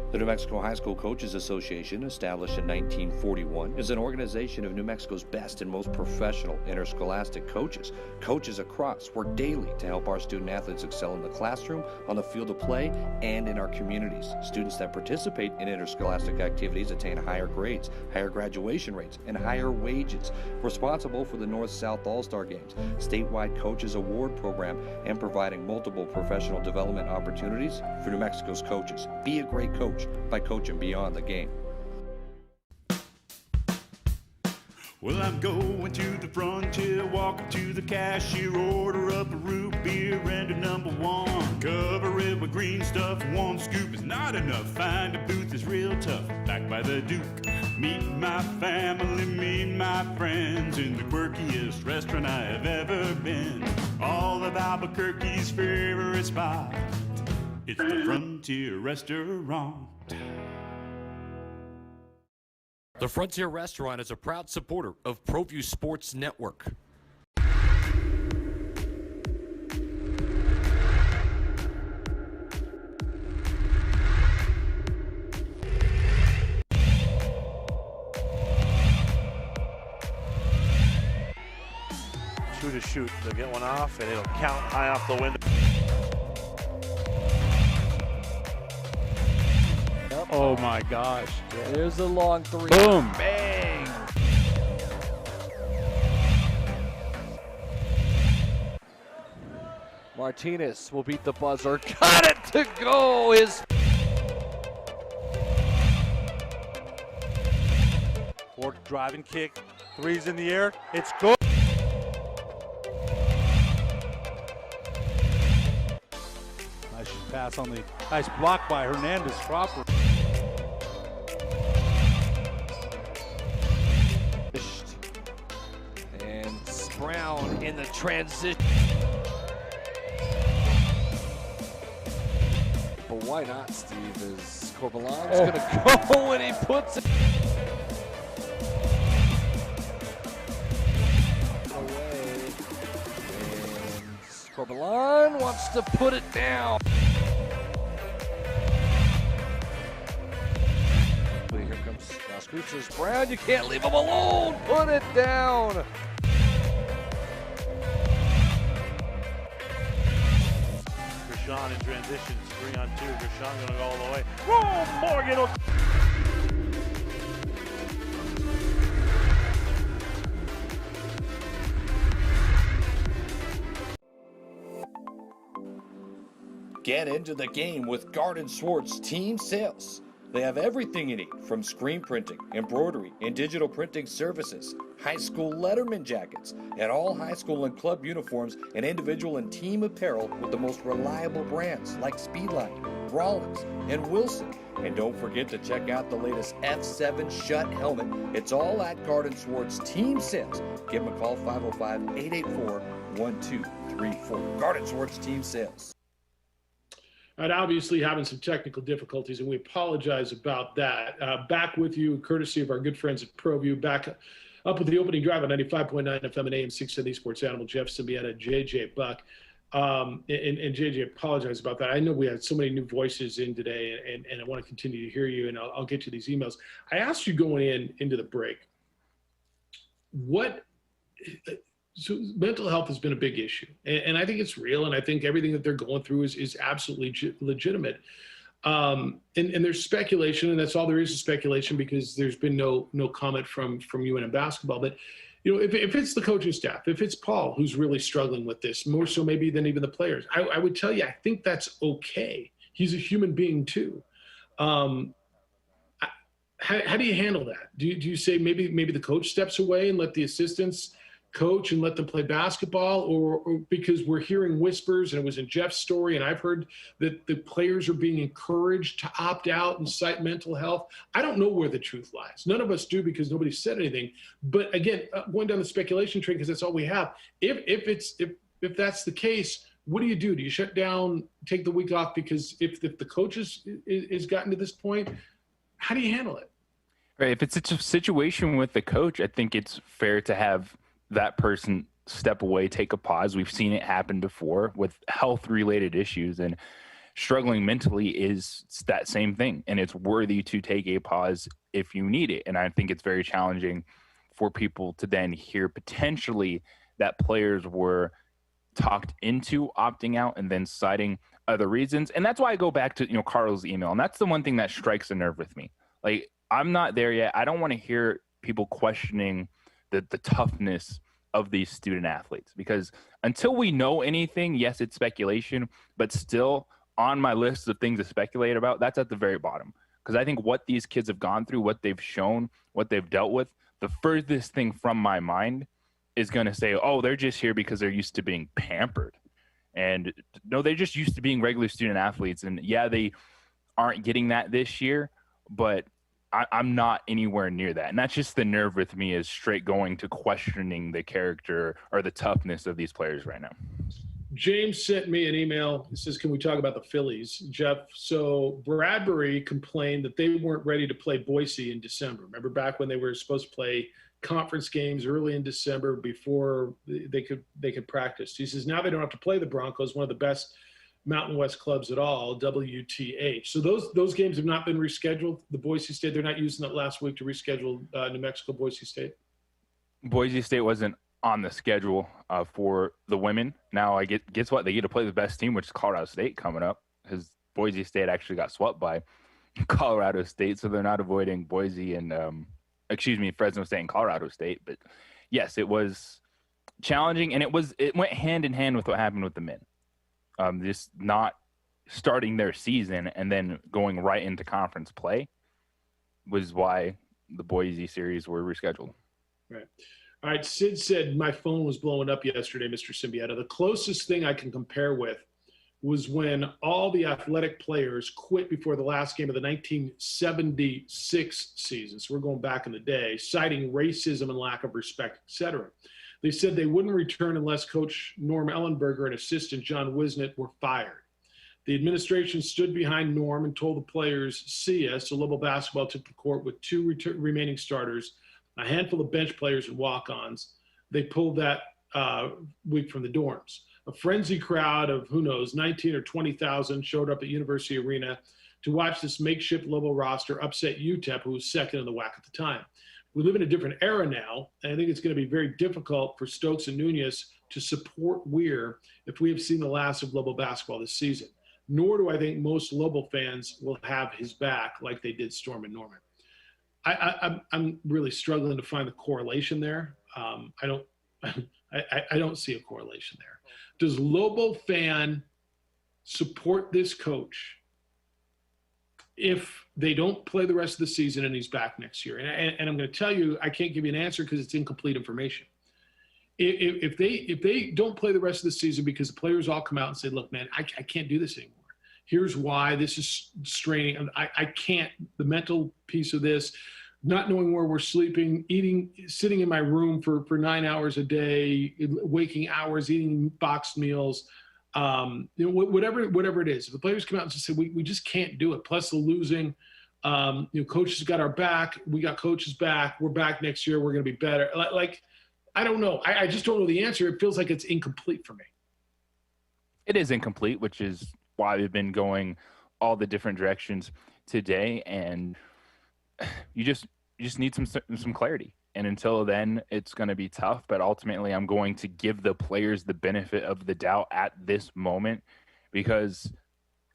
The New Mexico High School Coaches Association, established in 1941, is an organization of New Mexico's best and most professional interscholastic coaches. Coaches across work daily to help our student athletes excel in the classroom, on the field of play, and in our communities. Students that participate in interscholastic activities attain higher grades, higher graduation rates, and higher wages. Responsible for the North-South All-Star Games, statewide Coaches Award Program, and providing multiple professional development opportunities for New Mexico's coaches. Be a great coach by coaching beyond the game. Well, I'm going to the frontier, walk to the cashier, order up a root beer and a number one. Cover it with green stuff, one scoop is not enough. Find a booth is real tough, back by the Duke. Meet my family, meet my friends in the quirkiest restaurant I have ever been. All of Albuquerque's favorite spot, it's the Frontier Restaurant. The Frontier Restaurant is a proud supporter of ProView Sports Network. Shoot a shoot. They'll get one off, and it'll count high off the window. Oh my gosh. There's a long three. Boom. Bang. Martinez will beat the buzzer. Got it to go. His Ford driving kick. Three's in the air. It's good. Nice pass on the nice block by Hernandez Crawford. and Brown in the transition. But why not, Steve? Is Corbalan's gonna go and he puts it away. And Corbalan wants to put it down. But here comes Las Brown. You can't leave him alone. Put it down. Gershon in transitions, 3-on-2. Gershon gonna go all the way. Whoa, Morgan! Get into the game with Garden Swartz Team Sales. They have everything you need, from screen printing, embroidery, and digital printing services, high school letterman jackets, and all high school and club uniforms, and individual and team apparel with the most reliable brands like Speedline, Rollins, and Wilson. And don't forget to check out the latest F7 Shut helmet. It's all at Garden Swartz Team Sales. Give them a call, 505-884-1234. Garden Swartz Team Sales. And obviously having some technical difficulties, and we apologize about that. Back with you, courtesy of our good friends at ProView. Back up with the opening drive on 95.9 FM and AM 670 Sports Animal. Jeff Siembieda, JJ Buck. And JJ, apologize about that. I know we had so many new voices in today, and I want to continue to hear you, and I'll get to these emails. I asked you going into the break, so mental health has been a big issue, and I think it's real, and I think everything that they're going through is absolutely legitimate. And there's speculation, and that's all there is speculation, because there's been no comment from UNM basketball. But if it's the coaching staff, if it's Paul who's really struggling with this, more so maybe than even the players, I would tell you I think that's okay. He's a human being too. How do you handle that? Do you say maybe the coach steps away and let the assistants coach and let them play basketball, or because we're hearing whispers, and it was in Jeff's story, and I've heard that the players are being encouraged to opt out and cite mental health. I don't know where the truth lies. None of us do, because nobody said anything. But again, going down the speculation train, because that's all we have. If that's the case, what do? Do you shut down, take the week off? Because if the coach is gotten to this point, how do you handle it? Right. If it's a situation with the coach, I think it's fair to have that person step away, take a pause. We've seen it happen before with health-related issues, and struggling mentally is that same thing. And it's worthy to take a pause if you need it. And I think it's very challenging for people to then hear potentially that players were talked into opting out and then citing other reasons. And that's why I go back to, Carl's email. And that's the one thing that strikes a nerve with me. Like, I'm not there yet. I don't want to hear people questioning the toughness of these student athletes, because until we know anything, yes, it's speculation, but still on my list of things to speculate about, that's at the very bottom. Because I think what these kids have gone through, what they've shown, what they've dealt with, the furthest thing from my mind is going to say, oh, they're just here because they're used to being pampered. And no, they're just used to being regular student athletes. And yeah, they aren't getting that this year, but I'm not anywhere near that. And that's just the nerve with me, is straight going to questioning the character or the toughness of these players right now. James sent me an email. He says, can we talk about the Phillies, Jeff? So Bradbury complained that they weren't ready to play Boise in December. Remember back when they were supposed to play conference games early in December before they could practice. He says now they don't have to play the Broncos, one of the best Mountain West clubs at all, WTH. So those games have not been rescheduled. The Boise State, they're not using that last week to reschedule New Mexico, Boise State. Boise State wasn't on the schedule for the women. Now guess what? They get to play the best team, which is Colorado State, coming up, because Boise State actually got swept by Colorado State, so they're not avoiding Boise and Fresno State and Colorado State. But yes, it was challenging, and it went hand in hand with what happened with the men. Just not starting their season and then going right into conference play was why the Boise series were rescheduled. Right. All right. Sid said my phone was blowing up yesterday, Mr. Siembieda. The closest thing I can compare with was when all the athletic players quit before the last game of the 1976 season. So we're going back in the day, citing racism and lack of respect, et cetera. They said they wouldn't return unless Coach Norm Ellenberger and assistant John Wisnett were fired. The administration stood behind Norm and told the players, see ya. So Lobo basketball took the court with two remaining starters, a handful of bench players and walk-ons. They pulled that week from the dorms. A frenzy crowd of, 19 or 20,000 showed up at University Arena to watch this makeshift Lobo roster upset UTEP, who was second in the WAC at the time. We live in a different era now, and I think it's going to be very difficult for Stokes and Nunez to support Weir if we have seen the last of Lobo basketball this season. Nor do I think most Lobo fans will have his back like they did Storm and Norman. I'm really struggling to find the correlation there. I don't see a correlation there. Does Lobo fan support this coach if they don't play the rest of the season and he's back next year? And I'm going to tell you, I can't give you an answer because it's incomplete information. If they don't play the rest of the season because the players all come out and say, look, man, I can't do this anymore. Here's why. This is straining. I can't. The mental piece of this, not knowing where we're sleeping, eating, sitting in my room for 9 hours a day, waking hours, eating boxed meals, whatever it is. If the players come out and just say, we just can't do it. Plus the losing, coaches got our back. We got coaches back. We're back next year. We're going to be better. Like, I don't know. I just don't know the answer. It feels like it's incomplete for me. It is incomplete, which is why we've been going all the different directions today. And you just need some clarity. And until then, it's going to be tough. But ultimately, I'm going to give the players the benefit of the doubt at this moment, because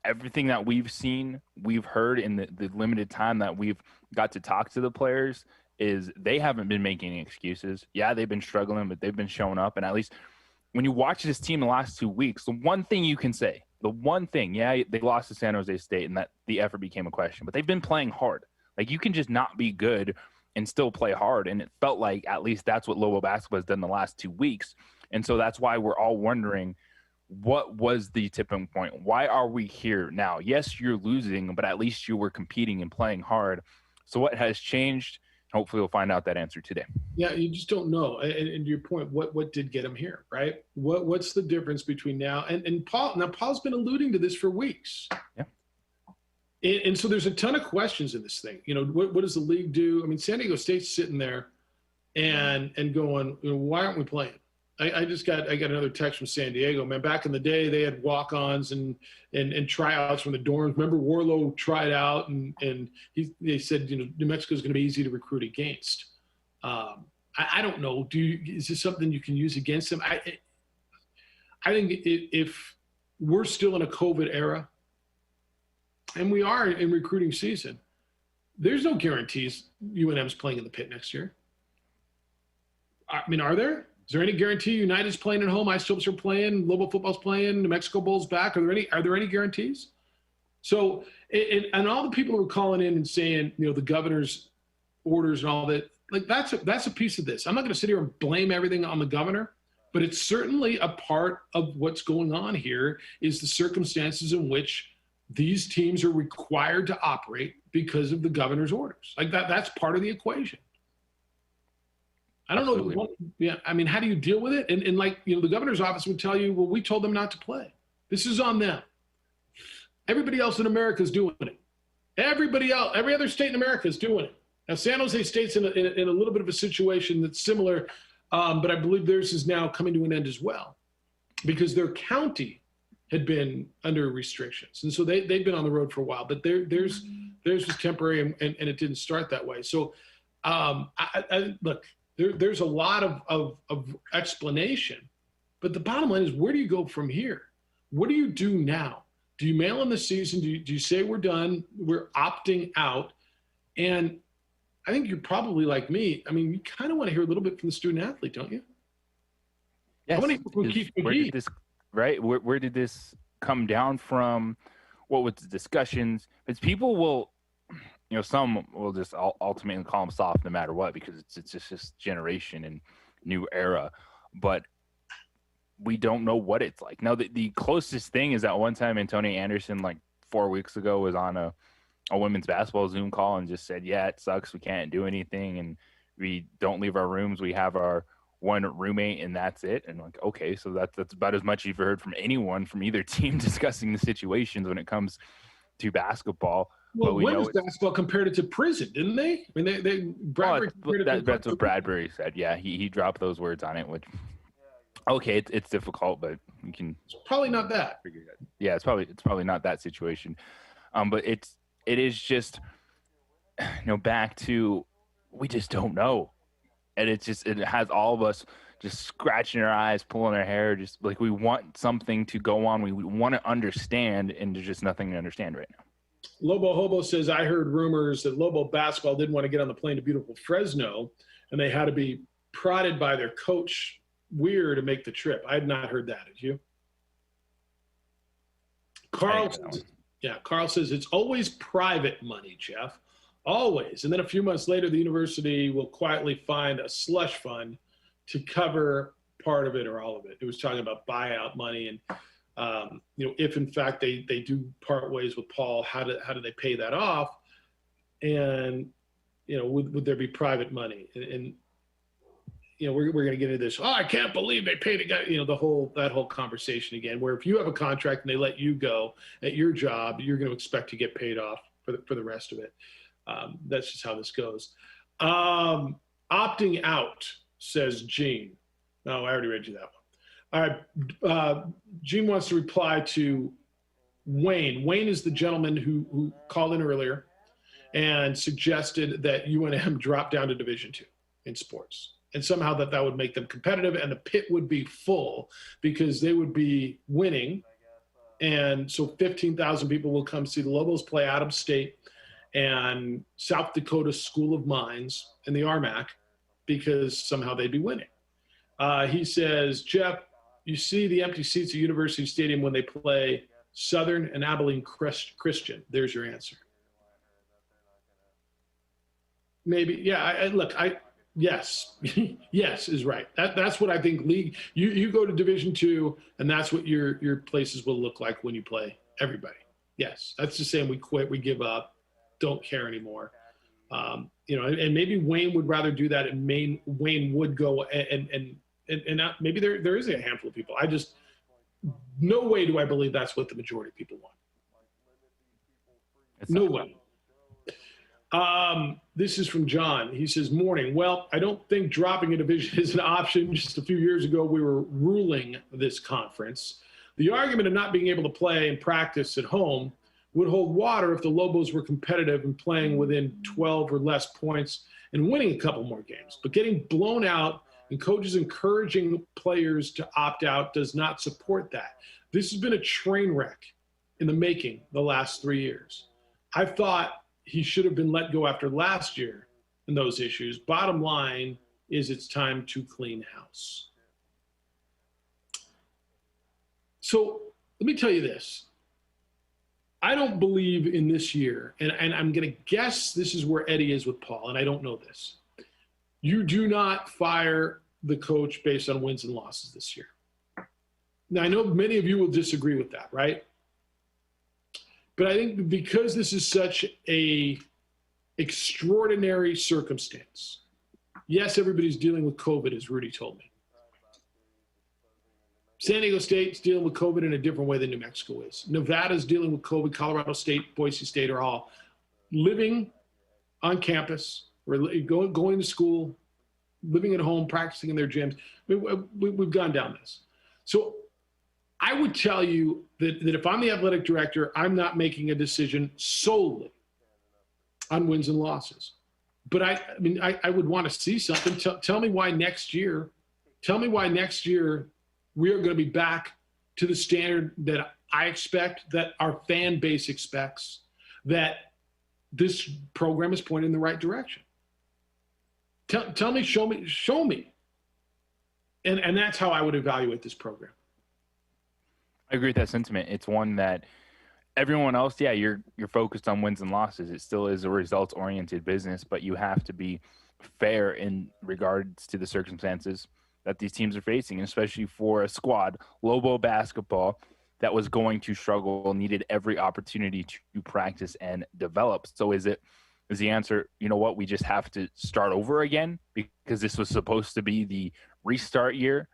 everything that we've seen, we've heard in the limited time that we've got to talk to the players, is they haven't been making any excuses. Yeah, they've been struggling, but they've been showing up. And at least when you watch this team the last 2 weeks, the one thing you can say, they lost to San Jose State and that the effort became a question, but they've been playing hard. Like, you can just not be good and still play hard. And it felt like at least that's what Lobo basketball has done the last 2 weeks. And so that's why we're all wondering, what was the tipping point? Why are we here now? Yes, you're losing, but at least you were competing and playing hard. So what has changed? Hopefully we'll find out that answer today. Yeah, you just don't know. And to your point, what did get him here, right? What's the difference between now and Paul? Now, Paul's been alluding to this for weeks. Yeah. And so there's a ton of questions in this thing. What does the league do? I mean, San Diego State's sitting there and going, why aren't we playing? I got another text from San Diego, man. Back in the day, they had walk-ons and tryouts from the dorms. Remember, Warlow tried out, and they said, New Mexico is going to be easy to recruit against. I don't know. Is this something you can use against them? I think if we're still in a COVID era, and we are in recruiting season, there's no guarantees UNM's playing in the pit next year. I mean, are there? Is there any guarantee United's playing at home, Ice-Chilps are playing, Lobo football's playing, New Mexico Bowl's back? Are there any guarantees? So, and all the people who are calling in and saying, the governor's orders and all that, like that's a piece of this. I'm not going to sit here and blame everything on the governor, but it's certainly a part of what's going on here is the circumstances in which these teams are required to operate because of the governor's orders. Like that's part of the equation. I don't Absolutely. know. Yeah. I mean, how do you deal with it? And like, you know, the governor's office would tell you, well, we told them not to play. This is on them. Everybody else in America is doing it. Everybody else, every other state in America is doing it. Now, San Jose State's in a little bit of a situation that's similar, but I believe theirs is now coming to an end as well because their county had been under restrictions. And so they've been on the road for a while, but theirs was temporary and it didn't start that way. So look, there's a lot of explanation, but the bottom line is where do you go from here? What do you do now? Do you mail in the season? Do you say we're done? We're opting out? And I think you're probably like me. I mean, you kind of want to hear a little bit from the student athlete, don't you? Yes. I want to hear from Keith McGee. Where did this come down from? What was the discussions? Because people will, you know, some will just ultimately call them soft no matter what because it's just this generation and new era. But we don't know what it's like. Now, the closest thing is that one time Antonio Anderson, like 4 weeks ago, was on a women's basketball Zoom call and just said, yeah, it sucks. We can't do anything. And we don't leave our rooms. We have our one roommate and that's it. And like, okay, so that's about as much you've heard from anyone from either team discussing the situations when it comes to basketball. Well, women's basketball compared it to prison, didn't they? I mean, Bradbury that's what Bradbury said. Yeah, he dropped those words on it, which, okay, it's difficult, but you can. It's probably not that. Yeah, it's probably not that situation. But it is just, you know, back to we just don't know, and it has all of us just scratching our eyes, pulling our hair, just like we want something to go on, we want to understand, and there's just nothing to understand right now. Lobo Hobo says, I heard rumors that Lobo basketball didn't want to get on the plane to beautiful Fresno, and they had to be prodded by their coach Weir to make the trip. I had not heard that. Did you? Carl says it's always private money, Jeff. Always. And then a few months later, the university will quietly find a slush fund to cover part of it or all of it. It was talking about buyout money and, you know, if in fact they do part ways with Paul, how do they pay that off? And, you know, would there be private money? And you know, we're going to get into this. Oh, I can't believe they paid a guy, you know, that whole conversation again, where if you have a contract and they let you go at your job, you're going to expect to get paid off for the rest of it. That's just how this goes. Opting out, says Gene. No, I already read you that one. All right. Gene wants to reply to Wayne. Wayne is the gentleman who called in earlier and suggested that UNM drop down to Division II in sports. And somehow that would make them competitive and the pit would be full because they would be winning. And so 15,000 people will come see the Lobos play out of state and South Dakota School of Mines and the RMAC because somehow they'd be winning. He says, Jeff, you see the empty seats at University Stadium when they play Southern and Abilene Christian. There's your answer. Maybe, yeah, yes, yes is right. That's what I think league. You go to Division II, and that's what your places will look like when you play everybody. Yes, that's the same. We quit, we give up, don't care anymore. You know, and maybe Wayne would rather do that, and Wayne would go and not, maybe there is a handful of people. No way do I believe that's what the majority of people want. No way. This is from John. He says, morning. Well, I don't think dropping a division is an option. Just a few years ago, we were ruling this conference. The argument of not being able to play and practice at home would hold water if the Lobos were competitive and playing within 12 or less points and winning a couple more games. But getting blown out and coaches encouraging players to opt out does not support that. This has been a train wreck in the making the last 3 years. I thought he should have been let go after last year in those issues. Bottom line is it's time to clean house. So let me tell you this. I don't believe in this year, and I'm going to guess this is where Eddie is with Paul, and I don't know this. You do not fire the coach based on wins and losses this year. Now, I know many of you will disagree with that, right? But I think because this is such a extraordinary circumstance, yes, everybody's dealing with COVID, as Rudy told me. San Diego State's dealing with COVID in a different way than New Mexico is. Nevada's dealing with COVID. Colorado State, Boise State are all living on campus, or going to school, living at home, practicing in their gyms. We've gone down this. So I would tell you that if I'm the athletic director, I'm not making a decision solely on wins and losses. But I would want to see something. Tell me why next year. Tell me why next year we are going to be back to the standard that I expect, that our fan base expects, that this program is pointing in the right direction. Tell me, show me. And that's how I would evaluate this program. I agree with that sentiment. It's one that everyone else, yeah, you're focused on wins and losses. It still is a results-oriented business, but you have to be fair in regards to the circumstances that these teams are facing, and especially for a squad, Lobo basketball, that was going to struggle, needed every opportunity to practice and develop. So is the answer, you know what, we just have to start over again because this was supposed to be the restart year,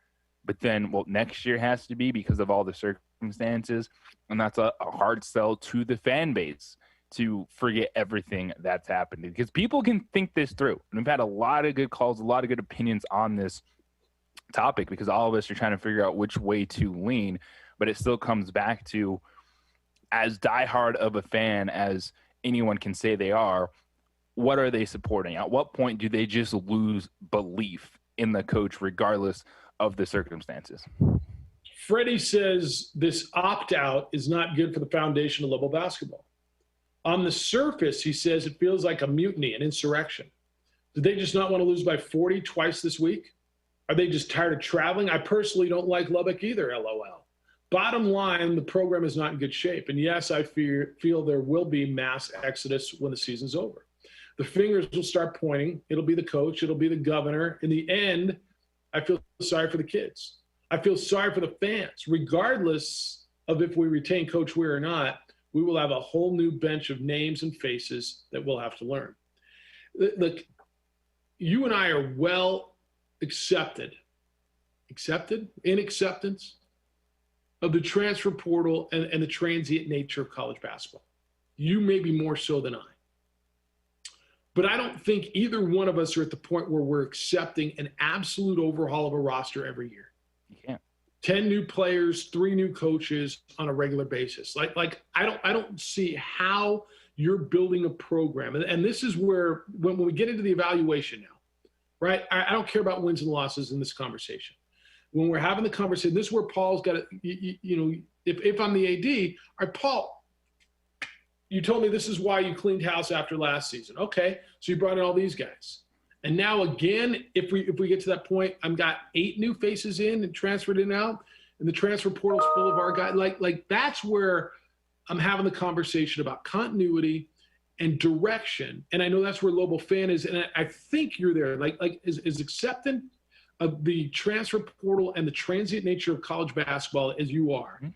but then, well, next year has to be because of all the circumstances, and that's a hard sell to the fan base to forget everything that's happened, because people can think this through. And we've had a lot of good calls, a lot of good opinions on this topic, because all of us are trying to figure out which way to lean, but it still comes back to, as diehard of a fan as anyone can say they are, what are they supporting? At what point do they just lose belief in the coach regardless of the circumstances? Freddie says this opt-out is not good for the foundation of Lobo basketball. On the surface, he says it feels like a mutiny, an insurrection. Did they just not want to lose by 40 twice this week? Are they just tired of traveling? I personally don't like Lubbock either, LOL. Bottom line, the program is not in good shape. And yes, I feel there will be mass exodus when the season's over. The fingers will start pointing. It'll be the coach. It'll be the governor. In the end, I feel sorry for the kids. I feel sorry for the fans. Regardless of if we retain Coach Weir or not, we will have a whole new bench of names and faces that we'll have to learn. Look, you and I are well accepted in acceptance of the transfer portal and the transient nature of college basketball. You may be more so than I. But I don't think either one of us are at the point where we're accepting an absolute overhaul of a roster every year. You can't. 10 new players, 3 new coaches on a regular basis. Like I don't see how you're building a program. And this is where, when we get into the evaluation now, right? I don't care about wins and losses in this conversation. When we're having the conversation, this is where Paul's got to, if I'm the AD, all right, Paul, you told me this is why you cleaned house after last season. Okay, so you brought in all these guys. And now again, if we get to that point, I've got 8 new faces in and transferred in out, and the transfer portal's full of our guys. Like that's where I'm having the conversation about continuity and direction. And I know that's where Lobo fan is, and I think you're there. Like is accepting of the transfer portal and the transient nature of college basketball as you are. Mm-hmm.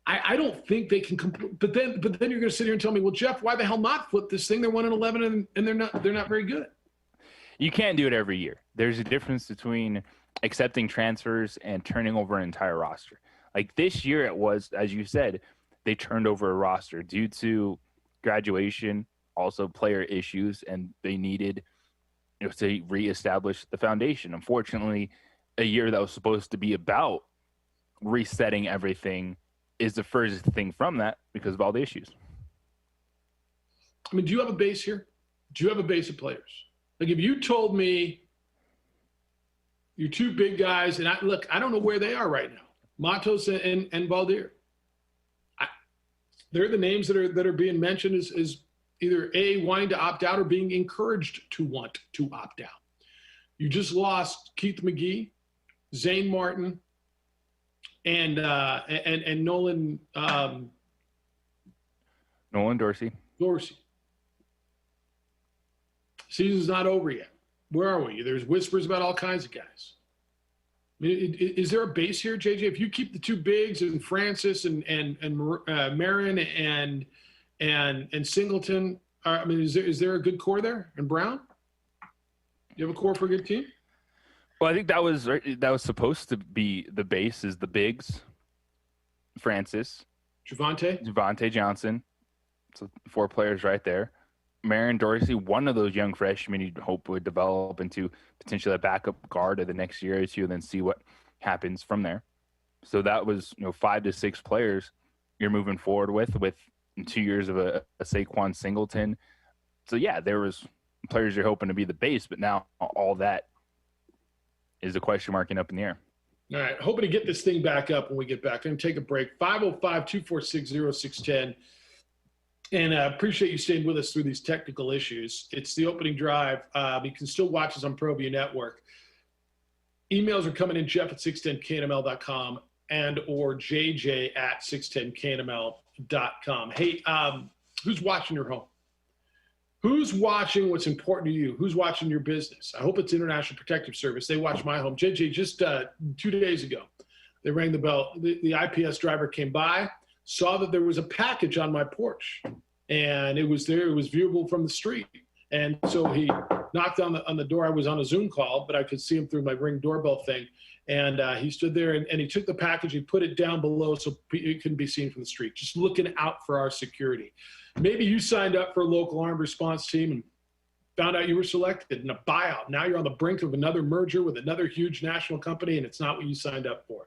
I don't think they can complete. But then you're going to sit here and tell me, well, Jeff, why the hell not flip this thing? They're 1-11 and they're not very good. You can't do it every year. There's a difference between accepting transfers and turning over an entire roster. Like this year, it was, as you said, they turned over a roster due to graduation, also player issues, and they needed to reestablish the foundation. Unfortunately, a year that was supposed to be about resetting everything is the furthest thing from that because of all the issues. I mean, do you have a base here? Do you have a base of players? Like if you told me your 2 big guys, and I don't know where they are right now, Matos and Valdir. They're the names that are being mentioned as either A, wanting to opt out or being encouraged to want to opt out. You just lost Keith McGee, Zane Martin, and Nolan Nolan Dorsey. Season's not over yet. Where are we? There's whispers about all kinds of guys. I mean, is there a base here, JJ? If you keep the two bigs and Francis and Marin and Singleton, I mean, is there a good core there? And Brown? You have a core for a good team? Well, I think that was supposed to be the base is the bigs, Francis, Javonte Johnson. So 4 players right there. Marin Dorsey, one of those young freshmen you'd hope would develop into potentially a backup guard of the next year or two, and then see what happens from there. So that was 5 to 6 players you're moving forward with 2 years of a Saquon Singleton. So yeah, there was players you're hoping to be the base, but now all that is a question mark and up in the air. All right, hoping to get this thing back up when we get back. I'm going to take a break. 505-246-0610. And I appreciate you staying with us through these technical issues. It's the opening drive. You can still watch us on ProView Network. Emails are coming in, jeff@610knml.com and or jj@610knml.com. Hey, who's watching your home? Who's watching what's important to you? Who's watching your business? I hope it's International Protective Service. They watch my home. JJ, just 2 days ago, they rang the bell. The IPS driver came by, saw that there was a package on my porch, and it was there. It was viewable from the street. And so he knocked on the door. I was on a Zoom call, but I could see him through my Ring doorbell thing. And he stood there and he took the package. He put it down below so it couldn't be seen from the street, just looking out for our security. Maybe you signed up for a local armed response team and found out you were selected in a buyout. Now you're on the brink of another merger with another huge national company, and it's not what you signed up for.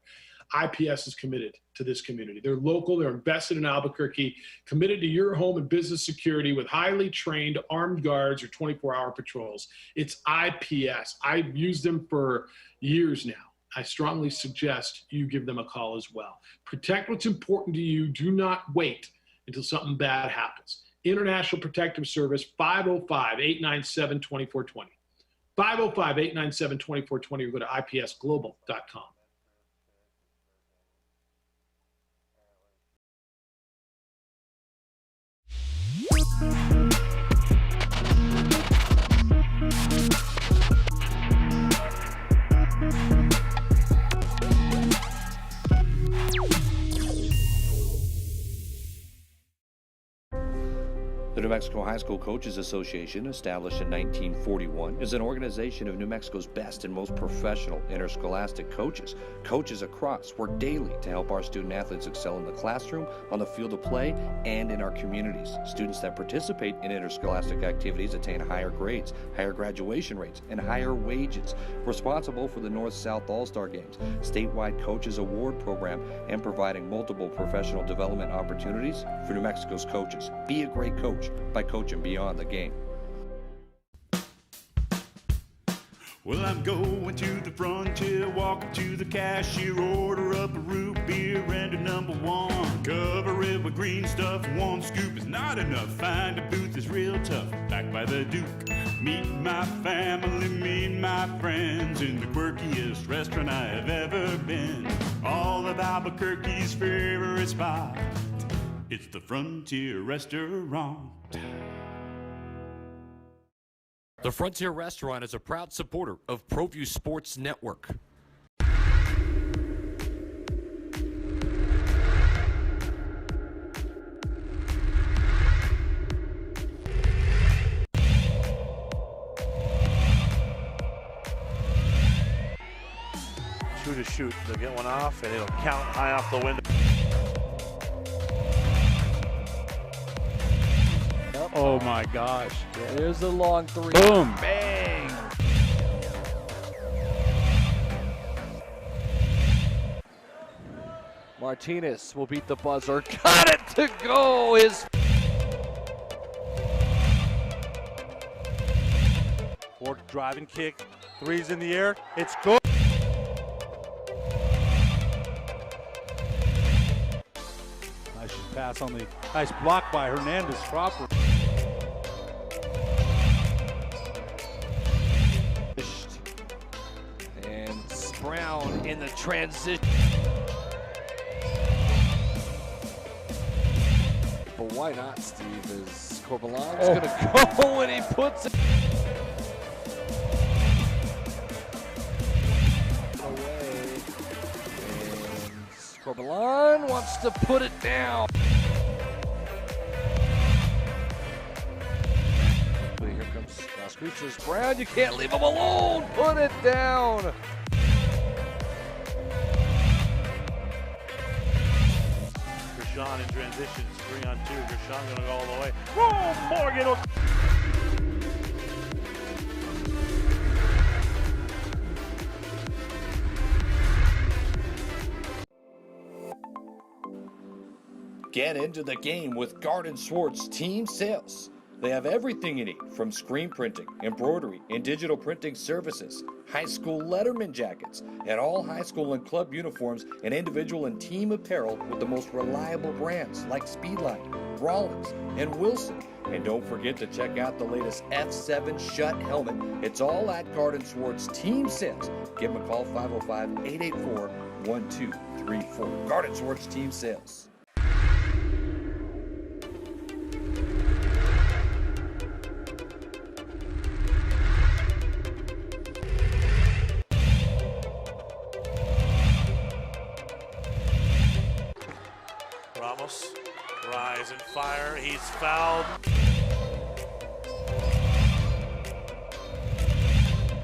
IPS is committed to this community. They're local. They're invested in Albuquerque, committed to your home and business security with highly trained armed guards or 24-hour patrols. It's IPS. I've used them for years now. I strongly suggest you give them a call as well. Protect what's important to you. Do not wait until something bad happens. International Protective Service, 505-897-2420. 505-897-2420 or go to ipsglobal.com. The New Mexico High School Coaches Association, established in 1941, is an organization of New Mexico's best and most professional interscholastic coaches. Coaches across work daily to help our student athletes excel in the classroom, on the field of play, and in our communities. Students that participate in interscholastic activities attain higher grades, higher graduation rates, and higher wages. Responsible for the North-South All-Star Games, statewide Coaches Award Program, and providing multiple professional development opportunities for New Mexico's coaches. Be a great coach by coaching beyond the game. Well, I'm going to the frontier, walk up to the cashier, order up a root beer and a number 1. Cover it with green stuff, 1 scoop is not enough. Find a booth is real tough, backed by the Duke. Meet my family, meet my friends in the quirkiest restaurant I have ever been. All of Albuquerque's favorite spot. It's the Frontier Restaurant. The Frontier Restaurant is a proud supporter of ProView Sports Network. Shoot a shoot. They'll get one off, and it'll count high off the window. Oh my gosh. There's the long 3. Boom. Bang. Martinez will beat the buzzer. Got it to go. Forward driving kick. 3's in the air. It's good. Nice pass on the nice block by Hernandez Cropper. And Brown in the transition. But why not, Steve? Is Corbalan's going to go and he puts it. Corbalon wants to put it down. Here comes Screechers. Brown, you can't leave him alone. Put it down. Gershon in transition. 3-on-2. Gershon going to go all the way. Whoa, Morgan. Get into the game with Garden Swartz Team Sales. They have everything you need, from screen printing, embroidery, and digital printing services, high school letterman jackets, and all high school and club uniforms and individual and team apparel with the most reliable brands like Speedline, Rawlings, and Wilson. And don't forget to check out the latest F7 Shut helmet. It's all at Garden Swartz Team Sales. Give them a call, 505-884-1234. Garden Swartz Team Sales. Ramos, rise and fire. He's fouled.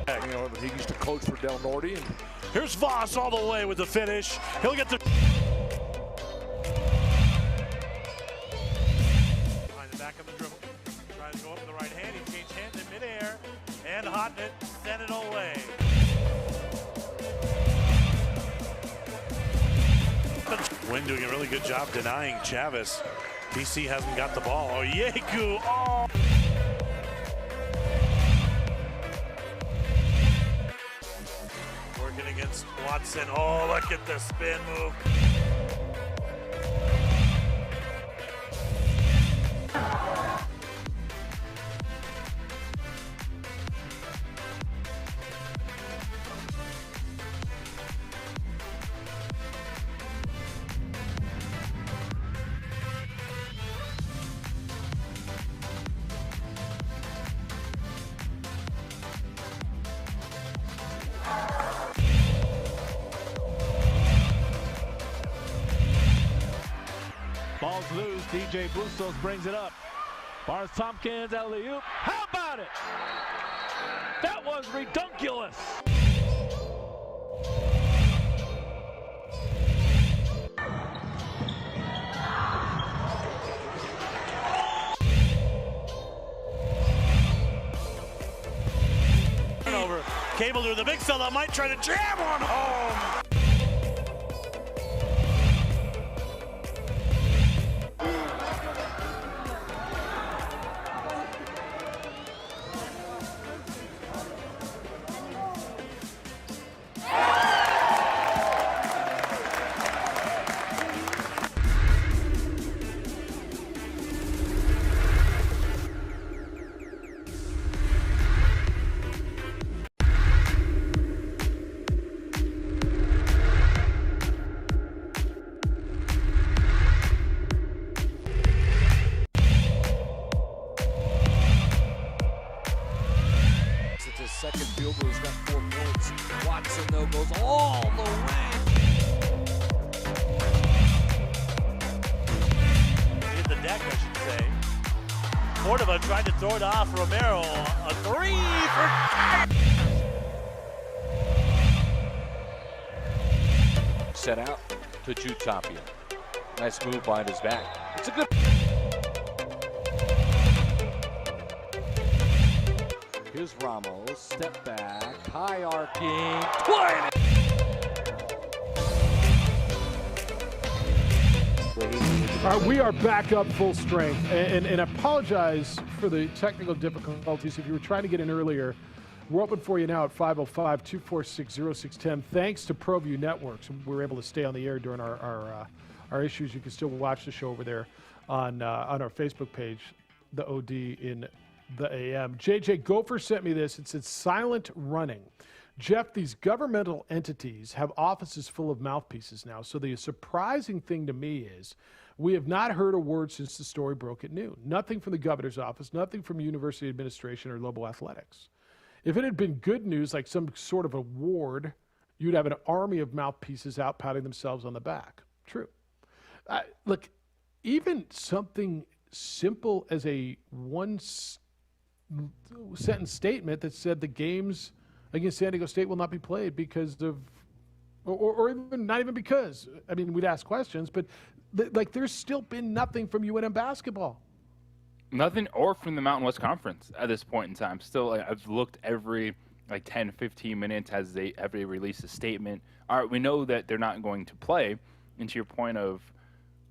You know, he used to coach for Del Norte. And here's Voss all the way with the finish. He'll get the... Behind the back of the dribble. Trying to go up with the right hand. He changed hands in midair. And Hotnet sent it away. Wynn doing a really good job denying Chavez. BC hasn't got the ball. Oh, Yeku. Oh! Working against Watson. Oh, look at the spin move. Ball's loose. DJ Bustos brings it up. Bars Tompkins, alley-oop. How about it? That was redunculous. Turnover. Cable to the big fella might try to jam on home. Second field goal, he's got 4 points. Watson, though, goes all the way. Hit the deck, I should say. Cordova tried to throw it off Romero. A 3 for... Set out to Jutapia. Nice move behind his back. It's a good... Here's Ramos, step back, high arcing, twine. All right, we are back up full strength, and apologize for the technical difficulties. If you were trying to get in earlier, we're open for you now at 505-246-0610. Thanks to ProView Networks, we were able to stay on the air during our issues. You can still watch the show over there on our Facebook page, the OD in the AM. JJ Gopher sent me this. It said silent running. Jeff, these governmental entities have offices full of mouthpieces now. So the surprising thing to me is we have not heard a word since the story broke at noon. Nothing from the governor's office, nothing from university administration or Lobo Athletics. If it had been good news, like some sort of award, you'd have an army of mouthpieces out patting themselves on the back. True. Look, even something simple as a one-sentence statement that said the games against San Diego State will not be played because of, or even not even because. I mean, we'd ask questions, but there's still been nothing from UNM basketball. Nothing, or from the Mountain West Conference at this point in time. Still, I've looked every 10, 15 minutes have they released a statement. All right, we know that they're not going to play. And to your point of,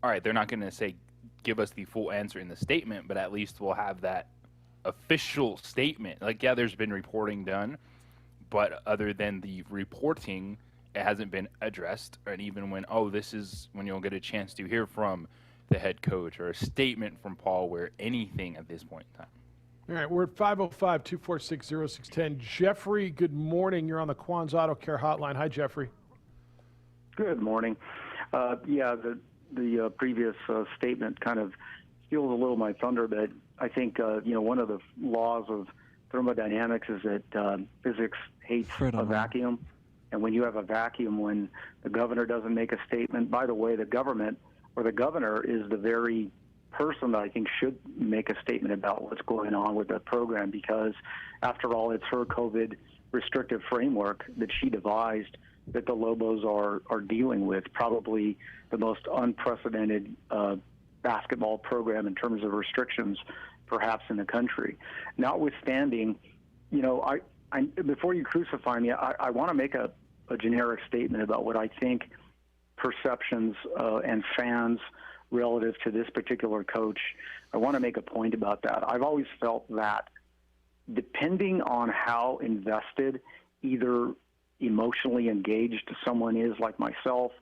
all right, they're not going to say, give us the full answer in the statement, but at least we'll have that official statement. Yeah, there's been reporting done, but other than the reporting, it hasn't been addressed. And even when, this is when you'll get a chance to hear from the head coach or a statement from Paul Ware, anything at this point in time. All right, we're at 505-246-0610. Jeffrey, good morning. You're on the Quan's Auto Care Hotline. Hi, Jeffrey. Good morning. The previous statement kind of steals a little of my thunder, but I think, one of the laws of thermodynamics is that physics hates a vacuum. And when you have a vacuum, when the governor doesn't make a statement, by the way, the government or the governor is the very person that I think should make a statement about what's going on with the program, because after all, it's her COVID restrictive framework that she devised that the Lobos are dealing with, probably the most unprecedented basketball program in terms of restrictions perhaps in the country. Notwithstanding, before you crucify me, I want to make a generic statement about what I think perceptions and fans relative to this particular coach. I want to make a point about that. I've always felt that depending on how invested, either emotionally engaged someone is like myself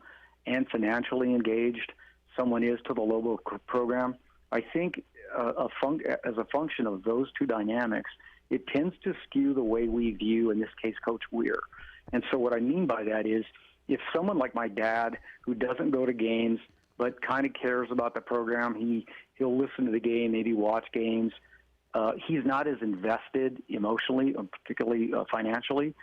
and financially engaged someone is to the Lobo program, I think as a function of those two dynamics, it tends to skew the way we view, in this case, Coach Weir. And so what I mean by that is if someone like my dad, who doesn't go to games but kind of cares about the program, he'll listen to the game, maybe watch games, he's not as invested emotionally or particularly financially,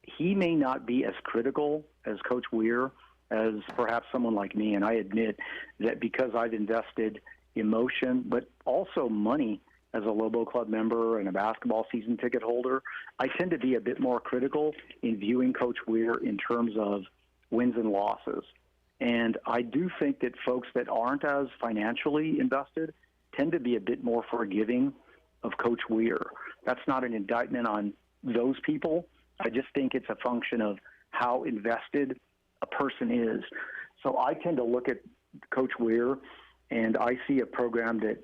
he may not be as critical as Coach Weir as perhaps someone like me. And I admit that because I've invested emotion but also money as a Lobo Club member and a basketball season ticket holder, I tend to be a bit more critical in viewing Coach Weir in terms of wins and losses. And I do think that folks that aren't as financially invested tend to be a bit more forgiving of Coach Weir. That's not an indictment on those people. I just think it's a function of how invested a person is. So I tend to look at Coach Weir, and I see a program that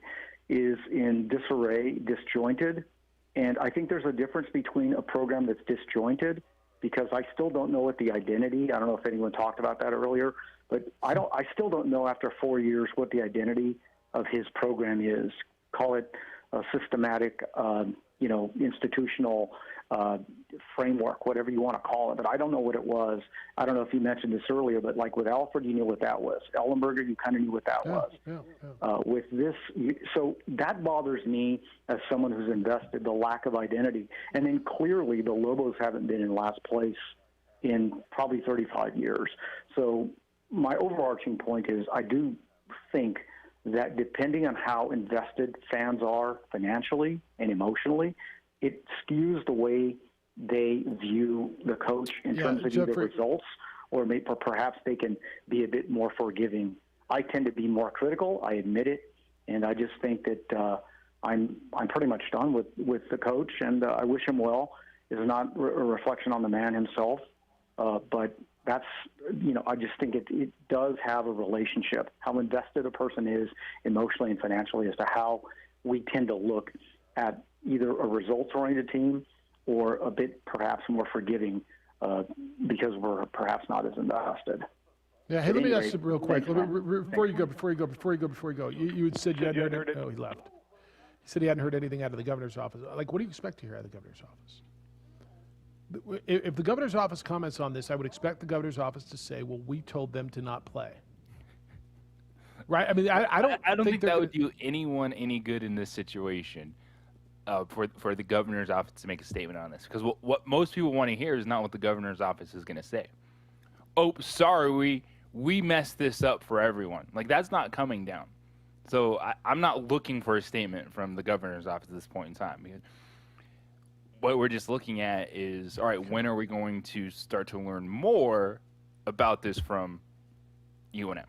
is in disarray, disjointed. And I think there's a difference between a program that's disjointed, because I still don't know what the identity, I don't know if anyone talked about that earlier, but I still don't know after 4 years what the identity of his program is. Call it a systematic, institutional framework, whatever you want to call it. But I don't know what it was. I don't know if you mentioned this earlier, but like with Alfred, you knew what that was. Ellenberger, you kind of knew what that was. With this, so that bothers me as someone who's invested, the lack of identity. And then clearly the Lobos haven't been in last place in probably 35 years. So my overarching point is I do think that depending on how invested fans are financially and emotionally, it skews the way they view the coach in terms of either results or perhaps they can be a bit more forgiving. I tend to be more critical, I admit it, and I just think that I'm pretty much done with the coach, and I wish him well. It's not a reflection on the man himself, but that's, I just think it does have a relationship, how invested a person is emotionally and financially as to how we tend to look at either a results-oriented team or a bit perhaps more forgiving because we're perhaps not as invested. Yeah, hey, let me ask you real quick. Before you go. You had said you hadn't heard it. Oh, he left. He said he hadn't heard anything out of the governor's office. Like, what do you expect to hear out of the governor's office? If the governor's office comments on this, I would expect the governor's office to say, well, we told them to not play. Right? I mean, I don't think that would do anyone any good in this situation for the governor's office to make a statement on this. Because what most people want to hear is not what the governor's office is going to say. Oh, sorry, we messed this up for everyone. Like, that's not coming down. So I'm not looking for a statement from the governor's office at this point in time. Because what we're just looking at is, all right, when are we going to start to learn more about this from UNM?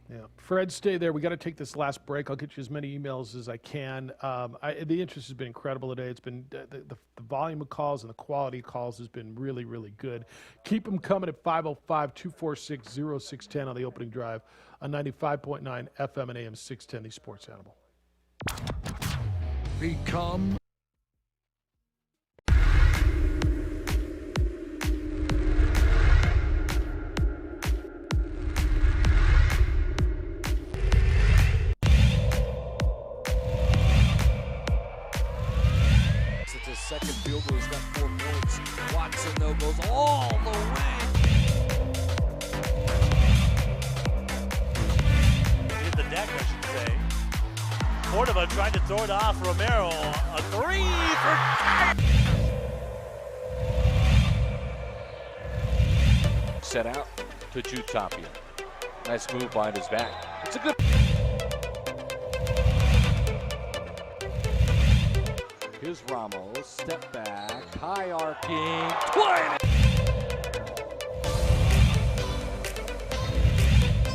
Yeah, Fred, stay there. We got to take this last break. I'll get you as many emails as I can. The interest has been incredible today. It's been the volume of calls and the quality of calls has been really, really good. Keep them coming at 505-246-0610 on the opening drive on 95.9 FM and AM 610, the Sports Animal. Become It's his second field goal. He's got 4 points. Watson, though, goes all the way. Hit the deck, I should say. Cordova tried to throw it off Romero. A 3 for Set out to Jutapia. Nice move behind his back. It's a good. Here's Ramos. Step back. High arcing.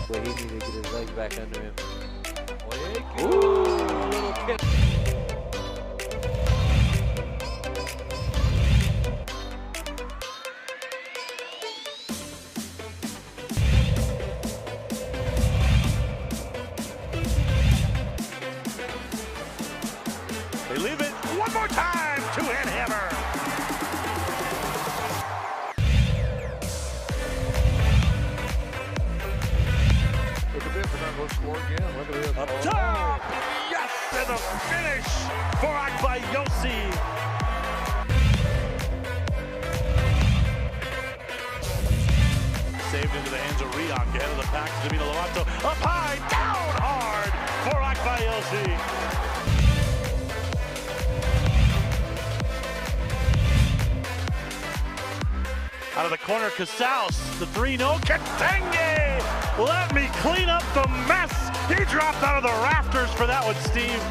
But he needed to get his legs back under him. Ooh, a little kick. They leave it one more time. Two-hand hammer. Look at this, they're going to go score again. Look at this. Up top. Yes, and the finish for Akbayosi. Saved into the hands of Riak. Ahead of the pack to Davina Lovato. Up high, down hard for Akbayosi. Out of the corner, Casals, the 3-0, Katenge! Let me clean up the mess! He dropped out of the rafters for that one, Steve.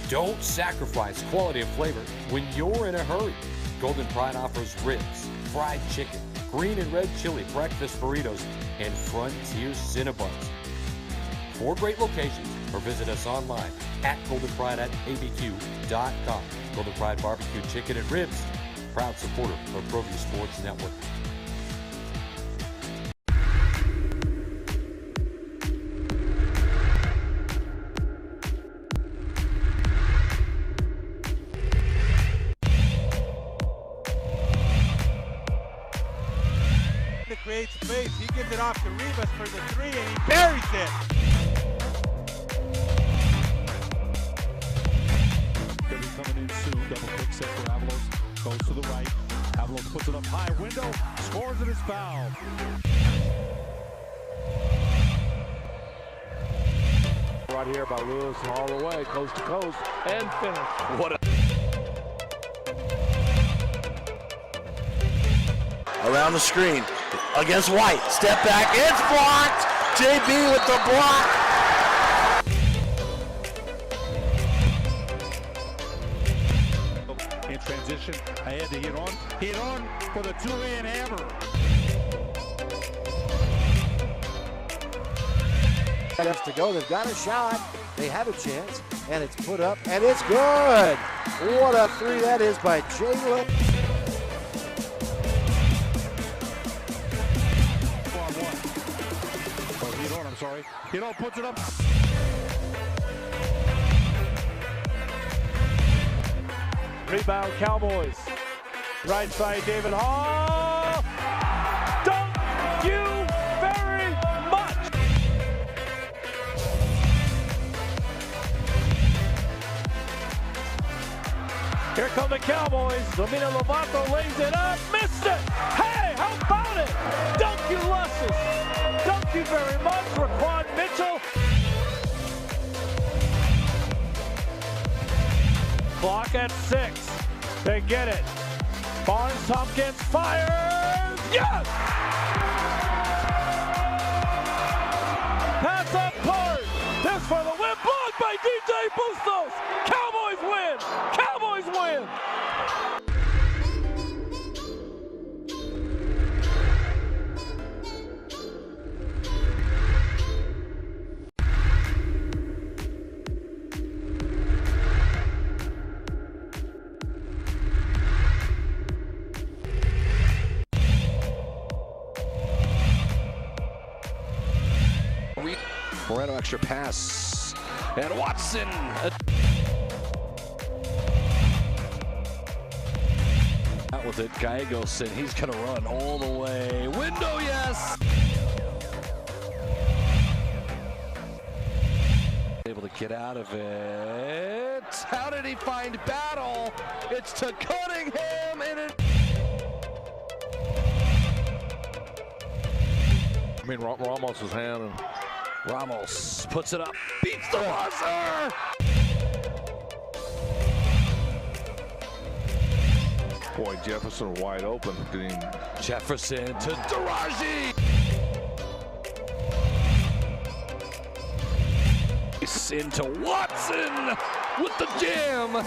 Don't sacrifice quality and flavor when you're in a hurry. Golden Pride offers ribs, fried chicken, green and red chili breakfast burritos, and Frontier Cinnabons. 4 great locations, or visit us online at goldenpride@abq.com. Golden Pride Barbecue Chicken and Ribs, proud supporter of ProView Sports Network. To create space, he gives it off to Rivas for the 3 and he buries it. Could be coming in soon. Double kick set for Avalos. Goes to the right. Avalos puts it up high. Window. Scores it as foul. Right here by Lewis all the way, coast to coast, and finish. What a around the screen against White. Step back, it's blocked. JB with the block. In transition, ahead to hit on for the 2-hand hammer. Minutes to go. They've got a shot. They have a chance, and it's put up, and it's good. What a 3 that is by Jalen. Hito puts it up. Rebound Cowboys. Right side David Hall. Thank you very much. Here come the Cowboys. Domina Lovato lays it up. Missed it. Hey, how about it? Dunk you, Luscious. Thank you very much, Raquan Mitchell. Clock at 6. They get it. Barnes Tompkins fires. Yes! Pass up court. This for the win. Blocked by DJ Bustos. Cowboys win. Cowboys win. Moreno extra pass. And Watson. Out with it, Gallegos, and he's going to run all the way. Window, yes! Able to get out of it. How did he find Battle? It's to Cunningham, and it... I mean, Ramos' hand. And Ramos puts it up, beats the buzzer! Boy, Jefferson wide open. Jefferson to Daraji! Into Watson with the jam!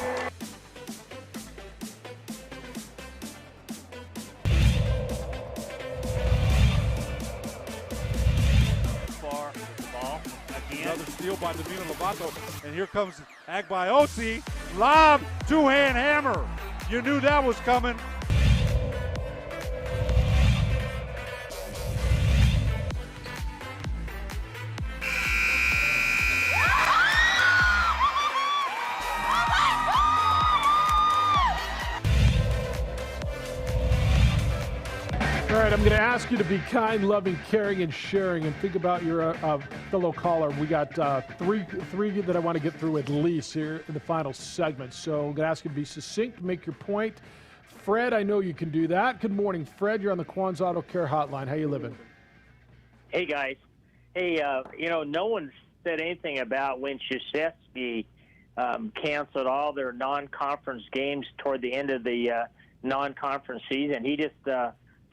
Another steal by Domina Lovato, and here comes Agbaiosi. Lob, two-hand hammer. You knew that was coming. All right, I'm going to ask you to be kind, loving, caring, and sharing, and think about your fellow caller. We got three that I want to get through at least here in the final segment. So I'm going to ask you to be succinct, make your point. Fred, I know you can do that. Good morning, Fred. You're on the Quan's Auto Care Hotline. How you living? Hey, guys. Hey, no one said anything about when Krzyzewski canceled all their non-conference games toward the end of the non-conference season. He just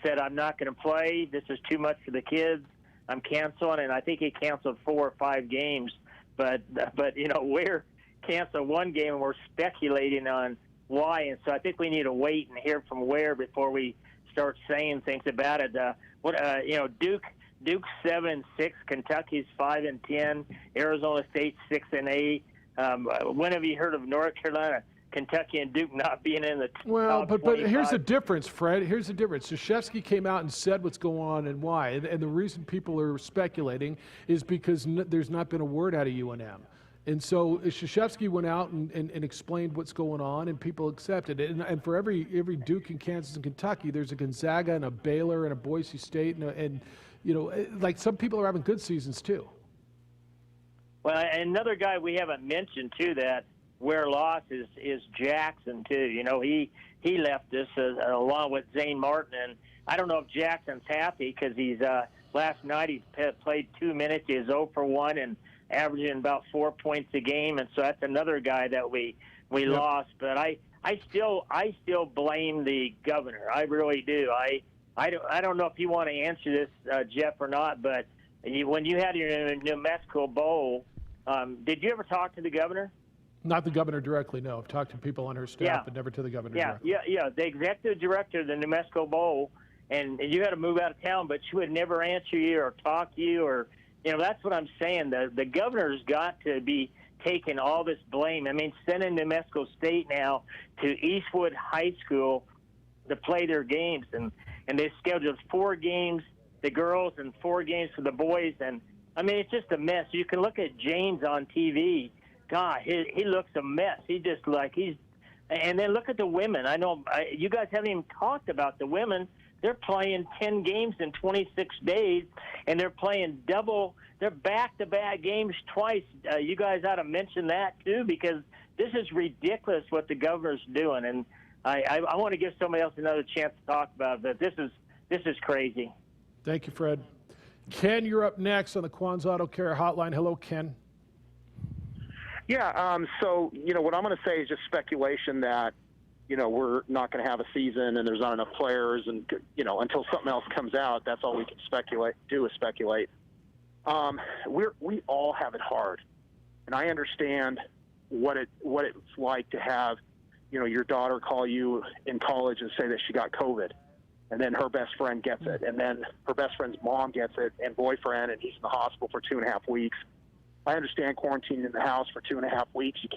said, I'm not going to play. This is too much for the kids. I'm canceling. And I think he canceled 4 or 5 games. But Ware canceled one game, and we're speculating on why. And so I think we need to wait and hear from Ware before we start saying things about it. Duke's 7-6, Kentucky's 5-10, Arizona State 6-8. When have you heard of North Carolina, Kentucky, and Duke not being in the top but 25? here's the difference, Fred. Here's the difference. Krzyzewski came out and said what's going on and why. And the reason people are speculating is because there's not been a word out of UNM. And so Krzyzewski went out and explained what's going on, and people accepted it. And for every Duke and Kansas and Kentucky, there's a Gonzaga and a Baylor and a Boise State. And like some people are having good seasons too. Well, another guy we haven't mentioned, too, that Ware lost is Jackson, too. He left us along with Zane Martin. And I don't know if Jackson's happy because he's last night he played 2 minutes. He was 0 for 1 and averaging about 4 points a game. And so that's another guy that we lost. But I still blame the governor. I really do. I don't know if you want to answer this, Jeff, or not, but when you had your New Mexico Bowl, did you ever talk to the governor? Not the governor directly, no. I've talked to people on her staff, but never to the governor directly. Yeah. The executive director of the New Mexico Bowl, and you had to move out of town, but she would never answer you or talk to you, or that's what I'm saying. The governor's got to be taking all this blame. I mean, sending New Mexico State now to Eastwood High School to play their games, and they scheduled 4 games, the girls, and 4 games for the boys, and I mean, it's just a mess. You can look at James on TV. God, he looks a mess. He just and then look at the women. I know you guys haven't even talked about the women. They're playing 10 games in 26 days, and they're playing double. They're back-to-back games twice. You guys ought to mention that, too, because this is ridiculous what the governor's doing, and I want to give somebody else another chance to talk about it, but this is crazy. Thank you, Fred. Ken, you're up next on the Quan's Auto Care Hotline. Hello, Ken. Yeah, so, what I'm going to say is just speculation that, we're not going to have a season and there's not enough players and, until something else comes out, that's all we can do is speculate. We all have it hard. And I understand what it's like to have, your daughter call you in college and say that she got COVID. And then her best friend gets it. And then her best friend's mom gets it and boyfriend, and he's in the hospital for 2.5 weeks. I understand quarantining in the house for 2.5 weeks. You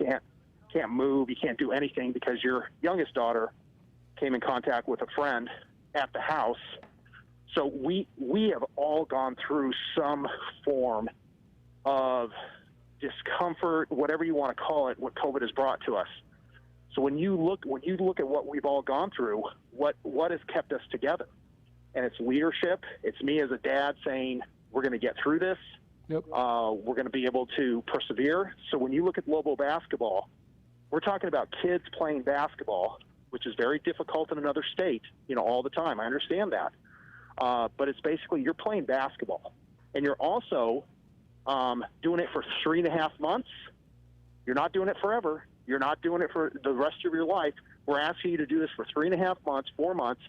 can't move. You can't do anything because your youngest daughter came in contact with a friend at the house. So we have all gone through some form of discomfort, whatever you want to call it, what COVID has brought to us. So when you look at what we've all gone through, what has kept us together? And it's leadership. It's me as a dad saying, we're going to get through this. Yep. We're going to be able to persevere. So when you look at Lobo basketball, we're talking about kids playing basketball, which is very difficult in another state, all the time. I understand that. But it's basically you're playing basketball. And you're also doing it for 3.5 months. You're not doing it forever. You're not doing it for the rest of your life. We're asking you to do this for 3.5 months, 4 months.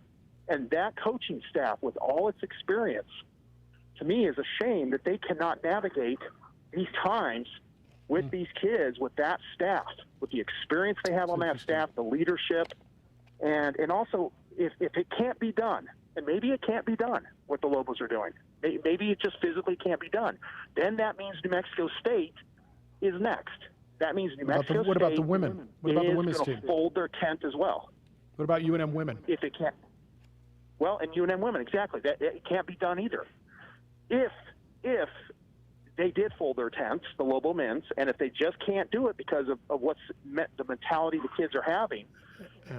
And that coaching staff, with all its experience, to me is a shame that they cannot navigate these times with these kids, with that staff, with the experience they have on that staff, the leadership. And also, if it can't be done, and maybe it can't be done, what the Lobos are doing, maybe it just physically can't be done, then that means New Mexico State is next. That means New Mexico State. What about the women? What about the women's team? Fold their tent as well. What about UNM women? If it can't. Well, and UNM women, exactly. It can't be done either. If they did fold their tents, the Lobo men's, and if they just can't do it because of what's the mentality the kids are having,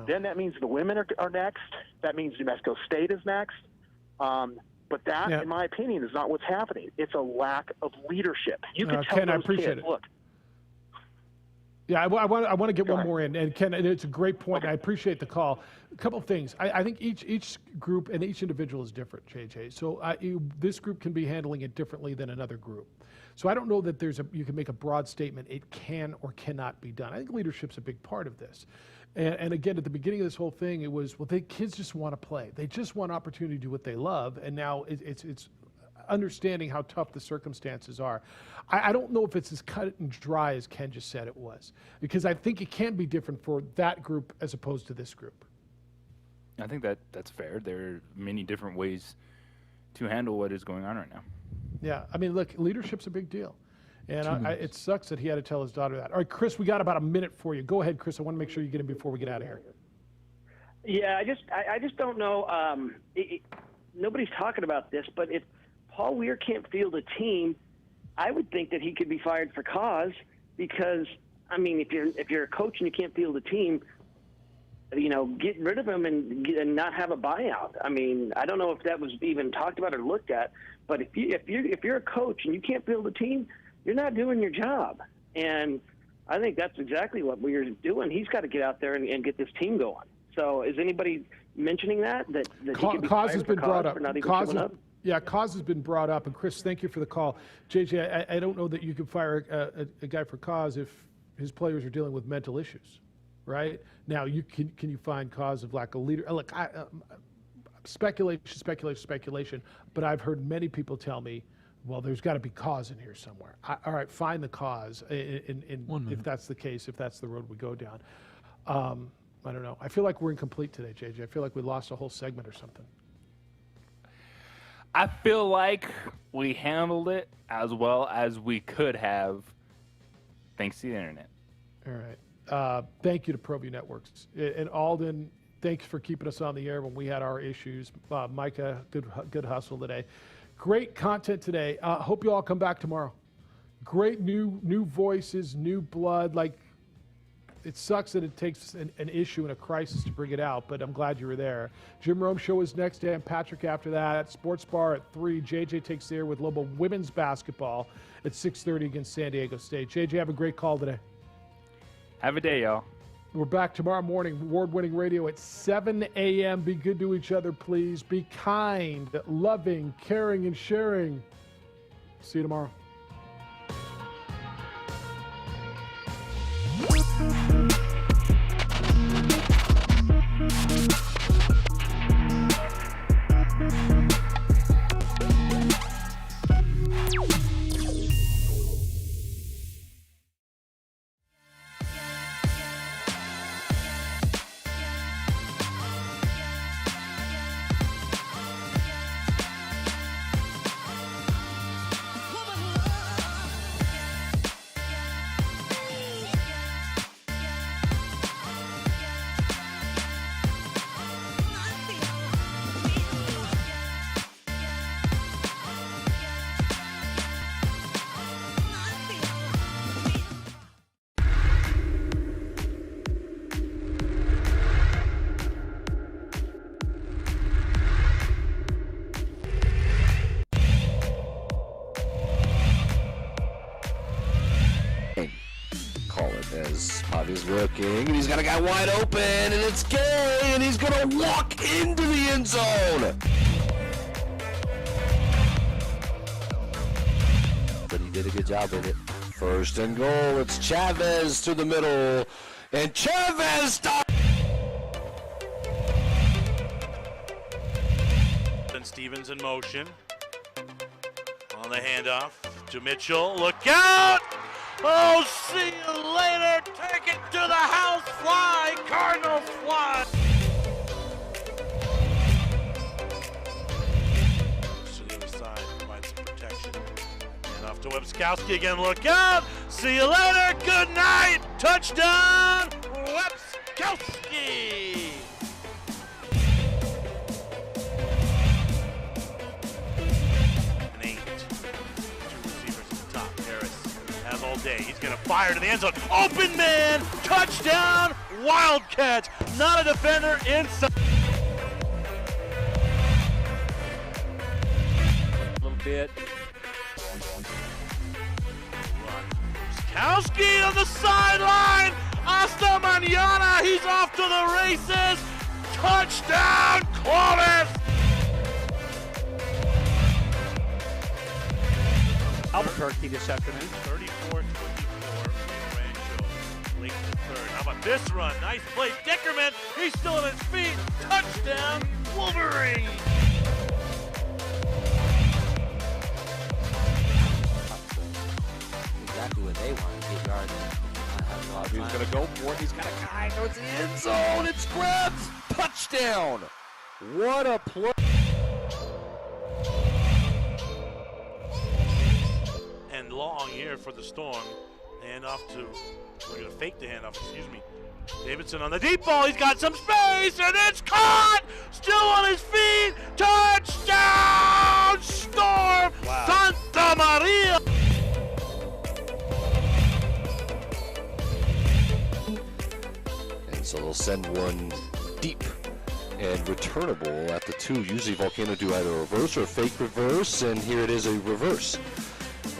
then that means the women are next. That means New Mexico State is next. But that, in my opinion, is not what's happening. It's a lack of leadership. You can tell Ken, I those appreciate kids, it. look. Yeah, I want to get one more in, and Ken, and it's a great point, and I appreciate the call. A couple of things. I think each group and each individual is different, JJ. So this group can be handling it differently than another group. So I don't know that you can make a broad statement, it can or cannot be done. I think leadership's a big part of this. And again, at the beginning of this whole thing, it was, kids just want to play. They just want opportunity to do what they love, and now it's understanding how tough the circumstances are. I don't know if it's as cut and dry as Ken just said it was, because I think it can be different for that group as opposed to this group. I think that's fair. There are many different ways to handle what is going on right now. Yeah, I mean, look, leadership's a big deal. And it sucks that he had to tell his daughter that. All right, Chris, we got about a minute for you. Go ahead, Chris. I want to make sure you get in before we get out of here. Yeah, I just don't know. Nobody's talking about this, but if Paul Weir can't field a team, I would think that he could be fired for cause, because, I mean, if you're a coach and you can't field a team, get rid of him and not have a buyout. I mean, I don't know if that was even talked about or looked at, but if you're a coach and you can't field a team, you're not doing your job. And I think that's exactly what Weir's doing. He's got to get out there and get this team going. So is anybody mentioning that he could be cause fired has for been brought up. for not even Cause showing up? Yeah, cause has been brought up. And Chris, thank you for the call. JJ, I don't know that you could fire a guy for cause if his players are dealing with mental issues, right? Now, can you find cause of lack of leader? Look, speculation. But I've heard many people tell me, well, there's got to be cause in here somewhere. All right, find the cause if that's the case, if that's the road we go down. I don't know. I feel like we're incomplete today, JJ. I feel like we lost a whole segment or something. I feel like we handled it as well as we could have, thanks to the internet. All right. Thank you to ProView Networks. And Alden, thanks for keeping us on the air when we had our issues. Micah, good hustle today. Great content today. Hope you all come back tomorrow. Great new voices, new blood. Like, it sucks that it takes an issue and a crisis to bring it out, but I'm glad you were there. Jim Rome Show is next, Dan Patrick after that. Sports Bar at 3. JJ takes the air with Lobo women's basketball at 6:30 against San Diego State. JJ, have a great call today. Have a day, y'all. We're back tomorrow morning, award-winning radio at 7 a.m. Be good to each other, please. Be kind, loving, caring, and sharing. See you tomorrow. Call it as Javi's looking, and he's got a guy wide open, and it's Gay, and he's gonna walk into the end zone. But he did a good job with it. First and goal, it's Chavez to the middle, and Chavez stops. And Stevens in motion. On the handoff to Mitchell. Look out! Oh, see you later. Take it to the house. Fly. Cardinals fly. To the other side. Provide some protection. And off to Webskowski again. Look out. See you later. Good night. Touchdown. Webskowski. All day. He's going to fire to the end zone. Open man! Touchdown! Wildcat! Not a defender inside. A little bit. Kowski on the sideline! Hasta mañana! He's off to the races! Touchdown! Clovis! Albuquerque this afternoon. 34-24. Rancho late in the third. How about this run? Nice play. Dickerman, he's still on his feet. Touchdown, Wolverine. Exactly what they want to get yards. He's going to go for it. He's got a guy towards the end zone. It's Krebs. Touchdown. What a play. And long here for the Storm. Handoff to, we're going to fake the handoff, excuse me. Davidson on the deep ball. He's got some space, and it's caught. Still on his feet. Touchdown, Storm. Wow. Santa Maria. And so they'll send one deep and returnable at the 2. Usually Volcano do either a reverse or a fake reverse, and here it is, a reverse.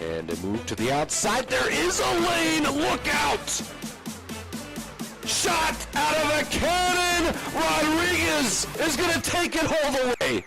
And a move to the outside. There is a lane. Look out! Shot out of a cannon. Rodriguez is going to take it all the way.